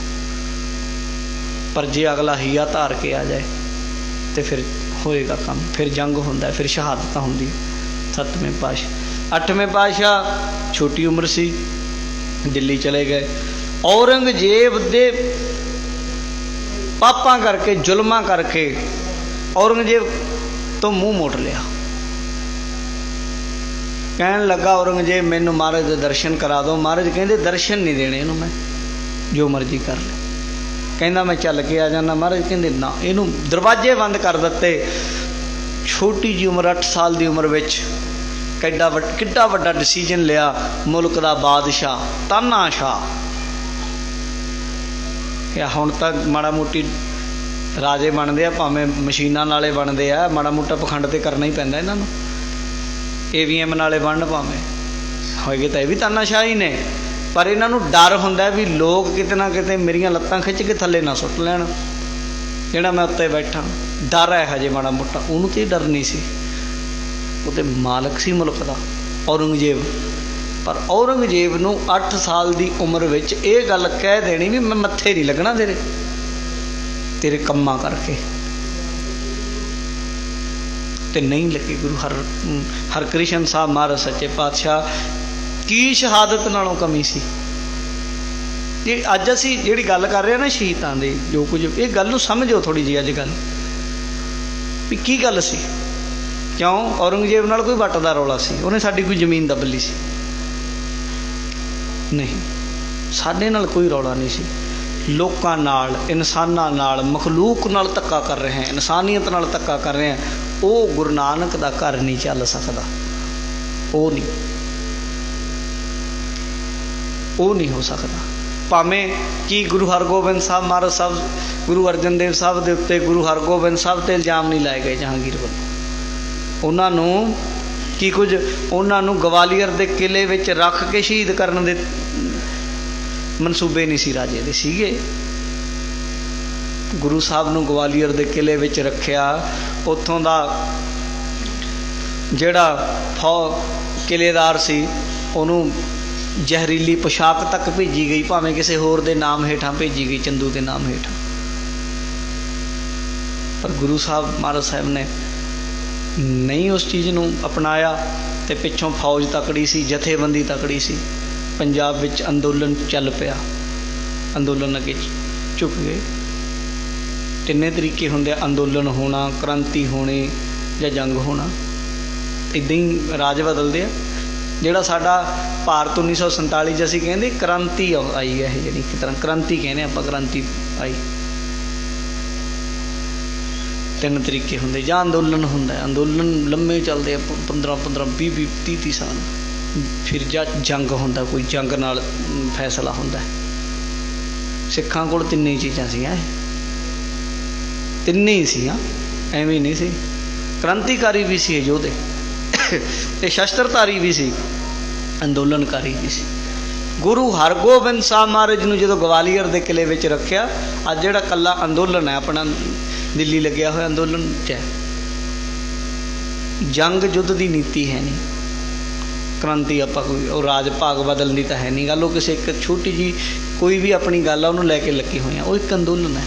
ਪਰ ਜੇ ਅਗਲਾ ਹੀਆ ਧਾਰ ਕੇ ਆ ਜਾਏ ਤੇ ਫਿਰ ਹੋਏਗਾ ਕੰਮ, ਫਿਰ ਜੰਗ ਹੁੰਦਾ, ਫਿਰ ਸ਼ਹਾਦਤਾਂ ਹੁੰਦੀ। 7ਵੇਂ ਪਾਤਸ਼ਾਹ 8ਵੇਂ ਪਾਤਸ਼ਾਹ ਛੋਟੀ ਉਮਰ ਸੀ, ਦਿੱਲੀ ਚਲੇ ਗਏ। ਔਰੰਗਜ਼ੇਬ ਦੇ ਪਾਪਾਂ ਕਰਕੇ, ਜ਼ੁਲਮਾਂ ਕਰਕੇ ਔਰੰਗਜ਼ੇਬ ਤੋਂ ਮੂੰਹ ਮੋੜ ਲਿਆ। ਕਹਿਣ ਲੱਗਾ ਔਰੰਗਜ਼ੇਬ ਮੈਨੂੰ ਮਹਾਰਾਜ ਦੇ ਦਰਸ਼ਨ ਕਰਾ ਦਿਓ। ਮਹਾਰਾਜ ਕਹਿੰਦੇ ਦਰਸ਼ਨ ਨਹੀਂ ਦੇਣੇ ਇਹਨੂੰ ਮੈਂ, ਜੋ ਮਰਜ਼ੀ ਕਰ ਲੈ। ਕਹਿੰਦਾ ਮੈਂ ਚੱਲ ਕੇ ਆ ਜਾਂਦਾ। ਮਹਾਰਾਜ ਕਹਿੰਦੇ ਨਾ, ਇਹਨੂੰ ਦਰਵਾਜ਼ੇ ਬੰਦ ਕਰ ਦਿੱਤੇ। ਛੋਟੀ ਜਿਹੀ ਉਮਰ, 8 ਸਾਲ ਦੀ ਉਮਰ ਵਿੱਚ ਕਿੱਡਾ ਵੱਡਾ ਡਿਸੀਜਨ ਲਿਆ। ਮੁਲਕ ਦਾ ਬਾਦਸ਼ਾਹ, ਤਾਨਾਸ਼ਾਹ। ਹੁਣ ਤਾਂ ਮਾੜਾ ਮੋਟੀ ਰਾਜੇ ਬਣਦੇ ਆ, ਭਾਵੇਂ ਮਸ਼ੀਨਾਂ ਨਾਲੇ ਬਣਦੇ ਆ, ਮਾੜਾ ਮੋਟਾ ਪਖੰਡ ਤੇ ਕਰਨਾ ਹੀ ਪੈਂਦਾ ਇਹਨਾਂ ਨੂੰ। AVM ਨਾਲੇ ਬਣਨ ਭਾਵੇਂ ਹੋਏਗੇ ਤਾਂ ਇਹ ਵੀ ਤਾਨਾਸ਼ਾਹ ਹੀ ਨੇ, ਪਰ ਇਹਨਾਂ ਨੂੰ ਡਰ ਹੁੰਦਾ ਵੀ ਲੋਕ ਕਿਤੇ ਨਾ ਕਿਤੇ ਮੇਰੀਆਂ ਲੱਤਾਂ ਖਿੱਚ ਕੇ ਥੱਲੇ ਨਾ ਸੁੱਟ ਲੈਣ, ਜਿਹੜਾ ਮੈਂ ਉੱਤੇ ਬੈਠਾ। ਡਰ ਹੈ ਹਜੇ ਮਾੜਾ ਮੋਟਾ, ਉਹਨੂੰ ਤਾਂ ਡਰ ਨਹੀਂ ਸੀ। ਉਹ ਤਾਂ ਮਾਲਕ ਸੀ ਮੁਲਕ ਦਾ, ਔਰੰਗਜ਼ੇਬ। ਪਰ ਔਰੰਗਜ਼ੇਬ ਨੂੰ 8 ਸਾਲ ਦੀ ਉਮਰ ਵਿੱਚ ਇਹ ਗੱਲ ਕਹਿ ਦੇਣੀ ਵੀ ਮੈਂ ਮੱਥੇ ਨਹੀਂ ਲੱਗਣਾ ਤੇਰੇ ਕੰਮਾਂ ਕਰਕੇ, ਤੇ ਨਹੀਂ ਲੱਗੇ। ਗੁਰੂ ਹਰਕ੍ਰਿਸ਼ਨ ਸਾਹਿਬ ਮਹਾਰਾਜ ਸੱਚੇ ਪਾਤਸ਼ਾਹ ਕੀ ਸ਼ਹਾਦਤ ਨਾਲੋਂ ਕਮੀ ਸੀ। ਜੇ ਅੱਜ ਅਸੀਂ ਜਿਹੜੀ ਗੱਲ ਕਰ ਰਹੇ ਹਾਂ ਨਾ ਸ਼ਹੀਦਾਂ ਦੀ, ਜੋ ਕੁਝ, ਇਹ ਗੱਲ ਨੂੰ ਸਮਝੋ ਥੋੜ੍ਹੀ ਜਿਹੀ ਅੱਜ ਗੱਲ ਵੀ ਕੀ ਗੱਲ ਸੀ। ਕਿਉਂ? ਔਰੰਗਜ਼ੇਬ ਨਾਲ ਕੋਈ ਵੱਟ ਦਾ ਰੌਲਾ ਸੀ? ਉਹਨੇ ਸਾਡੀ ਕੋਈ ਜ਼ਮੀਨ ਦੱਬ ਲਈ ਸੀ? ਨਹੀਂ, ਸਾਡੇ ਨਾਲ ਕੋਈ ਰੌਲਾ ਨਹੀਂ ਸੀ। ਲੋਕਾਂ ਨਾਲ, ਇਨਸਾਨਾਂ ਨਾਲ, ਮਖਲੂਕ ਨਾਲ ਧੱਕਾ ਕਰ ਰਹੇ ਹਾਂ, ਇਨਸਾਨੀਅਤ ਨਾਲ ਧੱਕਾ ਕਰ ਰਹੇ ਹਾਂ। ਉਹ ਗੁਰੂ ਨਾਨਕ ਦਾ ਘਰ ਨਹੀਂ ਚੱਲ ਸਕਦਾ। ਉਹ ਨਹੀਂ ਹੋ ਸਕਦਾ। ਭਾਵੇਂ ਕਿ ਗੁਰੂ ਹਰਗੋਬਿੰਦ ਸਾਹਿਬ ਮਹਾਰਾਜ ਸਾਹਿਬ, ਗੁਰੂ ਅਰਜਨ ਦੇਵ ਸਾਹਿਬ ਦੇ ਉੱਤੇ, ਗੁਰੂ ਹਰਗੋਬਿੰਦ ਸਾਹਿਬ 'ਤੇ ਇਲਜ਼ਾਮ ਨਹੀਂ ਲਾਏ ਗਏ ਜਹਾਂਗੀਰ ਵੱਲੋਂ। ਉਹਨਾਂ ਨੂੰ ਕੀ ਕੁਝ, ਉਹਨਾਂ ਨੂੰ ਗਵਾਲੀਅਰ ਦੇ ਕਿਲ੍ਹੇ ਵਿੱਚ ਰੱਖ ਕੇ ਸ਼ਹੀਦ ਕਰਨ ਦੇ ਮਨਸੂਬੇ ਨਹੀਂ ਸੀ ਰਾਜੇ ਦੇ, ਸੀਗੇ। ਗੁਰੂ ਸਾਹਿਬ ਨੂੰ ਗਵਾਲੀਅਰ ਦੇ ਕਿਲ੍ਹੇ ਵਿੱਚ ਰੱਖਿਆ। ਉੱਥੋਂ ਦਾ ਜਿਹੜਾ ਕਿਲ੍ਹੇਦਾਰ ਸੀ ਉਹਨੂੰ ਜ਼ਹਿਰੀਲੀ ਪੁਸ਼ਾਕ ਤੱਕ ਭੇਜੀ ਗਈ, ਭਾਵੇਂ ਕਿਸੇ ਹੋਰ ਦੇ ਨਾਮ ਹੇਠਾਂ ਭੇਜੀ ਗਈ, ਚੰਦੂ ਦੇ ਨਾਮ ਹੇਠਾਂ। ਪਰ ਗੁਰੂ ਸਾਹਿਬ ਮਹਾਰਾਜ ਸਾਹਿਬ ਨੇ ਨਹੀਂ ਉਸ ਚੀਜ਼ ਨੂੰ ਅਪਣਾਇਆ। ਅਤੇ ਪਿੱਛੋਂ ਫੌਜ ਤਕੜੀ ਸੀ, ਜਥੇਬੰਦੀ ਤਕੜੀ ਸੀ। ਪੰਜਾਬ ਵਿੱਚ ਅੰਦੋਲਨ ਚੱਲ ਪਿਆ, ਅੰਦੋਲਨ ਅੱਗੇ ਝੁਕ ਗਏ। 3 ਤਰੀਕੇ ਹੁੰਦੇ ਆ, ਅੰਦੋਲਨ ਹੋਣਾ, ਕ੍ਰਾਂਤੀ ਹੋਣੀ ਜਾਂ ਜੰਗ ਹੋਣਾ। ਇੱਦਾਂ ਹੀ ਰਾਜ ਬਦਲਦੇ ਆ। ਜਿਹੜਾ ਸਾਡਾ ਭਾਰਤ 1947 'ਚ ਅਸੀਂ ਕਹਿੰਦੇ ਕ੍ਰਾਂਤੀ ਆਈ ਹੈ, ਇਹ ਜਿਹੜੀ ਇੱਕ ਤਰ੍ਹਾਂ ਕ੍ਰਾਂਤੀ ਕਹਿੰਦੇ ਆਪਾਂ, ਕ੍ਰਾਂਤੀ ਆਈ। 3 ਤਰੀਕੇ ਹੁੰਦੇ, ਜਾਂ ਅੰਦੋਲਨ ਹੁੰਦਾ, ਅੰਦੋਲਨ ਲੰਮੇ ਚੱਲਦੇ ਆ 15 20 30 ਸਾਲ, ਫਿਰ ਜਾਂ ਜੰਗ ਹੁੰਦਾ, ਕੋਈ ਜੰਗ ਨਾਲ ਫੈਸਲਾ ਹੁੰਦਾ। ਸਿੱਖਾਂ ਕੋਲ 3 ਚੀਜ਼ਾਂ ਸੀਗੀਆਂ, 3 ਹੀ ਸੀਗੀਆਂ, ਐਵੇਂ ਨਹੀਂ ਸੀ। ਕ੍ਰਾਂਤੀਕਾਰੀ ਵੀ ਸੀ ਯੋਧੇ ਤੇ ਸ਼ਸਤਰਧਾਰੀ ਵੀ ਸੀ, ਅੰਦੋਲਨਕਾਰੀ ਵੀ ਸੀ। ਗੁਰੂ ਹਰਗੋਬਿੰਦ ਸਾਹਿਬ ਮਹਾਰਾਜ ਨੂੰ ਜਦੋਂ ਗਵਾਲੀਅਰ ਦੇ ਕਿਲੇ ਵਿੱਚ ਰੱਖਿਆ, ਅੱਜ ਜਿਹੜਾ ਇਕੱਲਾ ਅੰਦੋਲਨ ਹੈ ਆਪਣਾ ਦਿੱਲੀ ਲੱਗਿਆ ਹੋਇਆ ਅੰਦੋਲਨ 'ਚ ਹੈ, ਜੰਗ ਯੁੱਧ ਦੀ ਨੀਤੀ ਹੈ ਨਹੀਂ, ਕ੍ਰਾਂਤੀ ਆਪਾਂ ਕੋਈ ਉਹ ਰਾਜ ਭਾਗ ਬਦਲਣ ਦੀ ਤਾਂ ਹੈ ਨਹੀਂ ਗੱਲ, ਉਹ ਕਿਸੇ ਇੱਕ ਛੋਟੀ ਜਿਹੀ ਕੋਈ ਵੀ ਆਪਣੀ ਗੱਲ ਆ ਉਹਨੂੰ ਲੈ ਕੇ ਲੱਗੇ ਹੋਏ ਆ, ਉਹ ਇੱਕ ਅੰਦੋਲਨ ਹੈ।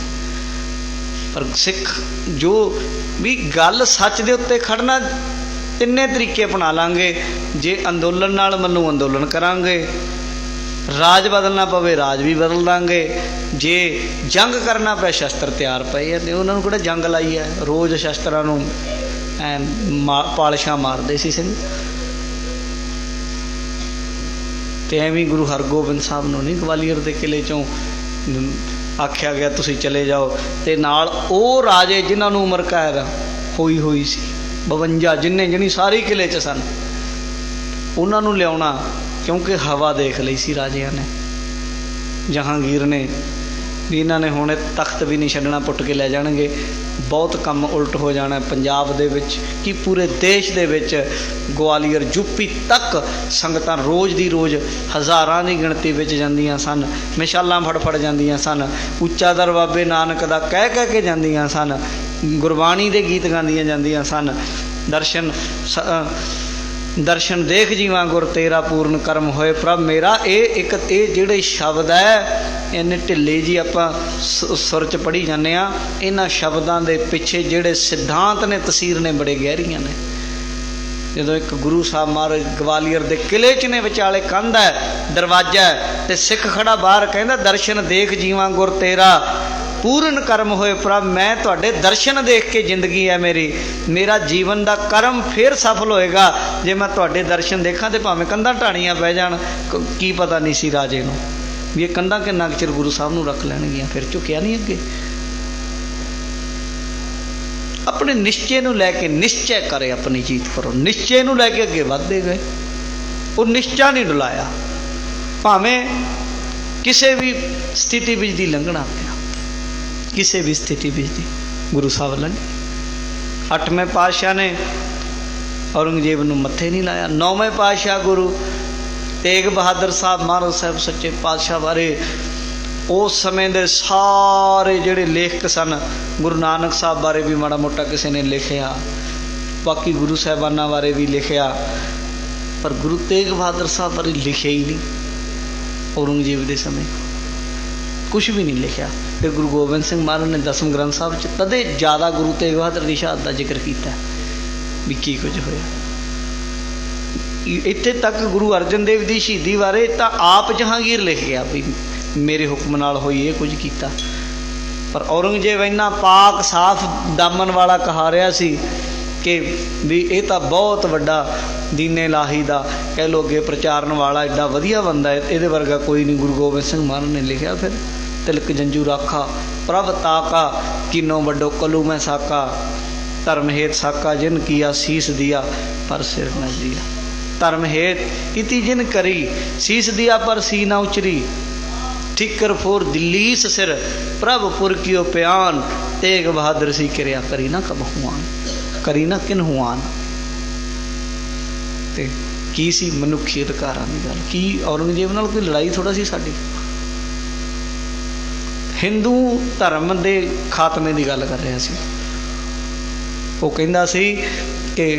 ਪਰ ਸਿੱਖ ਜੋ ਵੀ ਗੱਲ ਸੱਚ ਦੇ ਉੱਤੇ ਖੜਨਾ, 3 ਤਰੀਕੇ ਅਪਣਾ ਲਾਂਗੇ। ਜੇ ਅੰਦੋਲਨ ਨਾਲ ਮੈਨੂੰ ਅੰਦੋਲਨ ਕਰਾਂਗੇ, ਰਾਜ ਬਦਲਣਾ ਪਵੇ ਰਾਜ ਵੀ ਬਦਲ ਦਾਂਗੇ, ਜੇ ਜੰਗ ਕਰਨਾ ਪਿਆ ਸ਼ਸਤਰ ਤਿਆਰ ਪਏ ਆ, ਤੇ ਉਹਨਾਂ ਨੂੰ ਕਿਹੜਾ ਜੰਗ ਲਾਈ ਹੈ, ਰੋਜ਼ ਸ਼ਸਤਰਾਂ ਨੂੰ ਪਾਲਿਸ਼ਾਂ ਮਾਰਦੇ ਸੀ ਸਿੰਘ। ਤੇ ਐਵੇਂ ਗੁਰੂ ਹਰਗੋਬਿੰਦ ਸਾਹਿਬ ਨੂੰ ਨਹੀਂ ਗਵਾਲੀਅਰ ਦੇ ਕਿਲੇ 'ਚੋਂ ਆਖਿਆ ਗਿਆ ਤੁਸੀਂ ਚਲੇ ਜਾਓ, ਤੇ ਨਾਲ ਉਹ ਰਾਜੇ ਜਿਨ੍ਹਾਂ ਨੂੰ ਉਮਰ ਕੈਦ ਹੋਈ ਸੀ 52, ਜਿੰਨੀ ਸਾਰੀ ਕਿਲੇ 'ਚ ਸਨ, ਉਹਨਾਂ ਨੂੰ ਲਿਆਉਣਾ, ਕਿਉਂਕਿ ਹਵਾ ਦੇਖ ਲਈ ਸੀ ਰਾਜਿਆਂ ਨੇ, ਜਹਾਂਗੀਰ ਨੇ ਵੀ ਇਹਨਾਂ ਨੇ ਹੁਣ ਤਖਤ ਵੀ ਨਹੀਂ ਛੱਡਣਾ, ਪੁੱਟ ਕੇ ਲੈ ਜਾਣਗੇ, ਬਹੁਤ ਕੰਮ ਉਲਟ ਹੋ ਜਾਣਾ ਪੰਜਾਬ ਦੇ ਵਿੱਚ ਕਿ ਪੂਰੇ ਦੇਸ਼ ਦੇ ਵਿੱਚ। ਗਵਾਲੀਅਰ ਯੂਪੀ ਤੱਕ ਸੰਗਤਾਂ ਰੋਜ਼ ਦੀ ਰੋਜ਼ ਹਜ਼ਾਰਾਂ ਦੀ ਗਿਣਤੀ ਵਿੱਚ ਜਾਂਦੀਆਂ ਸਨ, ਮਿਸਾਲਾਂ ਫੜ ਜਾਂਦੀਆਂ ਸਨ, ਉੱਚਾ ਦਰ ਬਾਬੇ ਨਾਨਕ ਦਾ ਕਹਿ ਕੇ ਜਾਂਦੀਆਂ ਸਨ, ਗੁਰਬਾਣੀ ਦੇ ਗੀਤ ਗਾਉਂਦੀਆਂ ਜਾਂਦੀਆਂ ਸਨ। ਦਰਸ਼ਨ ਦੇਖ ਜੀਵਾਂ ਗੁਰ ਤੇਰਾ ਪੂਰਨ ਕਰਮ ਹੋਏ ਪ੍ਰਭ ਮੇਰਾ। ਇਹ ਜਿਹੜੇ ਸ਼ਬਦ ਹੈ ਇੰਨੇ ਢਿੱਲੇ ਜੀ ਆਪਾਂ ਸੁਰ 'ਚ ਪੜ੍ਹੀ ਜਾਂਦੇ ਹਾਂ, ਇਹਨਾਂ ਸ਼ਬਦਾਂ ਦੇ ਪਿੱਛੇ ਜਿਹੜੇ ਸਿਧਾਂਤ ਨੇ, ਤਸੀਰ ਨੇ, ਬੜੇ ਗਹਿਰੀਆਂ ਨੇ। ਜਦੋਂ ਇੱਕ ਗੁਰੂ ਸਾਹਿਬ ਮਹਾਰਾਜ ਗਵਾਲੀਅਰ ਦੇ ਕਿਲੇ 'ਚ ਨੇ, ਵਿਚਾਲੇ ਕੰਧ ਹੈ, ਦਰਵਾਜ਼ਾ ਹੈ, ਤੇ ਸਿੱਖ ਖੜਾ ਬਾਹਰ ਕਹਿੰਦਾ ਦਰਸ਼ਨ ਦੇਖ ਜੀਵਾਂ ਗੁਰ ਤੇਰਾ ਪੂਰਨ ਕਰਮ ਹੋਏ ਪ੍ਰਭ, ਮੈਂ ਤੁਹਾਡੇ ਦਰਸ਼ਨ ਦੇਖ ਕੇ ਜ਼ਿੰਦਗੀ ਹੈ ਮੇਰਾ ਜੀਵਨ ਦਾ ਕਰਮ ਫਿਰ ਸਫਲ ਹੋਏਗਾ ਜੇ ਮੈਂ ਤੁਹਾਡੇ ਦਰਸ਼ਨ ਦੇਖਾਂ, ਤੇ ਭਾਵੇਂ ਕੰਧਾਂ ਢਾਣੀਆਂ ਪੈ ਜਾਣ। ਕੀ ਪਤਾ ਨਹੀਂ ਸੀ ਰਾਜੇ ਨੂੰ ਵੀ ਇਹ ਕੰਧਾਂ ਕਿੰਨਾ ਕੁ ਚਿਰ ਗੁਰੂ ਸਾਹਿਬ ਨੂੰ ਰੱਖ ਲੈਣਗੀਆਂ, ਫਿਰ ਝੁਕਿਆ ਨਹੀਂ ਅੱਗੇ। ਆਪਣੇ ਨਿਸ਼ਚੇ ਨੂੰ ਲੈ ਕੇ ਨਿਸ਼ਚੈ ਕਰੇ, ਆਪਣੀ ਜੀਤ ਕਰੋ, ਨਿਸ਼ਚੇ ਨੂੰ ਲੈ ਕੇ ਅੱਗੇ ਵੱਧਦੇ ਗਏ। ਉਹ ਨਿਸ਼ਚਾ ਨਹੀਂ ਡੁਲਾਇਆ, ਭਾਵੇਂ ਕਿਸੇ ਵੀ ਸਥਿਤੀ ਵਿੱਚ ਦੀ ਲੰਘਣਾ ਪਿਆ, ਕਿਸੇ ਵੀ ਸਥਿਤੀ ਵਿੱਚ ਦੀ ਗੁਰੂ ਸਾਹਿਬ ਲੰਘੇ। 8ਵੇਂ ਪਾਤਸ਼ਾਹ ਨੇ ਔਰੰਗਜ਼ੇਬ ਨੂੰ ਮੱਥੇ ਨਹੀਂ ਲਾਇਆ। 9ਵੇਂ ਪਾਤਸ਼ਾਹ ਗੁਰੂ ਤੇਗ ਬਹਾਦਰ ਸਾਹਿਬ ਮਹਾਰਾਜ ਸਾਹਿਬ ਸੱਚੇ ਪਾਤਸ਼ਾਹ ਬਾਰੇ ਉਸ ਸਮੇਂ ਦੇ ਸਾਰੇ ਜਿਹੜੇ ਲੇਖਕ ਸਨ, ਗੁਰੂ ਨਾਨਕ ਸਾਹਿਬ ਬਾਰੇ ਵੀ ਮਾੜਾ ਮੋਟਾ ਕਿਸੇ ਨੇ ਲਿਖਿਆ, ਬਾਕੀ ਗੁਰੂ ਸਾਹਿਬਾਨਾਂ ਬਾਰੇ ਵੀ ਲਿਖਿਆ, ਪਰ ਗੁਰੂ ਤੇਗ ਬਹਾਦਰ ਸਾਹਿਬ ਬਾਰੇ ਲਿਖਿਆ ਹੀ ਨਹੀਂ। ਔਰੰਗਜ਼ੇਬ ਦੇ ਸਮੇਂ ਕੁਛ ਵੀ ਨਹੀਂ ਲਿਖਿਆ। ਫਿਰ ਗੁਰੂ ਗੋਬਿੰਦ ਸਿੰਘ ਮਹਾਰਾਜ ਨੇ 10ਵੇਂ ਗ੍ਰੰਥ ਸਾਹਿਬ 'ਚ ਤਦੇ ਜ਼ਿਆਦਾ ਗੁਰੂ ਤੇਗ ਬਹਾਦਰ ਦੀ ਸ਼ਹਾਦਤ ਦਾ ਜ਼ਿਕਰ ਕੀਤਾ ਵੀ ਕੀ ਕੁਝ ਹੋਇਆ। ਇੱਥੇ ਤੱਕ ਗੁਰੂ ਅਰਜਨ ਦੇਵ ਦੀ ਸ਼ਹੀਦੀ ਬਾਰੇ ਤਾਂ ਆਪ ਜਹਾਂਗੀਰ ਲਿਖ ਗਿਆ ਵੀ ਮੇਰੇ ਹੁਕਮ ਨਾਲ ਹੋਈ, ਇਹ ਕੁਝ ਕੀਤਾ। ਪਰ ਔਰੰਗਜ਼ੇਬ ਇੰਨਾ ਪਾਕ ਸਾਫ ਦਾਮਨ ਵਾਲਾ ਕਹਾ ਰਿਹਾ ਸੀ ਕਿ ਵੀ ਇਹ ਤਾਂ ਬਹੁਤ ਵੱਡਾ ਦੀਨੇ ਲਾਹੀ ਦਾ ਕਹਿ ਲਓ ਅੱਗੇ ਪ੍ਰਚਾਰਨ ਵਾਲਾ, ਐਡਾ ਵਧੀਆ ਬੰਦਾ ਹੈ, ਇਹਦੇ ਵਰਗਾ ਕੋਈ ਨਹੀਂ। ਗੁਰੂ ਗੋਬਿੰਦ ਸਿੰਘ ਮਹਾਰਾਜ ਨੇ ਲਿਖਿਆ ਫਿਰ ਤਿਲਕ ਜੰਜੂ ਰਾਖਾ ਪ੍ਰਭ ਤਾਕਾ ਕਿਨੋ ਵੱਡੋ ਕਲੂ ਮੈਂ ਸਾਕਾ ਧਰਮ ਹੇਤ ਸਾਕਾ ਜਿਨ ਕੀਆ ਸੀਸ ਦਿਆ ਪਰ ਸਿਰ न दिया। ਧਰਮ ਹੇਤ ਕੀਤੀ ਜਿਨ ਕਰੀ ਸੀਸ ਦਿਆ ਪਰ ਸੀ ਨਾ ਉਚਰੀ ਠੀਕਰ ਫੋਰ ਦਿੱਲੀਸ ਸਿਰ ਪ੍ਰਭ ਪੁਰ ਕੀਓ ਪਿਆਨ ਤੇਗ ਬਹਾਦਰ ਸੀ ਕਿਰਿਆ ਕਰੀ ਨਾ ਕਬ ਹੁਆਨ ਕਰੀ ਨਾ ਕਿਨ ਹੁਆਨ। ਤੇ ਕੀ ਸੀ ਮਨੁੱਖੀ ਅਧਿਕਾਰਾਂ ਦੀ ਗੱਲ, ਕੀ ਔਰੰਗਜ਼ੇਬ ਨਾਲ ਕੋਈ ਲੜਾਈ ਥੋੜਾ ਸੀ ਸਾਡੀ। ਹਿੰਦੂ ਧਰਮ ਦੇ ਖਾਤਮੇ ਦੀ ਗੱਲ ਕਰ ਰਿਹਾ ਸੀ। ਉਹ ਕਹਿੰਦਾ ਸੀ ਕਿ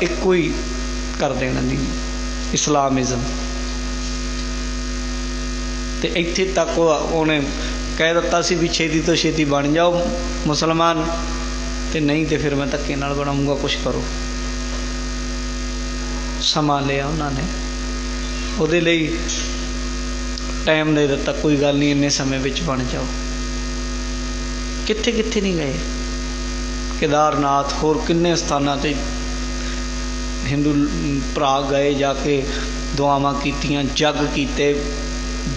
ਇੱਕੋ ਹੀ ਕਰ ਦੇਣਾ ਨਹੀਂ ਇਸਲਾਮਿਜ਼ਮ, ਤੇ ਇੱਥੇ ਤੱਕ ਉਹਨੇ ਕਹਿ ਦਿੱਤਾ ਸੀ ਵੀ ਛੇਤੀ ਤੋਂ ਛੇਤੀ ਬਣ ਜਾਓ ਮੁਸਲਮਾਨ, ਤੇ ਨਹੀਂ ਤੇ ਫਿਰ ਮੈਂ ਧੱਕੇ ਨਾਲ ਬਣਾਉਂਗਾ, ਕੁਛ ਕਰੋ। ਸਮਾਂ ਲਿਆ ਉਹਨਾਂ ਨੇ, ਉਹਦੇ ਲਈ ਟਾਈਮ ਦੇ ਦਿੱਤਾ, ਕੋਈ ਗੱਲ ਨਹੀਂ ਇੰਨੇ ਸਮੇਂ ਵਿੱਚ ਬਣ ਜਾਓ। ਕਿੱਥੇ ਕਿੱਥੇ ਨਹੀਂ ਗਏ, ਕੇਦਾਰਨਾਥ ਹੋਰ ਕਿੰਨੇ ਸਥਾਨਾਂ 'ਤੇ ਹਿੰਦੂ ਭਰਾ ਗਏ, ਜਾ ਕੇ ਦੁਆਵਾਂ ਕੀਤੀਆਂ, ਜੱਗ ਕੀਤੇ,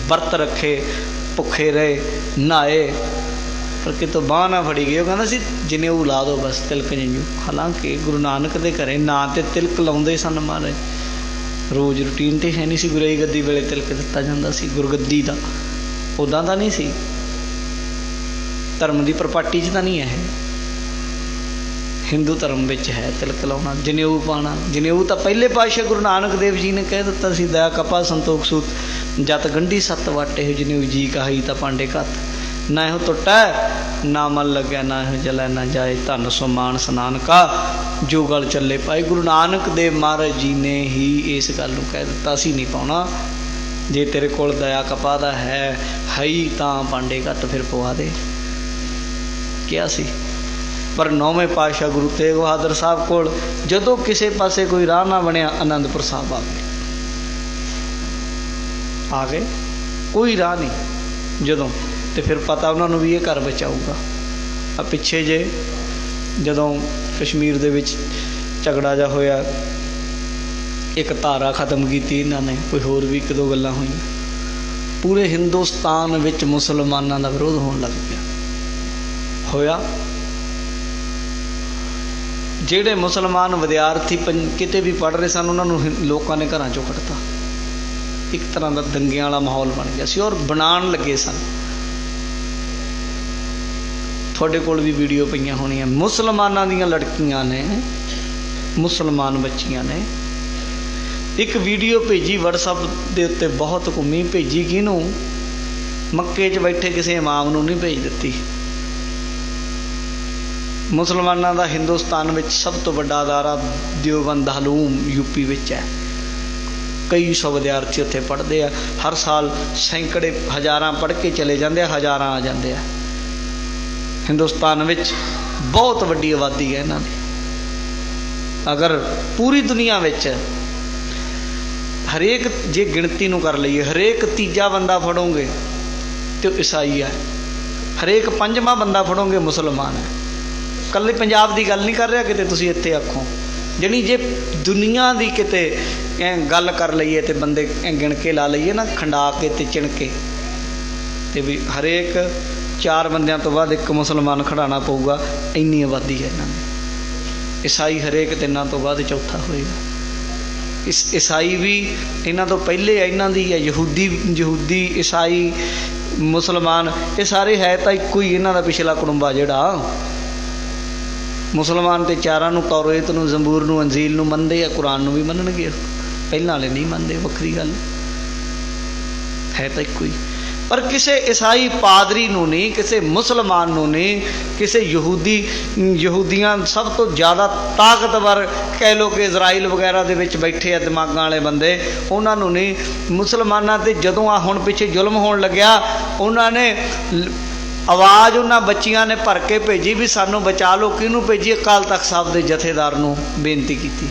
ਵਰਤ ਰੱਖੇ, ਭੁੱਖੇ ਰਹੇ, ਨਹਾਏ, ਪਰ ਕਿਤੋਂ ਬਾਂਹ ਨਾ ਫੜੀ ਗਈ। ਉਹ ਕਹਿੰਦਾ ਸੀ ਜਨੇਊ ਲਾ ਦਿਓ ਬਸ, ਤਿਲਕ ਜੰਜੂ। ਹਾਲਾਂਕਿ ਗੁਰੂ ਨਾਨਕ ਦੇ ਘਰੇ ਨਾਂ ਤੇ ਤਿਲਕ ਲਾਉਂਦੇ ਸਨ ਮਹਾਰਾਜ, ਰੋਜ਼ ਰੂਟੀਨ ਤੇ ਹੈ ਨਹੀਂ ਸੀ। ਗੁਰਈ ਗੱਦੀ ਵੇਲੇ ਤਿਲਕ ਦਿੱਤਾ ਜਾਂਦਾ ਸੀ ਗੁਰਗੱਦੀ ਦਾ, ਉੱਦਾਂ ਦਾ ਨਹੀਂ ਸੀ। ਧਰਮ ਦੀ ਪ੍ਰਪਾਟੀ 'ਚ ਤਾਂ ਨਹੀਂ ਹੈ, ਹਿੰਦੂ ਧਰਮ ਵਿੱਚ ਹੈ ਤਿਲਕ ਲਾਉਣਾ, ਜਨੇਊ ਪਾਉਣਾ। ਜਨੇਊ ਤਾਂ ਪਹਿਲੇ ਪਾਤਸ਼ਾਹ ਗੁਰੂ ਨਾਨਕ ਦੇਵ ਜੀ ਨੇ ਕਹਿ ਦਿੱਤਾ ਸੀ, ਦਇਆ ਕਪਾ ਸੰਤੋਖ ਸੂਤ ਜਤ ਗੰਢੀ ਸੱਤ ਵਾਟੇ ਜਨੇਊ ਜੀ ਕਹਾਈ ਤਾਂ ਪਾਂਡੇ ਘੱਤ, ਨਾ ਇਹੋ ਟੁੱਟੈ ਨਾ ਮਨ ਲੱਗਿਆ, ਨਾ ਇਹੋ ਜਲੈ ਨਾ ਜਾਏ, ਧਨ ਸੁਮਾਨ ਸਨਾਨ ਕਾ ਜੋ ਗਲ ਚੱਲੇ ਪਾਏ। ਗੁਰੂ ਨਾਨਕ ਦੇਵ ਮਹਾਰਾਜ ਜੀ ਨੇ ਹੀ ਇਸ ਗੱਲ ਨੂੰ ਕਹਿ ਦਿੱਤਾ, ਅਸੀਂ ਨਹੀਂ ਪਾਉਣਾ। ਜੇ ਤੇਰੇ ਕੋਲ ਦਇਆ ਕਪਾ ਦਾ ਹੈ ਹੀ ਤਾਂ ਪਾਂਡੇ ਘੱਟ ਫਿਰ ਪਵਾ ਦੇ, ਕਿਹਾ ਸੀ। ਪਰ 9ਵੇਂ ਪਾਤਸ਼ਾਹ ਗੁਰੂ ਤੇਗ ਬਹਾਦਰ ਸਾਹਿਬ ਕੋਲ ਜਦੋਂ ਕਿਸੇ ਪਾਸੇ ਕੋਈ ਰਾਹ ਨਾ ਬਣਿਆ, ਅਨੰਦਪੁਰ ਸਾਹਿਬ ਆ ਗਏ, ਕੋਈ ਰਾਹ ਨਹੀਂ ਜਦੋਂ, ਤੇ ਫਿਰ ਪਤਾ ਉਹਨਾਂ ਨੂੰ ਵੀ ਇਹ ਘਰ ਬਚਾਊਗਾ। ਆ ਪਿੱਛੇ ਜੇ ਜਦੋਂ ਕਸ਼ਮੀਰ ਦੇ ਵਿੱਚ ਝਗੜਾ ਜਿਹਾ ਹੋਇਆ, ਇੱਕ ਧਾਰਾ ਖਤਮ ਕੀਤੀ ਇਹਨਾਂ ਨੇ, ਕੋਈ ਹੋਰ ਵੀ ਇੱਕ ਦੋ ਗੱਲਾਂ ਹੋਈਆਂ, ਪੂਰੇ ਹਿੰਦੁਸਤਾਨ ਵਿੱਚ ਮੁਸਲਮਾਨਾਂ ਦਾ ਵਿਰੋਧ ਹੋਣ ਲੱਗ ਪਿਆ। ਹੋਇਆ ਜਿਹੜੇ ਮੁਸਲਮਾਨ ਵਿਦਿਆਰਥੀ ਕਿਤੇ ਵੀ ਪੜ੍ਹ ਰਹੇ ਸਨ, ਉਹਨਾਂ ਨੂੰ ਲੋਕਾਂ ਨੇ ਘਰਾਂ 'ਚੋਂ ਕੱਢਤਾ। ਇੱਕ ਤਰ੍ਹਾਂ ਦਾ ਦੰਗਿਆਂ ਵਾਲਾ ਮਾਹੌਲ ਬਣ ਗਿਆ ਸੀ, ਔਰ ਬਣਾਉਣ ਲੱਗੇ ਸਨ। ਤੁਹਾਡੇ ਕੋਲ ਵੀ ਵੀਡੀਓ ਪਈਆਂ ਹੋਣੀਆਂ, ਮੁਸਲਮਾਨਾਂ ਦੀਆਂ ਲੜਕੀਆਂ ਨੇ, ਮੁਸਲਮਾਨ ਬੱਚੀਆਂ ਨੇ ਇੱਕ ਵੀਡੀਓ ਭੇਜੀ WhatsApp ਦੇ ਉੱਤੇ, ਬਹੁਤ ਘੁੰਮੀ। ਭੇਜੀ ਕਿਹਨੂੰ? ਮੱਕੇ 'ਚ ਬੈਠੇ ਕਿਸੇ ਇਮਾਮ ਨੂੰ ਨਹੀਂ ਭੇਜ ਦਿੱਤੀ। ਮੁਸਲਮਾਨਾਂ ਦਾ ਹਿੰਦੁਸਤਾਨ ਵਿੱਚ ਸਭ ਤੋਂ ਵੱਡਾ ਅਦਾਰਾ ਦਿਓਬੰਦ ਹਲੂਮ ਯੂਪੀ ਵਿੱਚ ਹੈ। ਕਈ ਸੌ ਵਿਦਿਆਰਥੀ ਉੱਥੇ ਪੜ੍ਹਦੇ ਆ, ਹਰ ਸਾਲ ਸੈਂਕੜੇ ਹਜ਼ਾਰਾਂ ਪੜ੍ਹ ਕੇ ਚਲੇ ਜਾਂਦੇ ਆ, ਹਜ਼ਾਰਾਂ ਆ ਜਾਂਦੇ ਆ। ਹਿੰਦੁਸਤਾਨ ਵਿੱਚ ਬਹੁਤ ਵੱਡੀ ਆਬਾਦੀ ਹੈ ਇਹਨਾਂ ਦੀ। ਅਗਰ ਪੂਰੀ ਦੁਨੀਆ ਵਿੱਚ ਹਰੇਕ, ਜੇ ਗਿਣਤੀ ਨੂੰ ਕਰ ਲਈਏ, ਹਰੇਕ ਤੀਜਾ ਬੰਦਾ ਫੜੋਗੇ ਤੇ ਉਹ ਈਸਾਈ ਹੈ, ਹਰੇਕ ਪੰਜਵਾਂ ਬੰਦਾ ਫੜੋਗੇ ਮੁਸਲਮਾਨ ਹੈ। ਇਕੱਲੇ ਪੰਜਾਬ ਦੀ ਗੱਲ ਨਹੀਂ ਕਰ ਰਿਹਾ, ਕਿਤੇ ਤੁਸੀਂ ਇੱਥੇ ਆਖੋ, ਜਿਹੜੀ ਜੇ ਦੁਨੀਆ ਦੀ ਕਿਤੇ ਗੱਲ ਕਰ ਲਈਏ ਤੇ ਬੰਦੇ ਗਿਣ ਕੇ ਲਾ ਲਈਏ ਨਾ, ਖੰਡਾ ਕੇ ਤੇ ਚਿਣ ਕੇ, ਤੇ ਵੀ ਹਰੇਕ 4 ਬੰਦਿਆਂ ਤੋਂ ਬਾਅਦ ਇੱਕ ਮੁਸਲਮਾਨ ਖੜਾਉਣਾ ਪਊਗਾ, ਇੰਨੀ ਆਬਾਦੀ ਹੈ ਇਹਨਾਂ ਦੀ। ਈਸਾਈ ਹਰੇਕ 3 ਤੋਂ ਬਾਅਦ ਚੌਥਾ ਹੋਏਗਾ। ਈਸਾਈ ਵੀ ਇਹਨਾਂ ਤੋਂ ਪਹਿਲੇ ਇਹਨਾਂ ਦੀ ਹੈ। ਯਹੂਦੀ ਈਸਾਈ ਮੁਸਲਮਾਨ ਇਹ ਸਾਰੇ ਹੈ ਤਾਂ ਇੱਕੋ ਹੀ, ਇਹਨਾਂ ਦਾ ਪਿਛਲਾ ਕੁੜੰਬਾ ਜਿਹੜਾ। ਮੁਸਲਮਾਨ ਤੇ 4 ਨੂੰ, ਤੌਰੇਤ ਨੂੰ, ਜ਼ਬੂਰ ਨੂੰ, ਅੰਜੀਲ ਨੂੰ ਮੰਨਦੇ ਆ, ਕੁਰਾਨ ਨੂੰ ਵੀ ਮੰਨਣਗੇ। ਪਹਿਲਾਂ ਵਾਲੇ ਨਹੀਂ ਮੰਨਦੇ, ਵੱਖਰੀ ਗੱਲ ਹੈ, ਤਾਂ ਇੱਕੋ ਹੀ। ਪਰ ਕਿਸੇ ਈਸਾਈ ਪਾਦਰੀ ਨੂੰ ਨਹੀਂ, ਕਿਸੇ ਮੁਸਲਮਾਨ ਨੂੰ ਨਹੀਂ, ਕਿਸੇ ਯਹੂਦੀਆਂ ਸਭ ਤੋਂ ਜ਼ਿਆਦਾ ਤਾਕਤਵਰ ਕਹਿ ਲਓ ਕਿ ਇਜ਼ਰਾਈਲ ਵਗੈਰਾ ਦੇ ਵਿੱਚ ਬੈਠੇ ਆ ਦਿਮਾਗਾਂ ਵਾਲੇ ਬੰਦੇ, ਉਹਨਾਂ ਨੂੰ ਨਹੀਂ। ਮੁਸਲਮਾਨਾਂ 'ਤੇ ਜਦੋਂ ਆ ਹੁਣ ਪਿੱਛੇ ਜ਼ੁਲਮ ਹੋਣ ਲੱਗਿਆ, ਉਹਨਾਂ ਨੇ ਆਵਾਜ਼ ਉਹਨਾਂ ਬੱਚੀਆਂ ਨੇ ਭਰ ਕੇ ਭੇਜੀ ਵੀ ਸਾਨੂੰ ਬਚਾ ਲਓ। ਕਿਹਨੂੰ ਭੇਜੀ? ਅਕਾਲ ਤਖਤ ਸਾਹਿਬ ਦੇ ਜਥੇਦਾਰ ਨੂੰ ਬੇਨਤੀ ਕੀਤੀ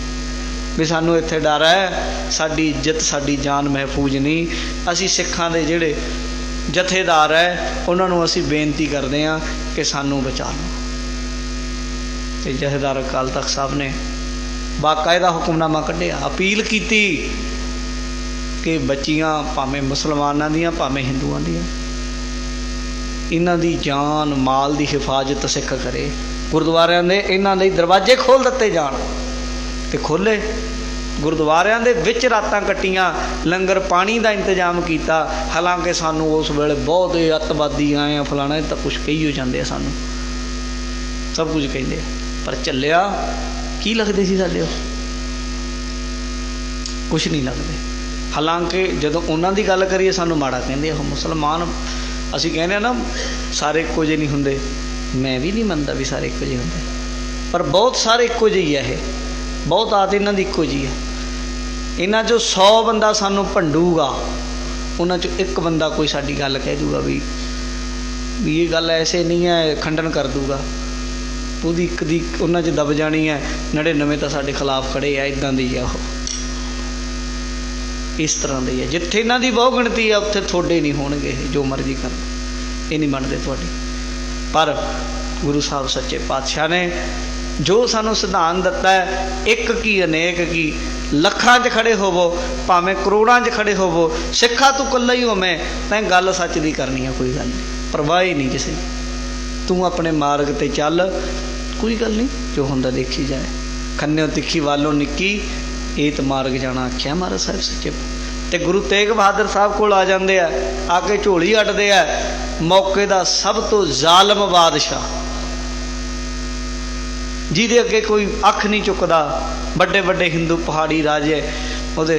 ਵੀ ਸਾਨੂੰ ਇੱਥੇ ਡਰ ਹੈ, ਸਾਡੀ ਇੱਜ਼ਤ ਸਾਡੀ ਜਾਨ ਮਹਿਫੂਜ਼ ਨਹੀਂ। ਅਸੀਂ ਸਿੱਖਾਂ ਦੇ ਜਿਹੜੇ ਜਥੇਦਾਰ ਹੈ ਉਹਨਾਂ ਨੂੰ ਅਸੀਂ ਬੇਨਤੀ ਕਰਦੇ ਹਾਂ ਕਿ ਸਾਨੂੰ ਬਚਾ ਲਓ। ਅਤੇ ਜਥੇਦਾਰ ਅਕਾਲ ਤਖਤ ਸਾਹਿਬ ਨੇ ਬਾਕਾਇਦਾ ਹੁਕਮਨਾਮਾ ਕੱਢਿਆ, ਅਪੀਲ ਕੀਤੀ ਕਿ ਬੱਚੀਆਂ ਭਾਵੇਂ ਮੁਸਲਮਾਨਾਂ ਦੀਆਂ ਭਾਵੇਂ ਹਿੰਦੂਆਂ ਦੀਆਂ, ਇਹਨਾਂ ਦੀ ਜਾਨ ਮਾਲ ਦੀ ਹਿਫਾਜ਼ਤ ਸਿੱਖ ਕਰੇ। ਗੁਰਦੁਆਰਿਆਂ ਦੇ ਇਹਨਾਂ ਲਈ ਦਰਵਾਜ਼ੇ ਖੋਲ੍ਹ ਦਿੱਤੇ ਜਾਣ, ਅਤੇ ਖੋਲ੍ਹੇ। ਗੁਰਦੁਆਰਿਆਂ ਦੇ ਵਿੱਚ ਰਾਤਾਂ ਕੱਟੀਆਂ, ਲੰਗਰ ਪਾਣੀ ਦਾ ਇੰਤਜ਼ਾਮ ਕੀਤਾ। ਹਾਲਾਂਕਿ ਸਾਨੂੰ ਉਸ ਵੇਲੇ ਬਹੁਤ ਅੱਤਵਾਦੀ ਆਏ ਆ, ਫਲਾਣਾ, ਇਹ ਤਾਂ ਕੁਛ ਕਹੀ ਹੋ ਜਾਂਦੇ ਆ, ਸਾਨੂੰ ਸਭ ਕੁਝ ਕਹਿੰਦੇ ਆ, ਪਰ ਚੱਲਿਆ। ਕੀ ਲੱਗਦੇ ਸੀ ਸਾਡੇ? ਉਹ ਕੁਛ ਨਹੀਂ ਲੱਗਦੇ। ਹਾਲਾਂਕਿ ਜਦੋਂ ਉਹਨਾਂ ਦੀ ਗੱਲ ਕਰੀਏ ਸਾਨੂੰ ਮਾੜਾ ਕਹਿੰਦੇ ਆ। ਉਹ ਮੁਸਲਮਾਨ, ਅਸੀਂ ਕਹਿੰਦੇ ਹਾਂ ਨਾ ਸਾਰੇ ਇੱਕੋ ਜਿਹੇ ਨਹੀਂ ਹੁੰਦੇ, ਮੈਂ ਵੀ ਨਹੀਂ ਮੰਨਦਾ ਵੀ ਸਾਰੇ ਇੱਕੋ ਜਿਹੇ ਹੁੰਦੇ, ਪਰ ਬਹੁਤ ਸਾਰੇ ਇੱਕੋ ਜਿਹੇ ਆ। ਇਹ ਬਹੁਤ ਆਦਤ ਇਹਨਾਂ ਦੀ ਇੱਕੋ ਜਿਹੀ ਹੈ। ਇਹਨਾਂ 'ਚੋਂ 100 ਬੰਦਾ ਸਾਨੂੰ ਭੰਡੂਗਾ, ਉਹਨਾਂ 'ਚੋਂ ਇੱਕ ਬੰਦਾ ਕੋਈ ਸਾਡੀ ਗੱਲ ਕਹਿ ਦੂਗਾ ਵੀ ਇਹ ਗੱਲ ਐਸੇ ਨਹੀਂ ਹੈ, ਖੰਡਨ ਕਰ ਦੂਗਾ। ਉਹਦੀ ਇੱਕ ਦੀ ਉਹਨਾਂ 'ਚ ਦਬ ਜਾਣੀ ਹੈ, 99 ਤਾਂ ਸਾਡੇ ਖਿਲਾਫ ਖੜ੍ਹੇ ਆ। ਇੱਦਾਂ ਦੀ ਆ ਉਹ, ਇਸ ਤਰ੍ਹਾਂ ਦੀ ਹੈ। ਜਿੱਥੇ ਇਹਨਾਂ ਦੀ ਬਹੁ ਗਿਣਤੀ ਆ ਉੱਥੇ ਤੁਹਾਡੇ ਨਹੀਂ ਹੋਣਗੇ, ਇਹ ਜੋ ਮਰਜ਼ੀ ਕਰਨ, ਇਹ ਨਹੀਂ ਮੰਨਦੇ ਤੁਹਾਡੀ। ਪਰ ਗੁਰੂ ਸਾਹਿਬ ਸੱਚੇ ਪਾਤਸ਼ਾਹ ਨੇ ਜੋ ਸਾਨੂੰ ਸਿਧਾਂਤ ਦਿੱਤਾ ਹੈ, ਇੱਕ ਕੀ ਅਨੇਕ ਕੀ, ਲੱਖਾਂ 'ਚ ਖੜ੍ਹੇ ਹੋਵੋ ਭਾਵੇਂ ਕਰੋੜਾਂ 'ਚ ਖੜ੍ਹੇ ਹੋਵੋ, ਸਿੱਖਾ ਤੂੰ ਇਕੱਲਾ ਹੀ ਹੋਵੇਂ ਤਾਂ ਗੱਲ ਸੱਚ ਦੀ ਕਰਨੀ ਆ, ਕੋਈ ਗੱਲ ਨਹੀਂ, ਪਰਵਾਹ ਹੀ ਨਹੀਂ ਕਿਸੇ ਦੀ। तू अपने मार्ग ते चल, कोई गल नहीं, जो होंदा देखी जाए। खन्ने तिखी वालों निक्की एत मार्ग जाना आख्या महाराज साहब सच्चे। ते गुरु तेग बहादुर साहब कोल आ जाते हैं, आके झोली अटते हैं। मौके का सब तो जालम बादशाह जिहदे अगे कोई अख नहीं चुकता, बड़े बड़े हिंदू पहाड़ी राजे ਉਹਦੇ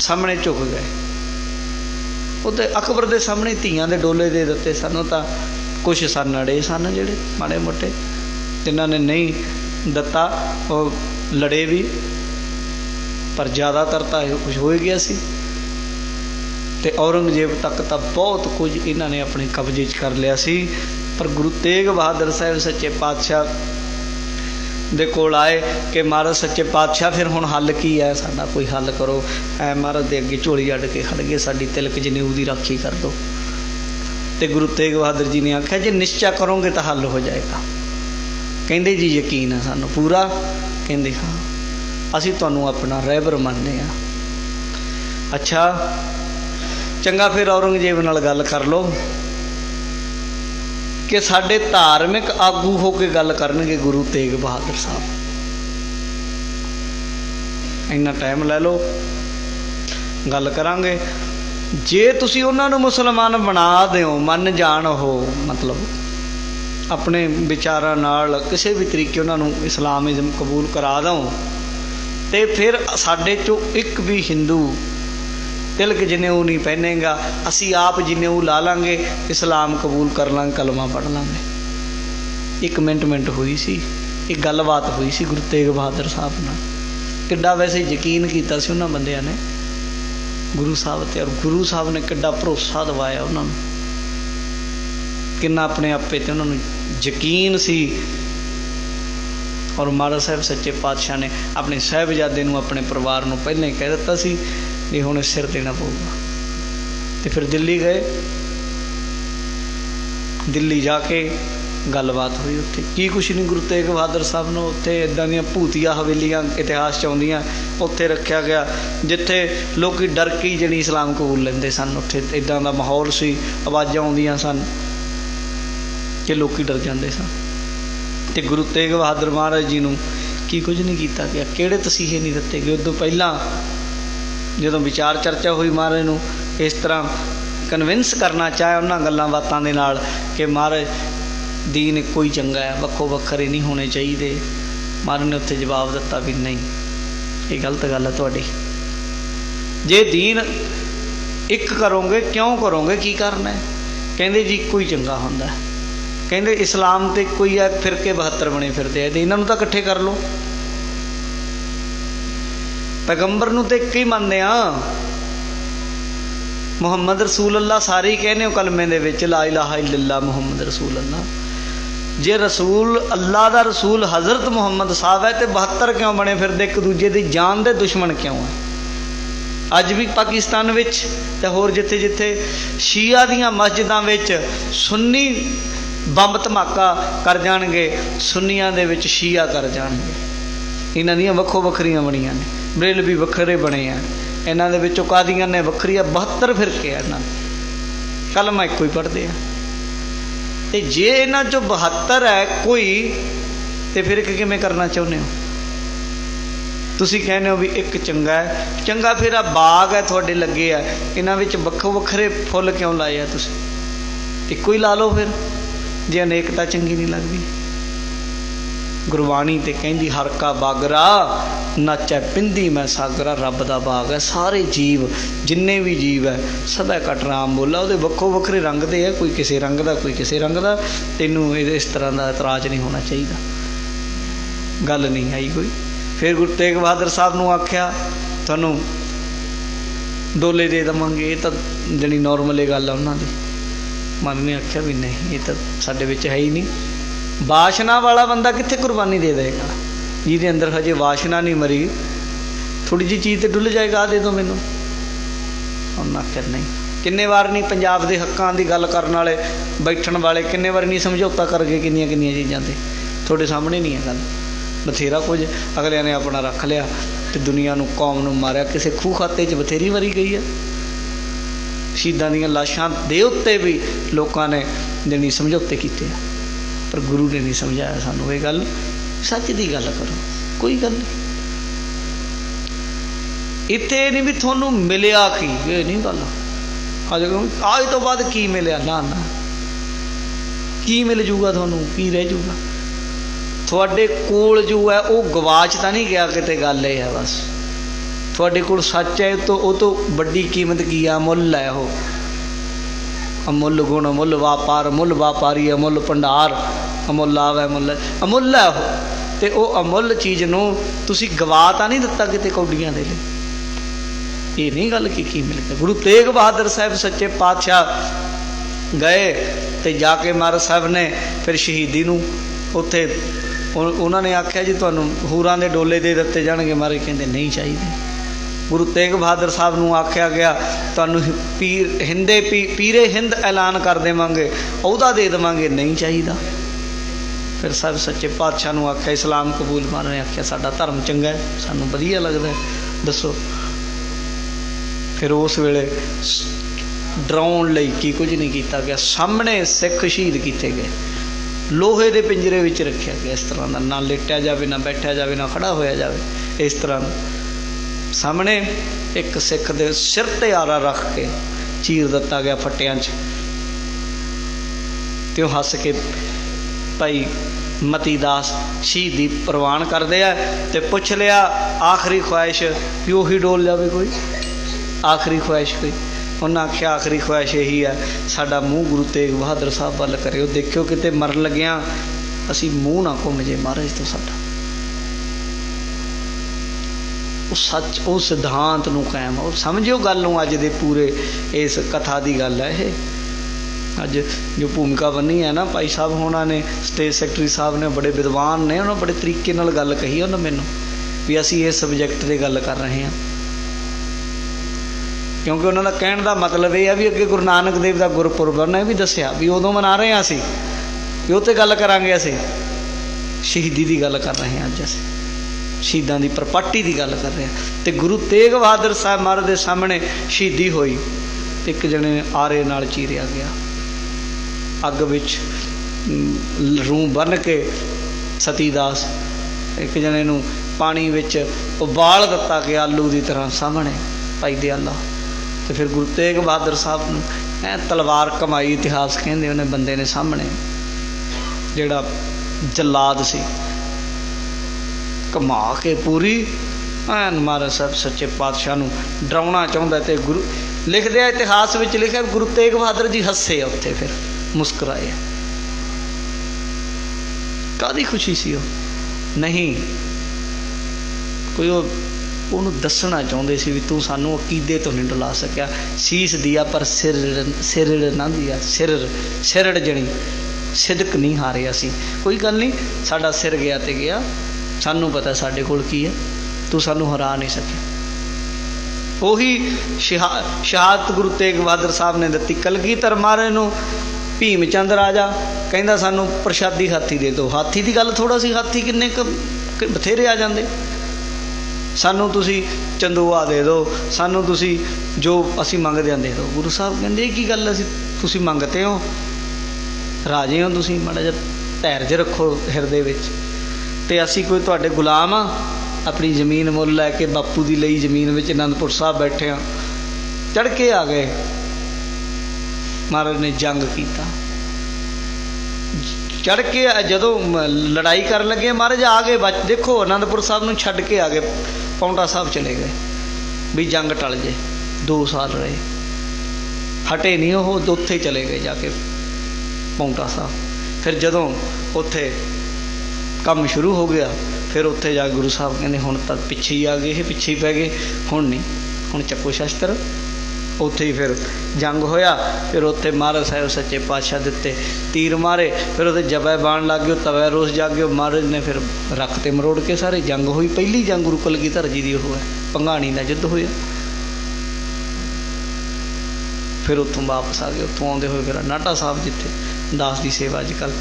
सामने झुक गए। वो तो अकबर के सामने धीआं दे डोले दे दिते सन। तो कुछ सन अड़े सन जिहड़े माड़े मोटे, जिन्हां ने नहीं दता वो लड़े भी, पर ज़्यादातर तो कुछ हो ही गया सी। ते औरंगजेब तक तो बहुत कुछ इन्हां ने अपने कब्जे च कर लिया सी। पर गुरु तेग बहादुर साहब सच्चे पातशाह दे कोल आए कि महाराज सच्चे पातशाह फिर हुण हल की है, साडा कोई हल करो। ऐ महाराज दे अगे झोली अड्ड के खड़ गए, साडी तिलक जनेऊ दी राखी कर दो। तो गुरु तेग बहादुर जी ने आख्या जे निश्चय करोगे तो हल हो जाएगा। कहंदे जी यकीन है सानू पूरा? कहंदे हाँ, असीं तुहानू अपना रहबर मानते हैं। अच्छा चंगा, फिर औरंगजेब नाल गल कर लो कि साडे धार्मिक आगू हो के गल करनगे गुरु तेग बहादुर साहब। इन्ना टाइम लै लो, गल करांगे। जे तुसी उन्हां नूं मुसलमान बना दिओ, मन जान हो, मतलब अपने विचारां नाल किसी भी तरीके उन्हां नूं इस्लामिज़म कबूल करा दो, तो फिर साडे चों एक भी हिंदू तिलक जनेऊ नहीं पहनेगा। असी आप जनेऊ ला लांगे, इस्लाम कबूल कर लांगे, कलमा पढ़ लांगे। एक मिनट हुई सी, एक गलबात हुई सी गुरु तेग बहादुर साहब नाल। किड्डा वैसे यकीन किया सी उन्हां बंदियां ने गुरु साहब ते, और गुरु साहब ने किड्डा भरोसा दवाया उन्होंने, किन्ना अपने आपे ते उन्होंने यकीन सी। और महाराज साहब सच्चे पातशाह ने अपने साहिबजादे नूं, अपने परिवार नूं पहले ही कह दिता सी भी हुण सिर देना पऊगा। तो फिर दिल्ली गए, दिल्ली जाके गलबात हुई। उत्थे की कुछ नहीं, गुरु तेग बहादुर साहब ने उत्थे इदां दीयां भूतिया हवेलियां इतिहास च आउंदियां उत्थे रखा गया जिथे लोग डर के ही जणी इस्लाम कबूल लेंदे सन। उत्थे इदां दा माहौल सी, आवाज़ां आउंदियां सन कि लोग डर जाते सन। तो गुरु तेग बहादुर महाराज जी नूं की कुछ नहीं किया गया, किहड़े तसीहे नहीं दिते गए। उदों पहलां जदों विचार चर्चा हुई, महाराज नूं इस तरह कन्विंस करना चाहे उन्हां गल्लां बातां दे नाल कि महाराज दीन इक्को ही चंगा है, वक्खो वक्खरे नहीं होने चाहिए। महाराज ने उत्थे जवाब दिता भी नहीं, ये गलत गल है तुहाडी। जे दीन एक करोगे क्यों करोगे, की करना है? कहंदे जी इक्को ही चंगा हुंदा है। कहंदे इस्लाम तो इक्को ही है, फिरके 72 बने फिरदे हैं, इन्हां नूं तां इकट्ठे कर लो। पैगंबर नूं तो एक ही मनदे आ, मुहम्मद रसूल अल्लाह सारे ही कहने हो कलमे दे विच ला इलाहा इल्लल्लाह मुहम्मद रसूल अल्लाह। जे रसूल अल्लाह दा रसूल हज़रत मुहम्मद साहब है तो 72 क्यों बने फिरदे, एक दूजे की जान दे दुश्मन क्यों है? अज भी पाकिस्तान विच ते होर जिथे जिथे शिया दियां मस्जिदां विच सुन्नी बंब धमाका कर जाणगे, सुन्नियां दे विच शिया कर जाणगे। इन्हां दियां वक्खो वक्खरियां बणियां ने, बरेलवी वक्खरे बने हैं, इन्हां दे विचों कादियां ने वक्खरी 72 फिरके हैं, इन्हां कलमा इक्को ही पढ़ते हैं। तो जे इन्हां चों 72 है कोई, तो फिर एक किवें करना चाहुंदे हो? तुसीं कहने हो भी एक चंगा है, चंगा फिर आ बाग है तुहाडे लगे है, इन्हां विच वक्खो वक्खरे फुੱਲ क्यों लाए आ? तुसीं इक्को ही ला लो फिर, जे अनेकता चंगी नहीं लगती। गुरबाणी ते कहंदी हर का बागरा नाचै पिंदी मैं सागरा, रब दा बाग है, सारे जीव जिन्ने भी जीव है सब है कट राम बोला। वो वक्खो वक्खरे रंग दे है, कोई किसी रंग का कोई किसी रंग का। तेनू इस तरह का इतराज नहीं होना चाहिए, गल नहीं आई कोई। फिर गुरु तेग बहादुर साहब नूं आख्या तुहानूं डोले दे देवांगे, ये तो जनी नॉर्मल गल है उन्हां दी। मन ने आख्या भी नहीं, ये तो साडे विच है ही नहीं। वासना वाला बंदा कित्थे कुर्बानी दे देगा, जिहदे अंदर हजे वासना नहीं मरी, थोड़ी जी चीज़ तो डुल जाएगा, दे दो मैनू। उन्होंने आख्या नहीं। किन्ने बार नहीं पंजाब के हक्कां की गल करन वाले बैठण वाले किन्ने बार नहीं समझौता कर गए, किन्नियां किन्नियां चीज़ां ते थोड़े सामने नहीं है गल। बथेरा कुछ अगलियां ने अपना रख लिया तो दुनिया नूं कौम नूं मारिया, किसी खूह खाते च बथेरी मरी गई है। शहीदां दीयां लाशां दे उत्ते भी लोकां ने जनी समझौते कीते। पर गुरु ने नहीं समझाया सानू ये गल, सच की गल करो, कोई गल नहीं। इत्थे नहीं भी थोनू मिलिया की, ये नहीं गल आज तो बाद की मिलिया, ना ना की मिल जूगा थोनू, की रह जूगा थोड़े कोल जो है वो गवाच तो नहीं गया किते, गल ये है बस थोड़े कोल सच है तो वो तो बड़ी कीमत की है, अमुल है वो, अमुल गुण अमुल व्यापार, अमुल व्यापारी अमुल भंडार, अमुल आवे अमुल अमुल है वो, तो वो अमुल चीज़ नूं तुसी गवा तो नहीं दिता किते कौडियां दे लई, ये नहीं गल की मिल गया। गुरु तेग बहादुर साहब सच्चे पातशाह गए तो जाके महाराज साहब ने फिर शहीदी नूं उत्थे उन्होंने आख्या जी तुहानूं हूरां दे डोले दे दिते जाणगे, महाराज कहंदे नहीं चाहिए। गुरु तेग बहादुर साहब नूं आख्या गया तुहानूं पीर हिंदे पीरे हिंद ऐलान कर देवांगे, अहुदा दे देवांगे, नहीं चाहिए। फिर साहब सच्चे पातशाह नूं आख्या इस्लाम कबूल, महाराज ने आख्या साडा धर्म चंगा है, सानूं वधिया लगदा है, दसो। फिर उस वेले डराउण लई की कुछ नहीं किया गया, सामने सिख शहीद किए गए, लोहे के पिंजरे में रखा गया, इस तरह का ना लेटिया जाए ना बैठा जाए ना खड़ा होया जाए, इस तरह सामने एक सिख दे सिर ते आरा रख के चीर दिता गया फट्टियां च, त्यों हस के भाई मती दास शहीदी प्रवान करते हैं। तो पुछ लिया आखिरी ख्वाहिश भी उही डोल जाए, कोई आखिरी ख्वाहिश कोई, उन्हें आख्या आखिरी ख्वाहिश यही है साडा मूँह गुरु तेग बहादुर साहब वाल करियो, देखियो किते मरन लग्या असी मूँह ना घुम जे महाराज तो साडा, उस सच उस सिद्धांत नूं कायम हो समझियो गल नूं। अज दे पूरे इस कथा की गल है ये, अज जो भूमिका बनी है ना भाई साहब होना ने, स्टेट सैकटरी साहब ने, बड़े विद्वान ने, उन्होंने बड़े तरीके नाल गल कही उन्होंने मैनूं भी असी इस सबजैक्ट की गल कर रहे हैं, क्योंकि उन्होंने कहने का मतलब यह है भी अगे गुरु नानक देव का गुरपुरब उन्हें भी दसिया भी उदों मना रहे हैं असी, भी उत्ते गल करांगे, असी शहीदी की गल कर रहे हैं, अज असी शहीदां की प्रपाटी की गल कर रहे हैं। तो गुरु तेग बहादुर साहब महाराज के सामने शहीदी हुई, एक जने आरे नाल चीरिया गया, अग विच रूह बन के सतीदास, एक जने नूं पानी विच उबाल दिता गया आलू की तरह सामने भाई दयाला। तो फिर गुरु तेग बहादुर साहब नूं ऐ तलवार कमाई, इतिहास कहंदे उन्हें बंदे ने सामने जिहड़ा जल्लाद सी घुमा के पूरी ऐन महाराज साहब सच्चे पातशाह नूं डराउणा चाहुंदा, ते गुरु लिखदे इतिहास विच लिखिआ गुरु तेग बहादुर जी हसे उत्थे, फिर मुस्कुराए, कादी खुशी सी वो नहीं कोई ਉਹਨੂੰ ਦੱਸਣਾ ਚਾਹੁੰਦੇ ਸੀ ਵੀ ਤੂੰ ਸਾਨੂੰ ਅਕੀਦੇ ਤੋਂ ਨਹੀਂ ਡੁਲਾ ਸਕਿਆ, ਸੀਸ ਦਿਆ ਪਰ ਸਿਰ ਨਾ ਦਿਆ, ਸਿਰੜ ਜਣੀ ਸਿਦਕ ਨਹੀਂ ਹਾਰਿਆ ਸੀ, ਕੋਈ ਗੱਲ ਨਹੀਂ ਸਾਡਾ ਸਿਰ ਗਿਆ ਤੇ ਗਿਆ, ਸਾਨੂੰ ਪਤਾ ਸਾਡੇ ਕੋਲ ਕੀ ਹੈ, ਤੂੰ ਸਾਨੂੰ ਹਰਾ ਨਹੀਂ ਸਕਿਆ। ਉਹੀ ਸ਼ਹਾਦਤ ਗੁਰੂ ਤੇਗ ਬਹਾਦਰ ਸਾਹਿਬ ਨੇ ਦਿੱਤੀ। ਕਲਗੀਧਰ ਮਹਾਰਾਜ ਨੂੰ ਭੀਮ ਚੰਦ ਰਾਜਾ ਕਹਿੰਦਾ ਸਾਨੂੰ ਪ੍ਰਸ਼ਾਦੀ ਹਾਥੀ ਦੇ ਦਿਓ, ਹਾਥੀ ਦੀ ਗੱਲ ਥੋੜਾ ਸੀ, ਹਾਥੀ ਕਿੰਨੇ ਬਥੇਰੇ ਆ ਜਾਂਦੇ, ਸਾਨੂੰ ਤੁਸੀਂ ਚੰਦੋਆ ਦੇ ਦਿਓ, ਸਾਨੂੰ ਤੁਸੀਂ ਜੋ ਅਸੀਂ ਮੰਗਦੇ ਆਂ ਦੇ ਦਿਓ। ਗੁਰੂ ਸਾਹਿਬ ਕਹਿੰਦੇ ਇਹ ਕੀ ਗੱਲ, ਅਸੀਂ ਤੁਸੀਂ ਮੰਗਤੇ ਹੋ, ਰਾਜੇ ਹੋ ਤੁਸੀਂ, ਮਾੜਾ ਜਿਹਾ ਧੈਰਜ ਰੱਖੋ ਹਿਰਦੇ ਵਿੱਚ, ਤੇ ਅਸੀਂ ਕੋਈ ਤੁਹਾਡੇ ਗੁਲਾਮ ਆ, ਆਪਣੀ ਜ਼ਮੀਨ ਮੁੱਲ ਲੈ ਕੇ ਬਾਪੂ ਦੀ ਲਈ ਜ਼ਮੀਨ ਵਿੱਚ ਅਨੰਦਪੁਰ ਸਾਹਿਬ ਬੈਠੇ ਆ, ਚੜ੍ਹ ਕੇ ਆ ਗਏ। ਮਹਾਰਾਜ ਨੇ ਜੰਗ ਕੀਤਾ, ਚੜ੍ਹ ਕੇ ਜਦੋਂ ਲੜਾਈ ਕਰਨ ਲੱਗੇ ਮਹਾਰਾਜ ਆ ਗਏ, ਦੇਖੋ ਅਨੰਦਪੁਰ ਸਾਹਿਬ ਨੂੰ ਛੱਡ ਕੇ ਆ ਗਏ, ਪੌਂਟਾ ਸਾਹਿਬ ਚਲੇ ਗਏ ਵੀ ਜੰਗ ਟਲ ਜੇ। 2 ਸਾਲ ਰਹੇ, ਹਟੇ ਨਹੀਂ ਉਹ, ਉੱਥੇ ਚਲੇ ਗਏ ਜਾ ਕੇ ਪੌਂਟਾ ਸਾਹਿਬ। ਫਿਰ ਜਦੋਂ ਉੱਥੇ ਕੰਮ ਸ਼ੁਰੂ ਹੋ ਗਿਆ, ਫਿਰ ਉੱਥੇ ਜਾ ਕੇ ਗੁਰੂ ਸਾਹਿਬ ਕਹਿੰਦੇ ਹੁਣ ਤਾਂ ਪਿੱਛੇ ਹੀ ਆ ਗਏ, ਇਹ ਪਿੱਛੇ ਹੀ ਪੈ ਗਏ, ਹੁਣ ਨਹੀਂ, ਹੁਣ ਚੱਕੋ ਸ਼ਸਤਰ। ਉੱਥੇ ਹੀ ਫਿਰ ਜੰਗ ਹੋਇਆ। ਫਿਰ ਉੱਥੇ ਮਹਾਰਾਜ ਸਾਹਿਬ ਸੱਚੇ ਪਾਤਸ਼ਾਹ ਦਿੱਤੇ ਤੀਰ ਮਾਰੇ, ਫਿਰ ਉਹਦੇ ਜਬੇ ਬਾਣ ਲੱਗ ਗਏ, ਤਵੇ ਰੋਸ ਜਾ ਗਏ। ਮਹਾਰਾਜ ਨੇ ਫਿਰ ਰੱਖ ਤੇ ਮਰੋੜ ਕੇ ਸਾਰੇ ਜੰਗ ਹੋਈ। ਪਹਿਲੀ ਜੰਗ ਗੁਰੂ ਕਲਗੀਧਰ ਜੀ ਦੀ ਉਹ ਹੈ, ਭੰਗਾਣੀ ਦਾ ਯੁੱਧ ਹੋਇਆ। ਫਿਰ ਉੱਥੋਂ ਵਾਪਸ ਆ ਗਏ। ਉੱਥੋਂ ਆਉਂਦੇ ਹੋਏ ਫਿਰ ਨਾਢਾ ਸਾਹਿਬ ਜਿੱਥੇ ਦਾਸ ਦੀ ਸੇਵਾ ਅੱਜ ਕੱਲ੍ਹ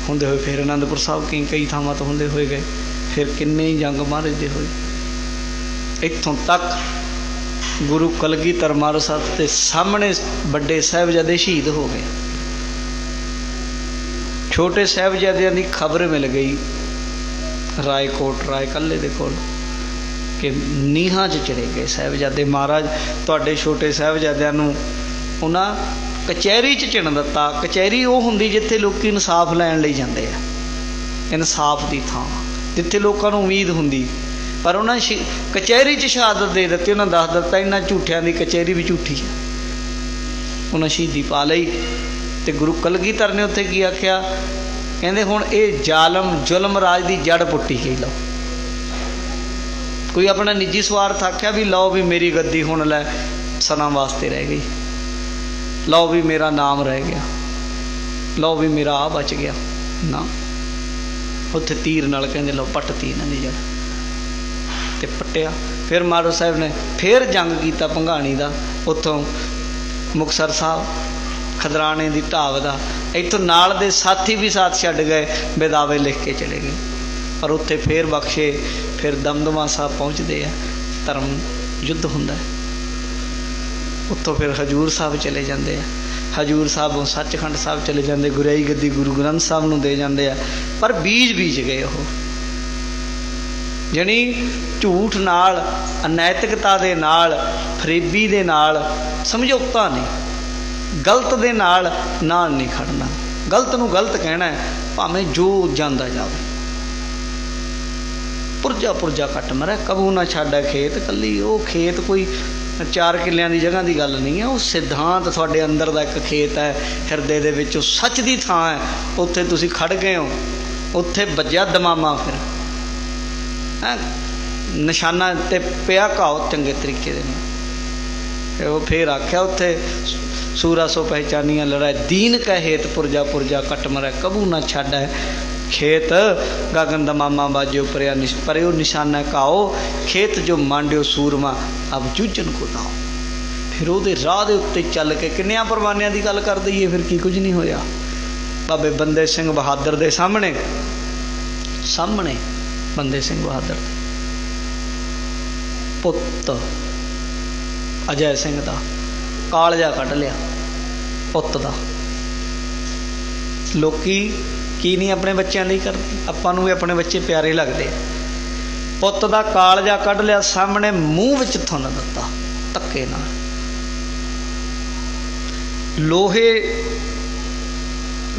ਹੁੰਦੇ ਹੋਏ, ਫਿਰ ਅਨੰਦਪੁਰ ਸਾਹਿਬ ਕਈ ਥਾਵਾਂ ਤੋਂ ਹੁੰਦੇ ਹੋਏ ਗਏ। ਫਿਰ ਕਿੰਨੇ ਹੀ ਜੰਗ ਮਹਾਰਾਜ ਦੇ ਹੋਏ। ਇੱਥੋਂ ਤੱਕ ਗੁਰੂ ਕਲਗੀਧਰ ਮਹਾਰਾਜ ਸਾਹਿਬ ਦੇ ਸਾਹਮਣੇ ਵੱਡੇ ਸਾਹਿਬਜ਼ਾਦੇ ਸ਼ਹੀਦ ਹੋ ਗਏ। छोटे साहिबजादियां दी खबर मिल गई रायकोट राय कल्ले दे कोल कि नीहां 'च चले गए साहिबजादे। महाराज तुहाडे छोटे साहिबजादियां नूं उन्हां कचहरी 'च चिण दित्ता। कचहरी वो हुंदी जिथे लोग इंसाफ लैण लई जांदे आ, इंसाफ दी थां जिथे लोकां नूं उम्मीद हुंदी, पर उन्हां कचहरी 'च शहादत दे दित्ती। उन्हां दस दित्ता इन्हां झूठियां दी कचहरी भी झूठी है। उन्हां शहीदी पा लई। ते गुरु कलगीधर ने उत्थे की आख्या, कहंदे हुण ये जालम जुलम राज दी जड़ पुट्टी गई। लो कोई अपना निजी स्वार्थ आख्या भी लो भी मेरी गद्दी हुण लै सना वास्ते रह गई, लो भी मेरा नाम रह गया, लो भी मेरा आ बच गया ना। उत्थे तीर नाल कहंदे लो पटती इन्हां दी जड़ ते पट्टिया। फिर माड़ो साहब ने फिर जंग कीता भंगाणी दा, उत्थों मुक्तसर साहब खदराने की ढाब का, इतों नाल दे साथी भी साथ छड्ड गए, बेदावे लिख के चले गए। पर उत्थे फिर बख्शे, फिर दमदमा साहब पहुँचते हैं, धर्म युद्ध हुंदा है। उत्तों फिर हजूर साहब चले जाते हैं, हजूर साहब सचखंड साहब चले जाते, गुरियाई गद्दी गुरु ग्रंथ साहब नूं दे जाते हैं। पर बीज गए वो, जानी झूठ नाल, अनैतिकता दे नाल, फरेबी दे नाल, समझौता नहीं, गलत दे नाल नहीं खड़ना, गलत नूं गलत कहना है, भावें जो जांदा जावे। पुरजा पुरजा कट मरै कबू ना छाड़ा खेत, कली वो खेत कोई 4 किल्लियां की जगह की गल नहीं है। वो सिद्धांत तुहाडे अंदर दा एक खेत है, हिरदे दे विच सच की थां है, उत्थे तुसीं खड़ गए हो, उत्थे बज्जिया दमामा, फिर निशाना ते पिया घाओ चंगे तरीके दे नाल। वो फिर आख्या उत्थे सूरा सो पहचानिया लड़ाई, दीन कह हेत पुरजा पुरजा कट मरै कबू ना छाड़ा खेत, गगन दमामा बाजो परयो निशाना घाओ, खेत जो मांडियो सूरमा अब जूझन को दाओ। फिर वो राह के उत्ते चल के किन्नियां परवानियां की गल कर दईए, फिर की कुछ नहीं होया। बाबे बंदे सिंह बहादुर के सामने बंदे सिंह बहादुर पुत अजय सिंह का कालजा कढ़ लिया पुत का। लोकी की नहीं अपने बच्चों नहीं करते, आपां नूं भी अपने बच्चे प्यारे लगते। पुत का कालजा कढ़ लिया, सामने मूँह विच थुन दिता धक्के नाल।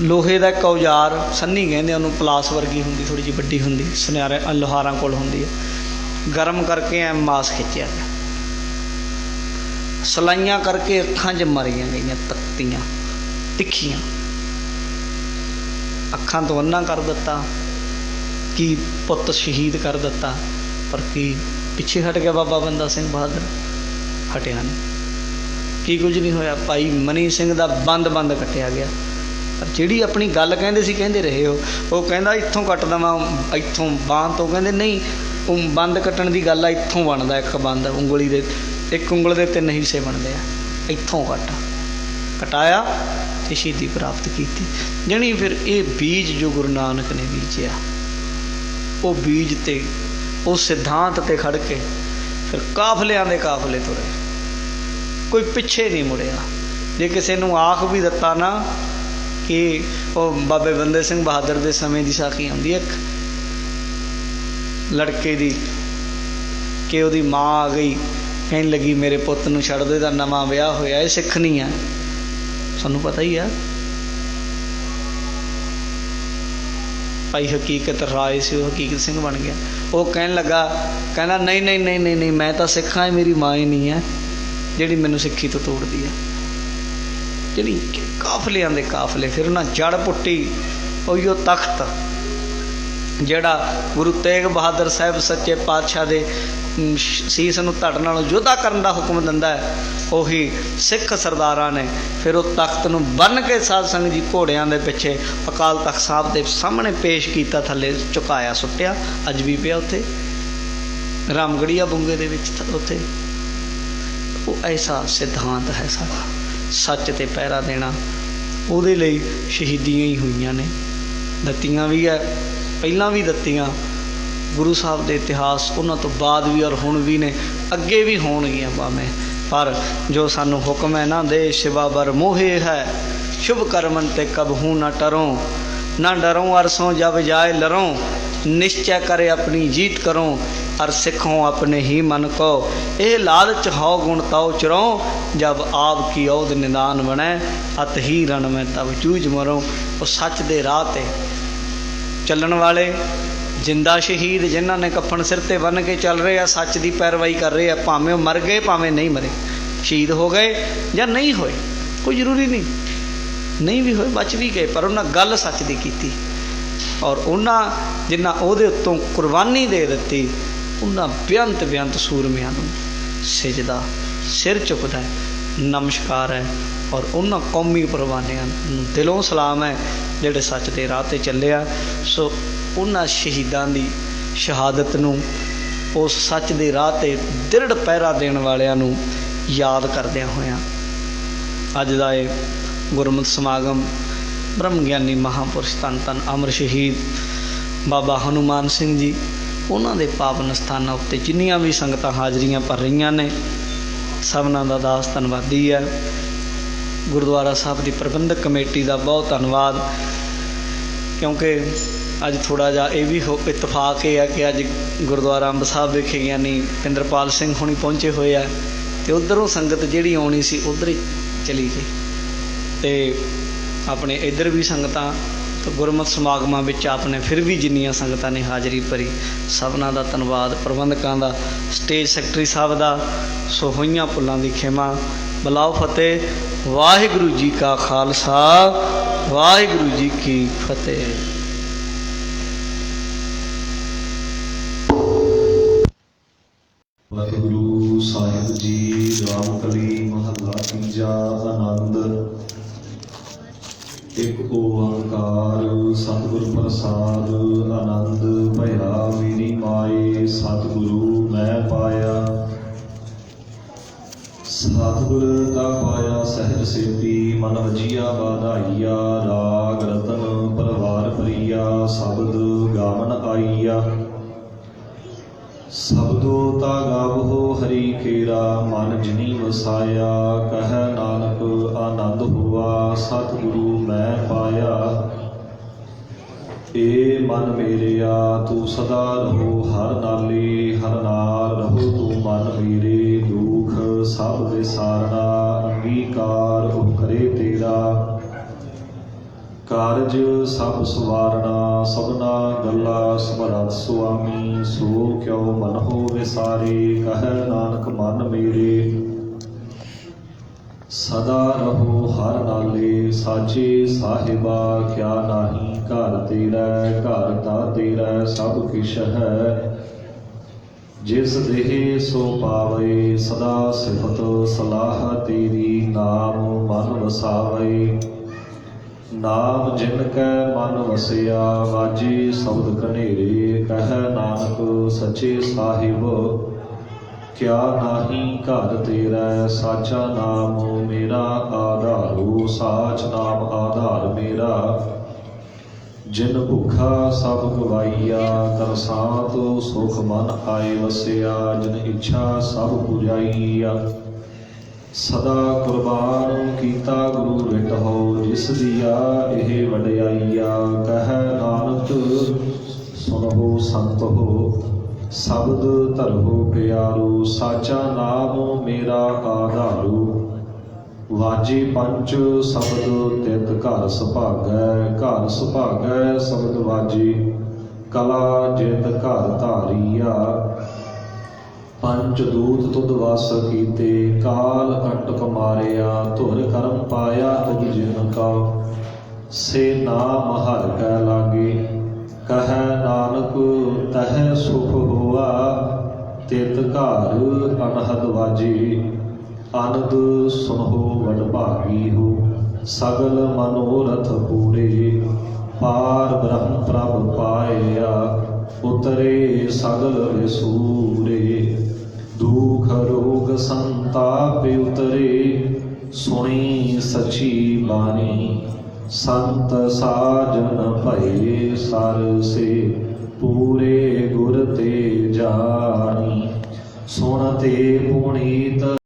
लोहे का एक औजार सन्नी कहते उन्होंने, पलास वर्गी होंगी, थोड़ी जी वड्डी होंगी, सुनियारे लोहारां कोल होंदी है, गर्म करके ऐ मास खिंचिया गया, सलाइयां करके अखां च मारिया गई, तख्तियां तिखियां, अखां तो अन्ना कर दिता, कि पुत शहीद कर दिता। पर की पिछे हट गया बाबा बंदा सिंह बहादुर, हटिया नहीं, की कुछ नहीं होया। भाई मनी सिंह का बंद कटिया गया। पर जिहड़ी अपनी गल कहंदे सी, कहंदे रहे हो, वो कहंदा इत्थों कट देवां, इत्थों बांह तो, कहंदे नहीं बंद कट्टण की गल आ, इत्थों बनदा एक बंद, उंगली दे एक उंगल के 3 हिस्से बनते हैं, इत्थों कटाया तो शहीदी प्राप्त की। जानी फिर ये बीज जो गुरु नानक ने बीजिया, वो बीज ते वो सिद्धांत ते खड़ के फिर काफलियां दे काफले तुरे, कोई पिछे नहीं मुड़िया। जे किसी नूं आख भी दिता ना कि वो बाबे बंदे सिंह बहादुर के समय की साखी आउंदी एक लड़के की, कि उसकी माँ आ गई कहन लगी मेरे पुत नूं छड्ड दो, इहदा नवां विआह होया, ये सिख नहीं है, सानूं पता ही है। भाई हकीकत राय से हकीकत सिंह बन गया। वो कहन लगा, कहना नहीं नहीं नहीं नहीं नहीं मैं तो सिख हाँ, मेरी माँ ही नहीं है जिहड़ी मैनूं सिक्खी तो तोड़दी है। जिहड़ी काफलियां दे काफले, फिर उन्हां जड़ पुट्टी, उहिओ तख्त जिहड़ा गुरु तेग बहादुर साहब सच्चे पातशाह दे सीस नूं धड़ नालों योद्धा करन दा हुक्म दिंदा है, उही सिख सरदारां ने फिर वो तख्त नूं बन के साध संगत जी घोड़ियां दे पिछे अकाल तख्त साहब दे सामने पेश कीता, थल्ले झुकाया सुट्टिया, अज भी पिया उत्थे रामगढ़िया बुंगे दे विच उत्थे। वो ऐसा सिद्धांत है साडा, सच ते पहरा देना, उहदे लई शहीदियां ही हुईयां ने, दत्तियां भी है, पहलां भी दत्तियां गुरु साहब के इतिहास उन्हों तो बाद भी और हुण भी ने, अगे भी होणगियां भावें, पर जो सानू हुक्म है ना, दे शिवा बर मोहे है शुभ कर्मन ते कबहू न टरों, ना डरों अरसों जब जाए लरों, निश्चय करे अपनी जीत करो, अर सिखों अपने ही मन को, ए लालच हो गुण ताओ चरो, जब आप की औद निदान बने, अत ही रण में तब जूझ मरो। वो सच दे राह ते ਚੱਲਣ ਵਾਲੇ ਜਿੰਦਾ ਸ਼ਹੀਦ ਜਿਨ੍ਹਾਂ ਨੇ ਕਫਨ ਸਿਰ ਤੇ ਬੰਨ੍ਹ ਕੇ ਚੱਲ ਰਹੇ ਆ, ਸੱਚ ਦੀ ਪੈਰਵਾਈ ਕਰ ਰਹੇ ਆ, ਭਾਵੇਂ ਉਹ ਮਰ ਗਏ ਭਾਵੇਂ ਨਹੀਂ ਮਰੇ, ਸ਼ਹੀਦ ਹੋ ਗਏ ਜਾਂ ਨਹੀਂ ਹੋਏ, ਕੋਈ ਜ਼ਰੂਰੀ ਨਹੀਂ ਵੀ ਹੋਏ, ਬਚ ਵੀ ਗਏ, ਪਰ ਉਹਨਾਂ ਗੱਲ ਸੱਚ ਦੀ ਕੀਤੀ। ਔਰ ਉਹਨਾਂ ਜਿਨ੍ਹਾਂ ਉਹਦੇ ਉੱਤੋਂ ਕੁਰਬਾਨੀ ਦੇ ਦਿੱਤੀ, ਉਹਨਾਂ ਬੇਅੰਤ ਸੂਰਮਿਆਂ ਨੂੰ ਸਿਜਦਾ, ਸਿਰ ਝੁਕਦਾ, ਨਮਸਕਾਰ ਹੈ। ਔਰ ਉਹਨਾਂ ਕੌਮੀ ਕੁਰਬਾਨੀਆਂ ਨੂੰ ਦਿਲੋਂ ਸਲਾਮ ਹੈ ਜਿਹੜੇ ਸੱਚ ਦੇ ਰਾਹ 'ਤੇ ਚੱਲਿਆ। ਸੋ ਉਹਨਾਂ ਸ਼ਹੀਦਾਂ ਦੀ ਸ਼ਹਾਦਤ ਨੂੰ, ਉਸ ਸੱਚ ਦੇ ਰਾਹ 'ਤੇ ਦ੍ਰਿੜ ਪਹਿਰਾ ਦੇਣ ਵਾਲਿਆਂ ਨੂੰ ਯਾਦ ਕਰਦਿਆਂ ਹੋਇਆਂ ਅੱਜ ਦਾ ਇਹ ਗੁਰਮਤਿ ਸਮਾਗਮ ਬ੍ਰਹਮ ਗਿਆਨੀ ਮਹਾਂਪੁਰਸ਼ ਧੰਨ ਧੰਨ ਅਮਰ ਸ਼ਹੀਦ ਬਾਬਾ ਹਨੂਮਾਨ ਸਿੰਘ ਜੀ, ਉਹਨਾਂ ਦੇ ਪਾਵਨ ਸਥਾਨਾਂ ਉੱਤੇ ਜਿੰਨੀਆਂ ਵੀ ਸੰਗਤਾਂ ਹਾਜ਼ਰੀਆਂ ਭਰ ਰਹੀਆਂ ਨੇ, ਸਭਨਾਂ ਦਾ ਦਾਸ ਧੰਨਵਾਦੀ ਹੈ। ਗੁਰਦੁਆਰਾ ਸਾਹਿਬ ਦੀ ਪ੍ਰਬੰਧਕ ਕਮੇਟੀ ਦਾ ਬਹੁਤ ਧੰਨਵਾਦ, ਕਿਉਂਕਿ ਅੱਜ ਥੋੜ੍ਹਾ ਜਿਹਾ ਇਹ ਵੀ ਇਤਫਾਕ ਇਹ ਹੈ ਕਿ ਅੱਜ ਗੁਰਦੁਆਰਾ ਅੰਬ ਸਾਹਿਬ ਵਿਖੇ ਗਿਆਨੀ ਪਿੰਦਰਪਾਲ ਸਿੰਘ ਹੁਣੀ ਪਹੁੰਚੇ ਹੋਏ ਆ, ਅਤੇ ਉੱਧਰੋਂ ਸੰਗਤ ਜਿਹੜੀ ਆਉਣੀ ਸੀ ਉੱਧਰ ਹੀ ਚਲੀ ਗਈ, ਅਤੇ ਆਪਣੇ ਇੱਧਰ ਵੀ ਸੰਗਤਾਂ ਤਾਂ ਗੁਰਮਤਿ ਸਮਾਗਮਾਂ ਵਿੱਚ ਆਪਣੇ ਫਿਰ ਵੀ ਜਿੰਨੀਆਂ ਸੰਗਤਾਂ ਨੇ ਹਾਜ਼ਰੀ ਭਰੀ, ਸਭਨਾਂ ਦਾ ਧੰਨਵਾਦ। ਪ੍ਰਬੰਧਕਾਂ ਦਾ, ਸਟੇਜ ਸੈਕਟਰੀ ਸਾਹਿਬ ਦਾ। ਸੋ ਹੋਈਆਂ ਭੁੱਲਾਂ ਦੀ ਖਿਮਾ, ਬਲਾਓ ਫਤਿਹ। ਵਾਹਿਗੁਰੂ ਜੀ ਕਾ ਖਾਲਸਾ, ਵਾਹਿਗੁਰੂ ਜੀ ਕੀ ਫਤਿਹ। ਵਾਹਿਗੁਰੂ ਸਾਹਿਬ ਜੀ। ਰਾਮਕਲੀ ਮਹੱਲਾ ਤੀਜਾ। ਆਨੰਦ। ਇੱਕ ਓੰਕਾਰ ਸਤਿਗੁਰ ਪ੍ਰਸਾਦ। ਆਨੰਦ ਭਇਆ ਮੇਰੀ ਮਾਏ, ਸਤਿਗੁਰੂ ਮੈਂ ਪਾਇਆ। ਸਤਿਗੁਰ ਦਾ ਪਾਇਆ ਸਹਿਜ ਸੇਤੀ, ਮਨ ਵਜੀਆ ਵਾਧਾਈਆ। ਰਾਗ ਰਤਨ ਪਰਵਾਰ ਪ੍ਰੀਆ, ਸ਼ਬਦ ਗਾਵਨ ਆਈਆ। ਸ਼ਬਦੋ ਤਾ ਗਾਵੋ ਹਰੀ ਕੇਰਾ, ਮਨ ਜਿਨੀ ਵਸਾਇਆ। ਕਹਿ ਨਾਨਕ ਆਨੰਦ ਹੁਆ, ਸਤਿਗੁਰੂ ਮੈਂ ਪਾਇਆ। ਏ ਮਨ ਮੇਰਿਆ ਤੂੰ ਸਦਾ ਰਹੋ ਹਰ ਨਾਲੇ, ਹਰ ਨਾਲ ਰਹੋ ਤੂੰ ਮਨ ਮੇਰੇ। ਦੁਖ ਸਭ ਵਿਸਾਰਣਾ, ਅੰਗੀਕਾਰ ਉਹ ਕਰੇ ਤੇਰਾ। ਕਾਰਜ ਸਭ ਸਵਾਰਣਾ, ਸਭਨਾ ਗੱਲਾਂ ਸਮਰੱਥ ਸੁਆਮੀ। ਸੋ ਕਿਉ ਮਨ ਹੋ ਵਿਸਾਰੇ, ਕਹਿ ਨਾਨਕ ਮਨ ਮੇਰੇ। ਸਦਾ ਰਹੋ ਹਰ ਨਾਲੇ, ਸਾਚੇ ਸਾਹਿਬਾ ਕਿਆ ਨਾਹੀ। ਘਰ ਤੇਰਾ ਘਰ ਤਾਂ ਤੇਰਾ ਸਭ ਕਿਛ ਹੈ। ਜਿਸ ਦੇਹ ਸੋ ਪਾਵੇ, ਸਦਾ ਸਿਫਤ ਸਲਾਹ ਤੇਰੀ। ਨਾਮ ਮਨ ਵਸਾਵੇ, ਨਾਮ ਜਿਨ ਕੈ ਮਨ ਵਸਿਆ। ਵਾਜੇ ਸ਼ਬਦ ਕਨੇਰੇ, ਕਹਿ ਨਾਨਕ ਸੱਚੇ ਸਾਹਿਬ ਕਿਆ ਨਾਹੀ। ਘਰ ਤੇਰਾ ਸਾਚਾ ਨਾਮ ਮੇਰਾ ਆਧਾਰੋ। ਸਾਚ ਨਾਮ ਆਧਾਰ ਮੇਰਾ। ਜਿਨ ਭੁੱਖਾ ਸਭ ਗਵਾਈਆ, ਤਰਸਾਤ ਸੁਖ ਮਨ ਆਏ ਵਸਿਆ। ਜਿਨ ਇੱਛਾ ਸਭ ਪੁਜਾਈਆ, ਸਦਾ ਕੁਰਬਾਨ ਕੀਤਾ ਗੁਰੂ ਵਿਟਹੁ। ਜਿਸ ਦੀਆ ਇਹ ਵਡਿਆਈਆ, ਕਹਿ ਨਾਨਕ ਸੁਣਹੁ ਸੰਤ ਹੋ। ਸ਼ਬਦ ਧਰਹੁ ਪਿਆਰੂ, ਸਾਚਾ ਨਾਮ ਮੇਰਾ ਆਧਾਰੂ। ਵਾਜੇ ਪੰਚ ਸ਼ਬਦ ਤਿਤ ਘਰ ਸੁਭਾਗੈ। ਘਰ ਸੁਭਾਗੈ ਸ਼ਬਦ ਵਾਜੇ, ਕਲਾ ਜਿਤ ਘਰ ਧਾਰੀਆ। ਪੰਚ ਦੂਤ ਤੁਧ ਵਸ ਕੀਤੇ, ਕਾਲ ਅੰਟਕ ਮਾਰਿਆ। ਧੁਰ ਕਰਮ ਪਾਇਆ ਤੁਧ ਜਿਨ ਕਾ, ਸੇ ਨਾਮ ਹਰਿ ਕੈ ਲਾਗੇ। ਕਹਿ ਨਾਨਕ ਤਹਿ ਸੁਖ ਹੋਆ, ਤਿਤ ਘਰ ਅਨਹਦ ਵਾਜੇ। ਆਨੰਦ ਸੁਨਹੁ ਵਡ ਭਾਗੀ ਹੋ, ਸਗਲ ਮਨੋਰਥ ਪੂਰੇ। ਪਾਰ ਬ੍ਰਹਮ ਪ੍ਰਭ ਪਾਇਆ, ਉਤਰੇ ਸਗਲ ਵਿਸੂਰੇ। ਦੁਖ ਰੋਗ ਸੰਤਾਪ ਉਤਰੇ, ਸੁਣੀ ਸਚੀ ਬਾਣੀ। ਸੰਤ ਸਾਜਨ ਭਏ ਸਰ ਸੇ, ਪੂਰੇ ਗੁਰ ਤੇ ਜਾਣੀ। ਸੁਣਤੇ ਪੁਨੀਤ